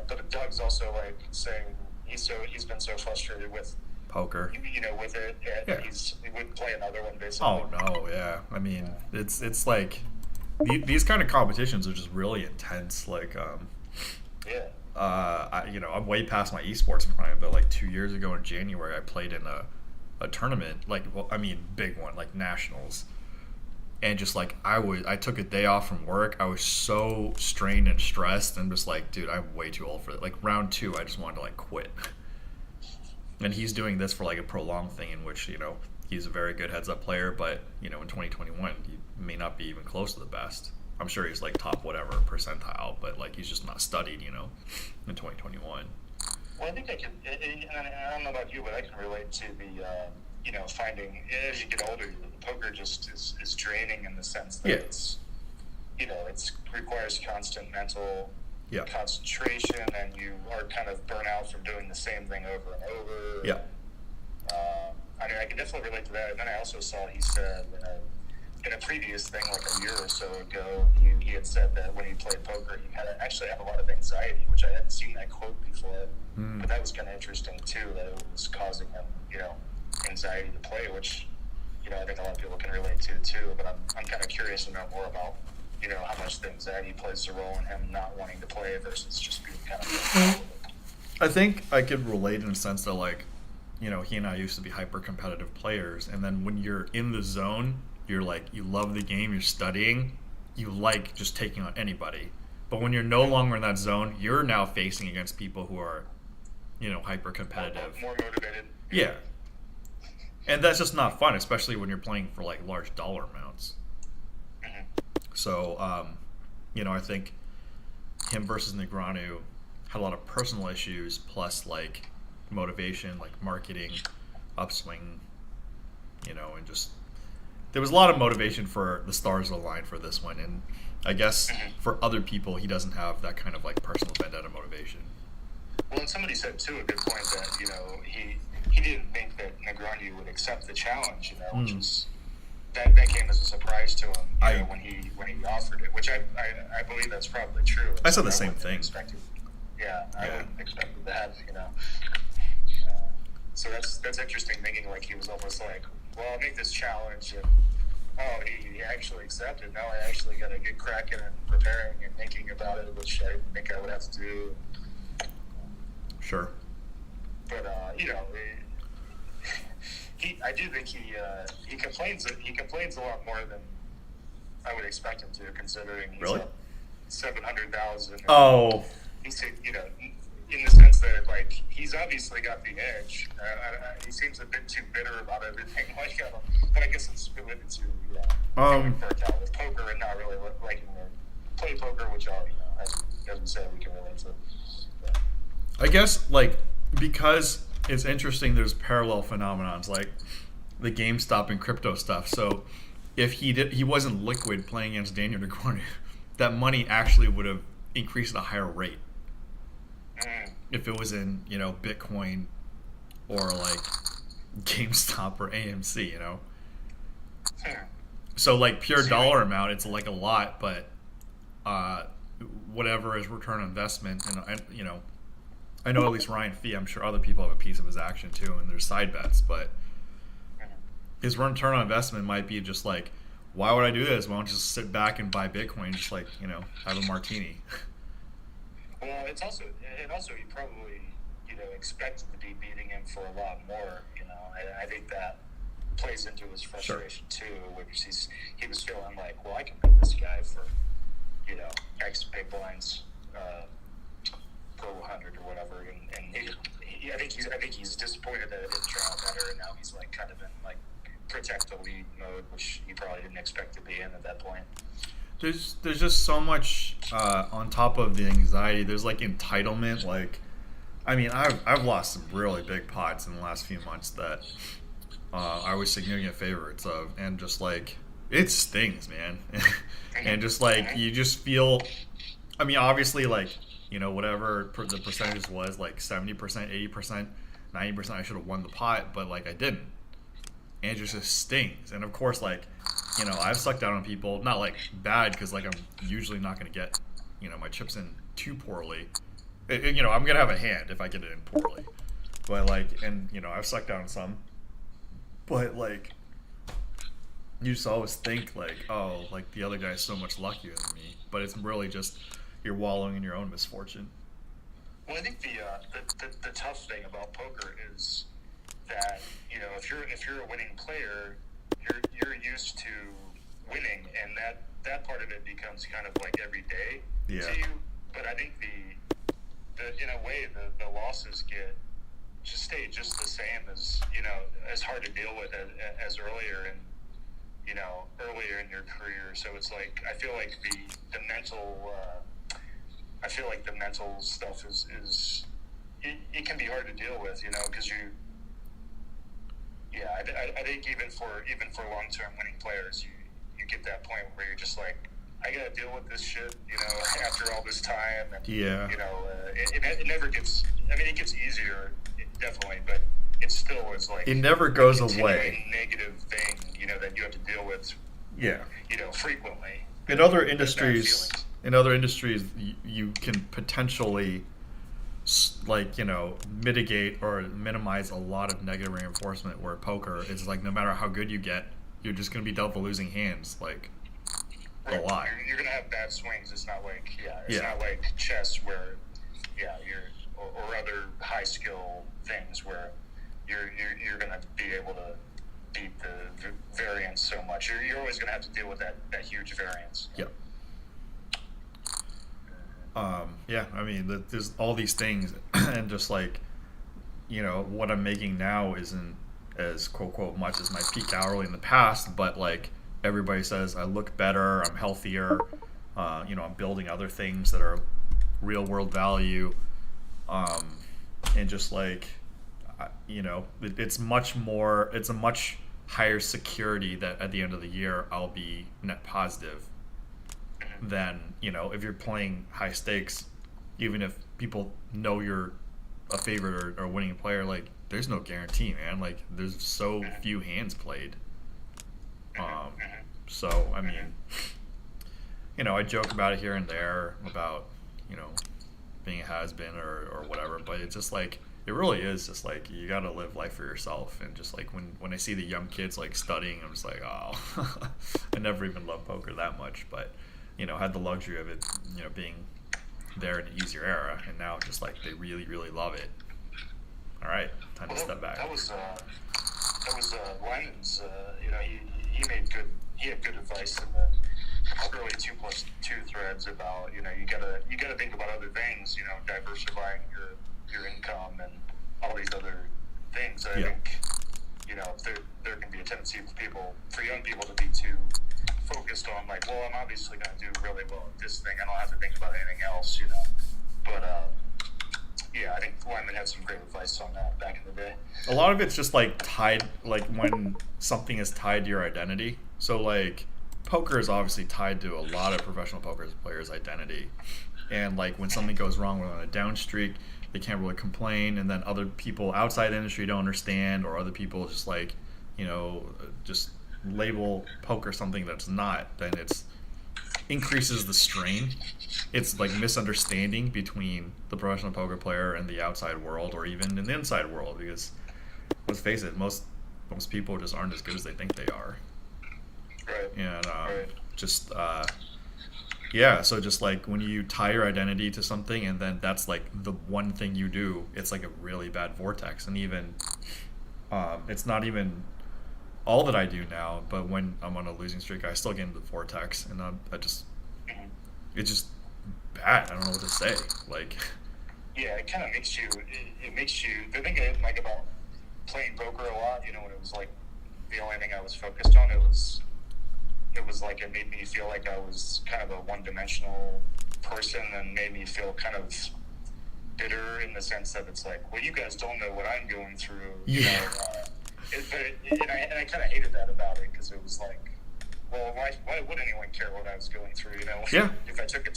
but Doug's also like saying he's been so frustrated with poker, with it, and he wouldn't play another one basically. Oh no, yeah. I mean, it's like these kind of competitions are just really intense. Like, I'm way past my esports prime, but like 2 years ago in January, I played in a tournament, big one, like nationals. And just like I took a day off from work. I was so strained and stressed, and just like, dude, I'm way too old for it. Like round 2, I just wanted to like quit. And he's doing this for like a prolonged thing in which he's a very good heads-up player, but in 2021 he may not be even close to the best. I'm sure he's like top whatever percentile, but like he's just not studied, in 2021. Well, I think I can, and I don't know about you, but I can relate to the, finding as you get older, the poker just is draining in the sense that it's, it requires constant mental concentration, and you are kind of burnt out from doing the same thing over and over. Yeah. I mean, I can definitely relate to that. And then I also saw he said in a previous thing, like a year or so ago, he had said that when he played poker, he actually had a lot of anxiety, which I hadn't seen that quote before. But that was kind of interesting too, that it was causing him, anxiety to play, which, I think a lot of people can relate to too. But I'm kind of curious to know more about, how much the anxiety plays a role in him not wanting to play versus just being kind of. I think I could relate in a sense that like, he and I used to be hyper competitive players, and then when you're in the zone, you're like, you love the game, you're studying, you like just taking on anybody. But when you're no longer in that zone, you're now facing against people who are, hyper competitive. More motivated. Yeah. And that's just not fun, especially when you're playing for like large dollar amounts. Mm-hmm. So, I think him versus Negreanu had a lot of personal issues, plus like motivation, like marketing, upswing, and just there was a lot of motivation for the stars aligned for this one. And I guess for other people, he doesn't have that kind of like personal vendetta motivation. Well, and somebody said too a good point that he didn't think that Negreanu would accept the challenge, which was that came as a surprise to him when he offered it, which I believe that's probably true. I said the same thing. I wouldn't expect that, so that's interesting, thinking like he was almost like, well, I'll make this challenge, and he actually accepted. Now I actually got to get cracking and preparing and thinking about it, which I didn't think I would have to do. Sure. But I do think he complains a lot more than I would expect him to, considering he's really? Up 700,000. Oh. He's in the sense that like he's obviously got the edge. He seems a bit too bitter about everything. Like, but I guess it's related to feeling burnt out with poker and not really liking to play poker, which as we said, we can relate to. Yeah. I guess like because it's interesting, there's parallel phenomenons like the GameStop and crypto stuff. So if he wasn't liquid playing against Daniel Negreanu, that money actually would have increased at a higher rate. If it was in, Bitcoin or like GameStop or AMC, So like pure dollar amount, it's like a lot, but whatever is return on investment, and I know at least Ryan Fee, I'm sure other people have a piece of his action too, and there's side bets, but his return on investment might be just like, why would I do this? Why don't I just sit back and buy Bitcoin, just like, have a martini? Well, it also you probably expected to be beating him for a lot more. I think that plays into his frustration too, which he was feeling like, well, I can beat this guy for X big blinds per 100 or whatever, and I think he's disappointed that it didn't turn out better, and now he's like kind of in like protect the lead mode, which he probably didn't expect to be in at that point. there's just so much on top of the anxiety. There's like entitlement. Like, I mean, I've lost some really big pots in the last few months that I was significant favorites of, and just like it stings, man. And just like you just feel. I mean, obviously, like, you know, whatever the percentage was, like 70%, 80%, 90%, I should have won the pot, but like I didn't. And it just stings. And of course, like, you know, I've sucked down on people, not like bad, because like I'm usually not going to get, you know, my chips in too poorly. You know, I'm going to have a hand if I get it in poorly. But like, and, you know, I've sucked down some. But like, you just always think like, oh, like the other guy's so much luckier than me. But it's really just you're wallowing in your own misfortune. Well, I think the tough thing about poker is that, you know, if you're a winning player, you're used to winning, and that part of it becomes kind of like every day to you. But I think the in a way the losses stay just the same as, you know, as hard to deal with as earlier in your career. So it's like I feel like the mental stuff is it can be hard to deal with, you know, because I think even for long-term winning players, you get that point where you're just like, I gotta deal with this shit, you know, after all this time, and you know, it never gets. I mean, it gets easier, definitely, but it still is like it never goes away. Negative thing, you know, that you have to deal with. Yeah. You know, frequently. In other industries, you can potentially, like, you know, mitigate or minimize a lot of negative reinforcement, where poker is like no matter how good you get, you're just going to be dealt the losing hands, like, a lot. You're going to have bad swings. It's not like, not like chess where, or other high skill things where you're going to be able to beat the variance so much. You're always going to have to deal with that huge variance. Yep. I mean, there's all these things, and just like, you know, what I'm making now isn't as quote unquote much as my peak hourly in the past, but like everybody says I look better, I'm healthier, you know, I'm building other things that are real world value, and just like, you know, it's a much higher security that at the end of the year I'll be net positive than, you know, if you're playing high stakes, even if people know you're a favorite or winning player, like there's no guarantee, man. Like there's so few hands played. So I mean, you know, I joke about it here and there about, you know, being a has-been or whatever, but it's just like, it really is just like, you gotta live life for yourself. And just like when I see the young kids like studying, I'm just like, oh, I never even loved poker that much, but, you know, had the luxury of it, you know, being there in an easier era, and now just like they really, really love it. All right, time to step back. That was Lyman's. You know, he had good advice in the early 2+2 threads about, you know, you gotta think about other things, you know, diversifying your income and all these other things. I think, you know, there can be a tendency for young people to be too focused on like, well, I'm obviously going to do really well at this thing, I don't have to think about anything else, you know. But I think Lyman had some great advice on that back in the day. A lot of it's just like tied, like when something is tied to your identity. So like poker is obviously tied to a lot of professional poker players' identity, and like when something goes wrong, we're on a down streak, they can't really complain, and then other people outside the industry don't understand, or other people just like, you know, just label poker something that's not, then it's increases the strain. It's like misunderstanding between the professional poker player and the outside world, or even in the inside world, because let's face it, most people just aren't as good as they think they are. Right. And Right. just so just like when you tie your identity to something, and then that's like the one thing you do, it's like a really bad vortex. And even it's not even all that I do now, but when I'm on a losing streak, I still get into the vortex, and it's just bad. I don't know what to say. Like, yeah, it kind of makes you. It makes you. The thing I didn't like about playing poker a lot, you know, when it was like the only thing I was focused on, it was it was like it made me feel like I was kind of a one-dimensional person, and made me feel kind of bitter in the sense that it's like, well, you guys don't know what I'm going through. You know, and I kind of hated that about it, because it was like, well, why would anyone care what I was going through? You know, Yeah. If I take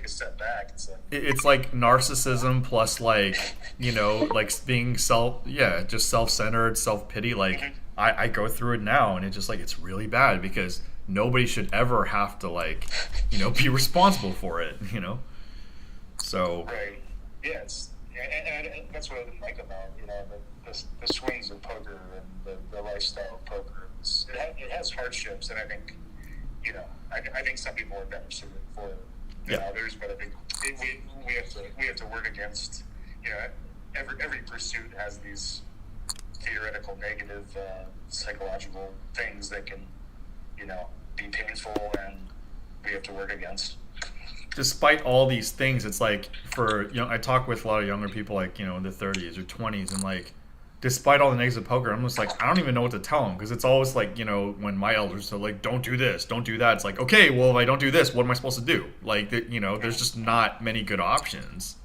a step back, It's like narcissism plus like, you know, like being just self-centered, self-pity. Like I go through it now, and it's just like, it's really bad, because nobody should ever have to, like, you know, be responsible for it, you know? So. Right. Yeah, and that's what I didn't like about, you know, the swings of poker and the lifestyle of poker. It has hardships, and I think, you know, I think some people are better suited for it than others, but I think we have to work against, you know, every pursuit has these theoretical negative psychological things that can, you know, be painful, and we have to work against. Despite all these things, it's like, for, you know, I talk with a lot of younger people, like, you know, in their 30s or 20s, and like, despite all the negatives of poker, I'm just like, I don't even know what to tell them, because it's always like, you know, when my elders are like, don't do this, don't do that, it's like, okay, well, if I don't do this, what am I supposed to do? Like, you know, there's just not many good options.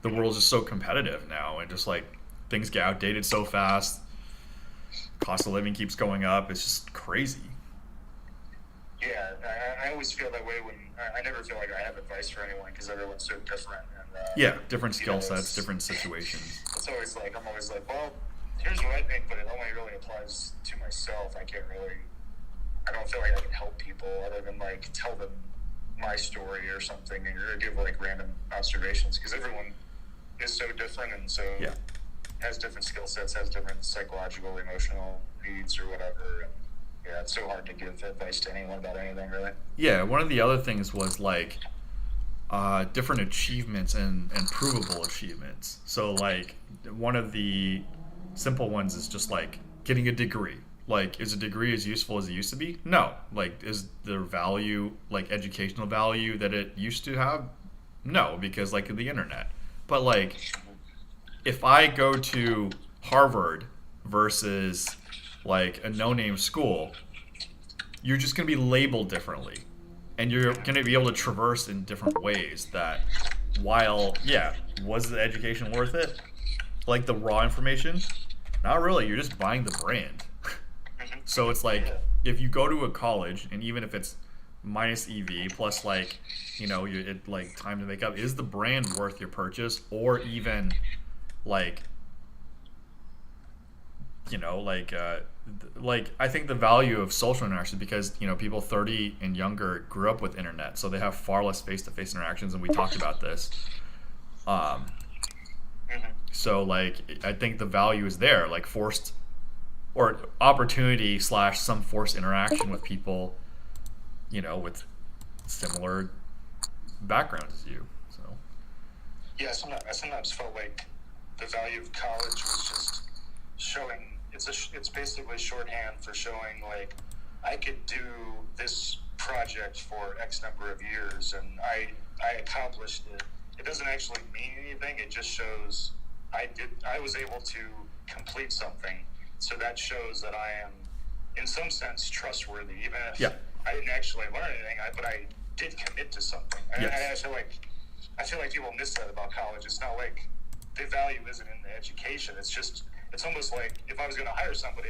The world's just so competitive now, and just like, things get outdated so fast, cost of living keeps going up, it's just crazy. Yeah, I always feel that way when I never feel like I have advice for anyone, because everyone's so different. And, different skill sets, different situations. It's always like, I'm always like, well, here's what I think, but it only really applies to myself. I don't feel like I can help people other than like tell them my story or something, or give like random observations, because everyone is so different, and so has different skill sets, has different psychological, emotional needs or whatever. And, yeah, it's so hard to give advice to anyone about anything, really. Yeah, one of the other things was like different achievements and provable achievements. So like, one of the simple ones is just like getting a degree. Like, is a degree as useful as it used to be? No. Like, is there value, like educational value that it used to have? No, because like of the internet. But like, if I go to Harvard versus like a no-name school, you're just going to be labeled differently, and you're going to be able to traverse in different ways that, while was the education worth it, like the raw information, not really. You're just buying the brand. So it's like, if you go to a college, and even if it's minus EV plus like, you know, it like time to make up, is the brand worth your purchase? Or even like, you know, like I think the value of social interaction, because, you know, people 30 and younger grew up with internet, so they have far less face-to-face interactions, and we talked about this. So like, I think the value is there, like forced or opportunity / some forced interaction with people, you know, with similar backgrounds as you. So yeah, I sometimes felt like the value of college was just showing. It's basically shorthand for showing like, I could do this project for X number of years, and I accomplished it. It doesn't actually mean anything. It just shows I was able to complete something. So that shows that I am, in some sense, trustworthy, even if I didn't actually learn anything. But I did commit to something. And I feel like people miss that about college. It's not like the value isn't in the education. It's almost like, if I was going to hire somebody,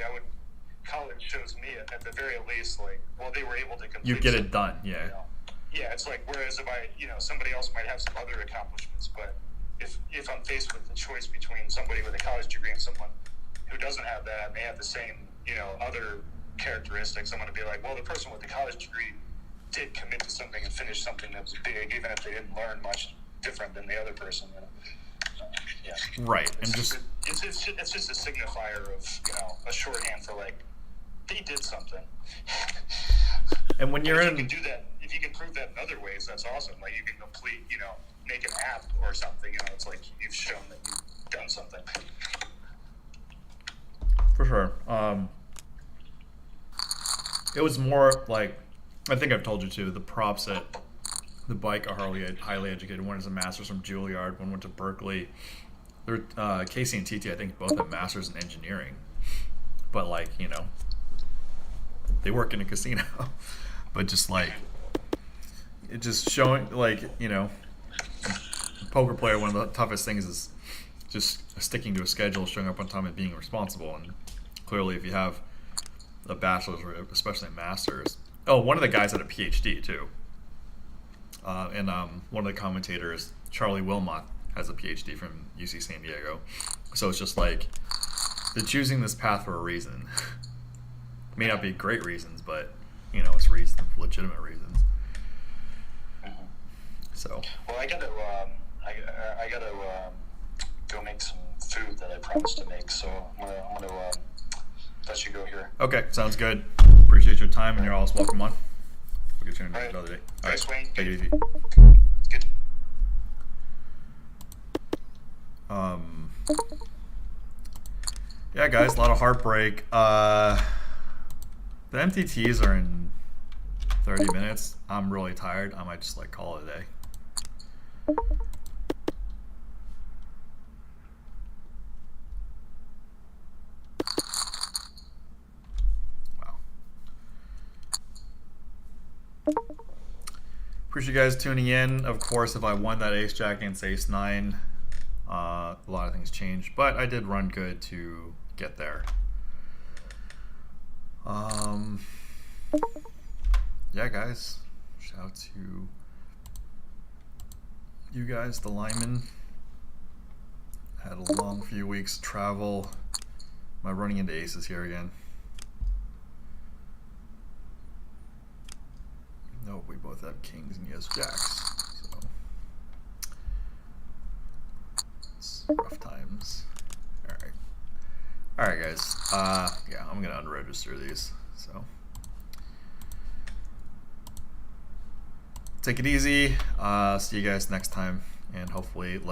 college shows me at the very least, like, well, they were able to complete. You get it done, You know? Yeah, it's like, whereas if somebody else might have some other accomplishments, but if I'm faced with the choice between somebody with a college degree and someone who doesn't have that, and they have the same, you know, other characteristics, I'm going to be like, well, the person with the college degree did commit to something and finish something that was big, even if they didn't learn much different than the other person. You know? Right, it's and just a signifier of, you know, a shorthand for like, they did something. And when you're if you can do that, if you can prove that in other ways, that's awesome. Like, you can complete, you know, make an app or something. You know, it's like you've shown that you've done something. For sure. It was more like, I think I've told you too, the props at the bike are highly educated. One is a master's from Juilliard, one went to Berkeley. Casey and TT, I think, both have masters in engineering. But like, you know, they work in a casino. But just like, it just showing, like, you know, poker player, one of the toughest things is just sticking to a schedule, showing up on time, and being responsible. And clearly, if you have a bachelor's or especially a master's, one of the guys had a PhD too, and one of the commentators, Charlie Wilmot, has a PhD from UC San Diego. So it's just like they're choosing this path for a reason. May not be great reasons, but you know, it's legitimate reasons. So. Well, I gotta go make some food that I promised to make. So I'm gonna let you go here. Okay, sounds good. Appreciate your time, and you're always welcome on. We'll get you in another day. All right, Thanks, Wayne. take it easy. Good. Yeah, guys, a lot of heartbreak. The MTTs are in 30 minutes. I'm really tired. I might just like call it a day. Wow. Appreciate you guys tuning in. Of course, if I won that ace jack against ace 9, a lot of things changed, but I did run good to get there. Yeah, guys, shout out to you guys, the linemen. Had a long few weeks travel. Am I running into aces here again? No, we both have kings and he has jacks. So it's rough times. All right, guys. Yeah, I'm gonna unregister these. So take it easy. See you guys next time, and hopefully less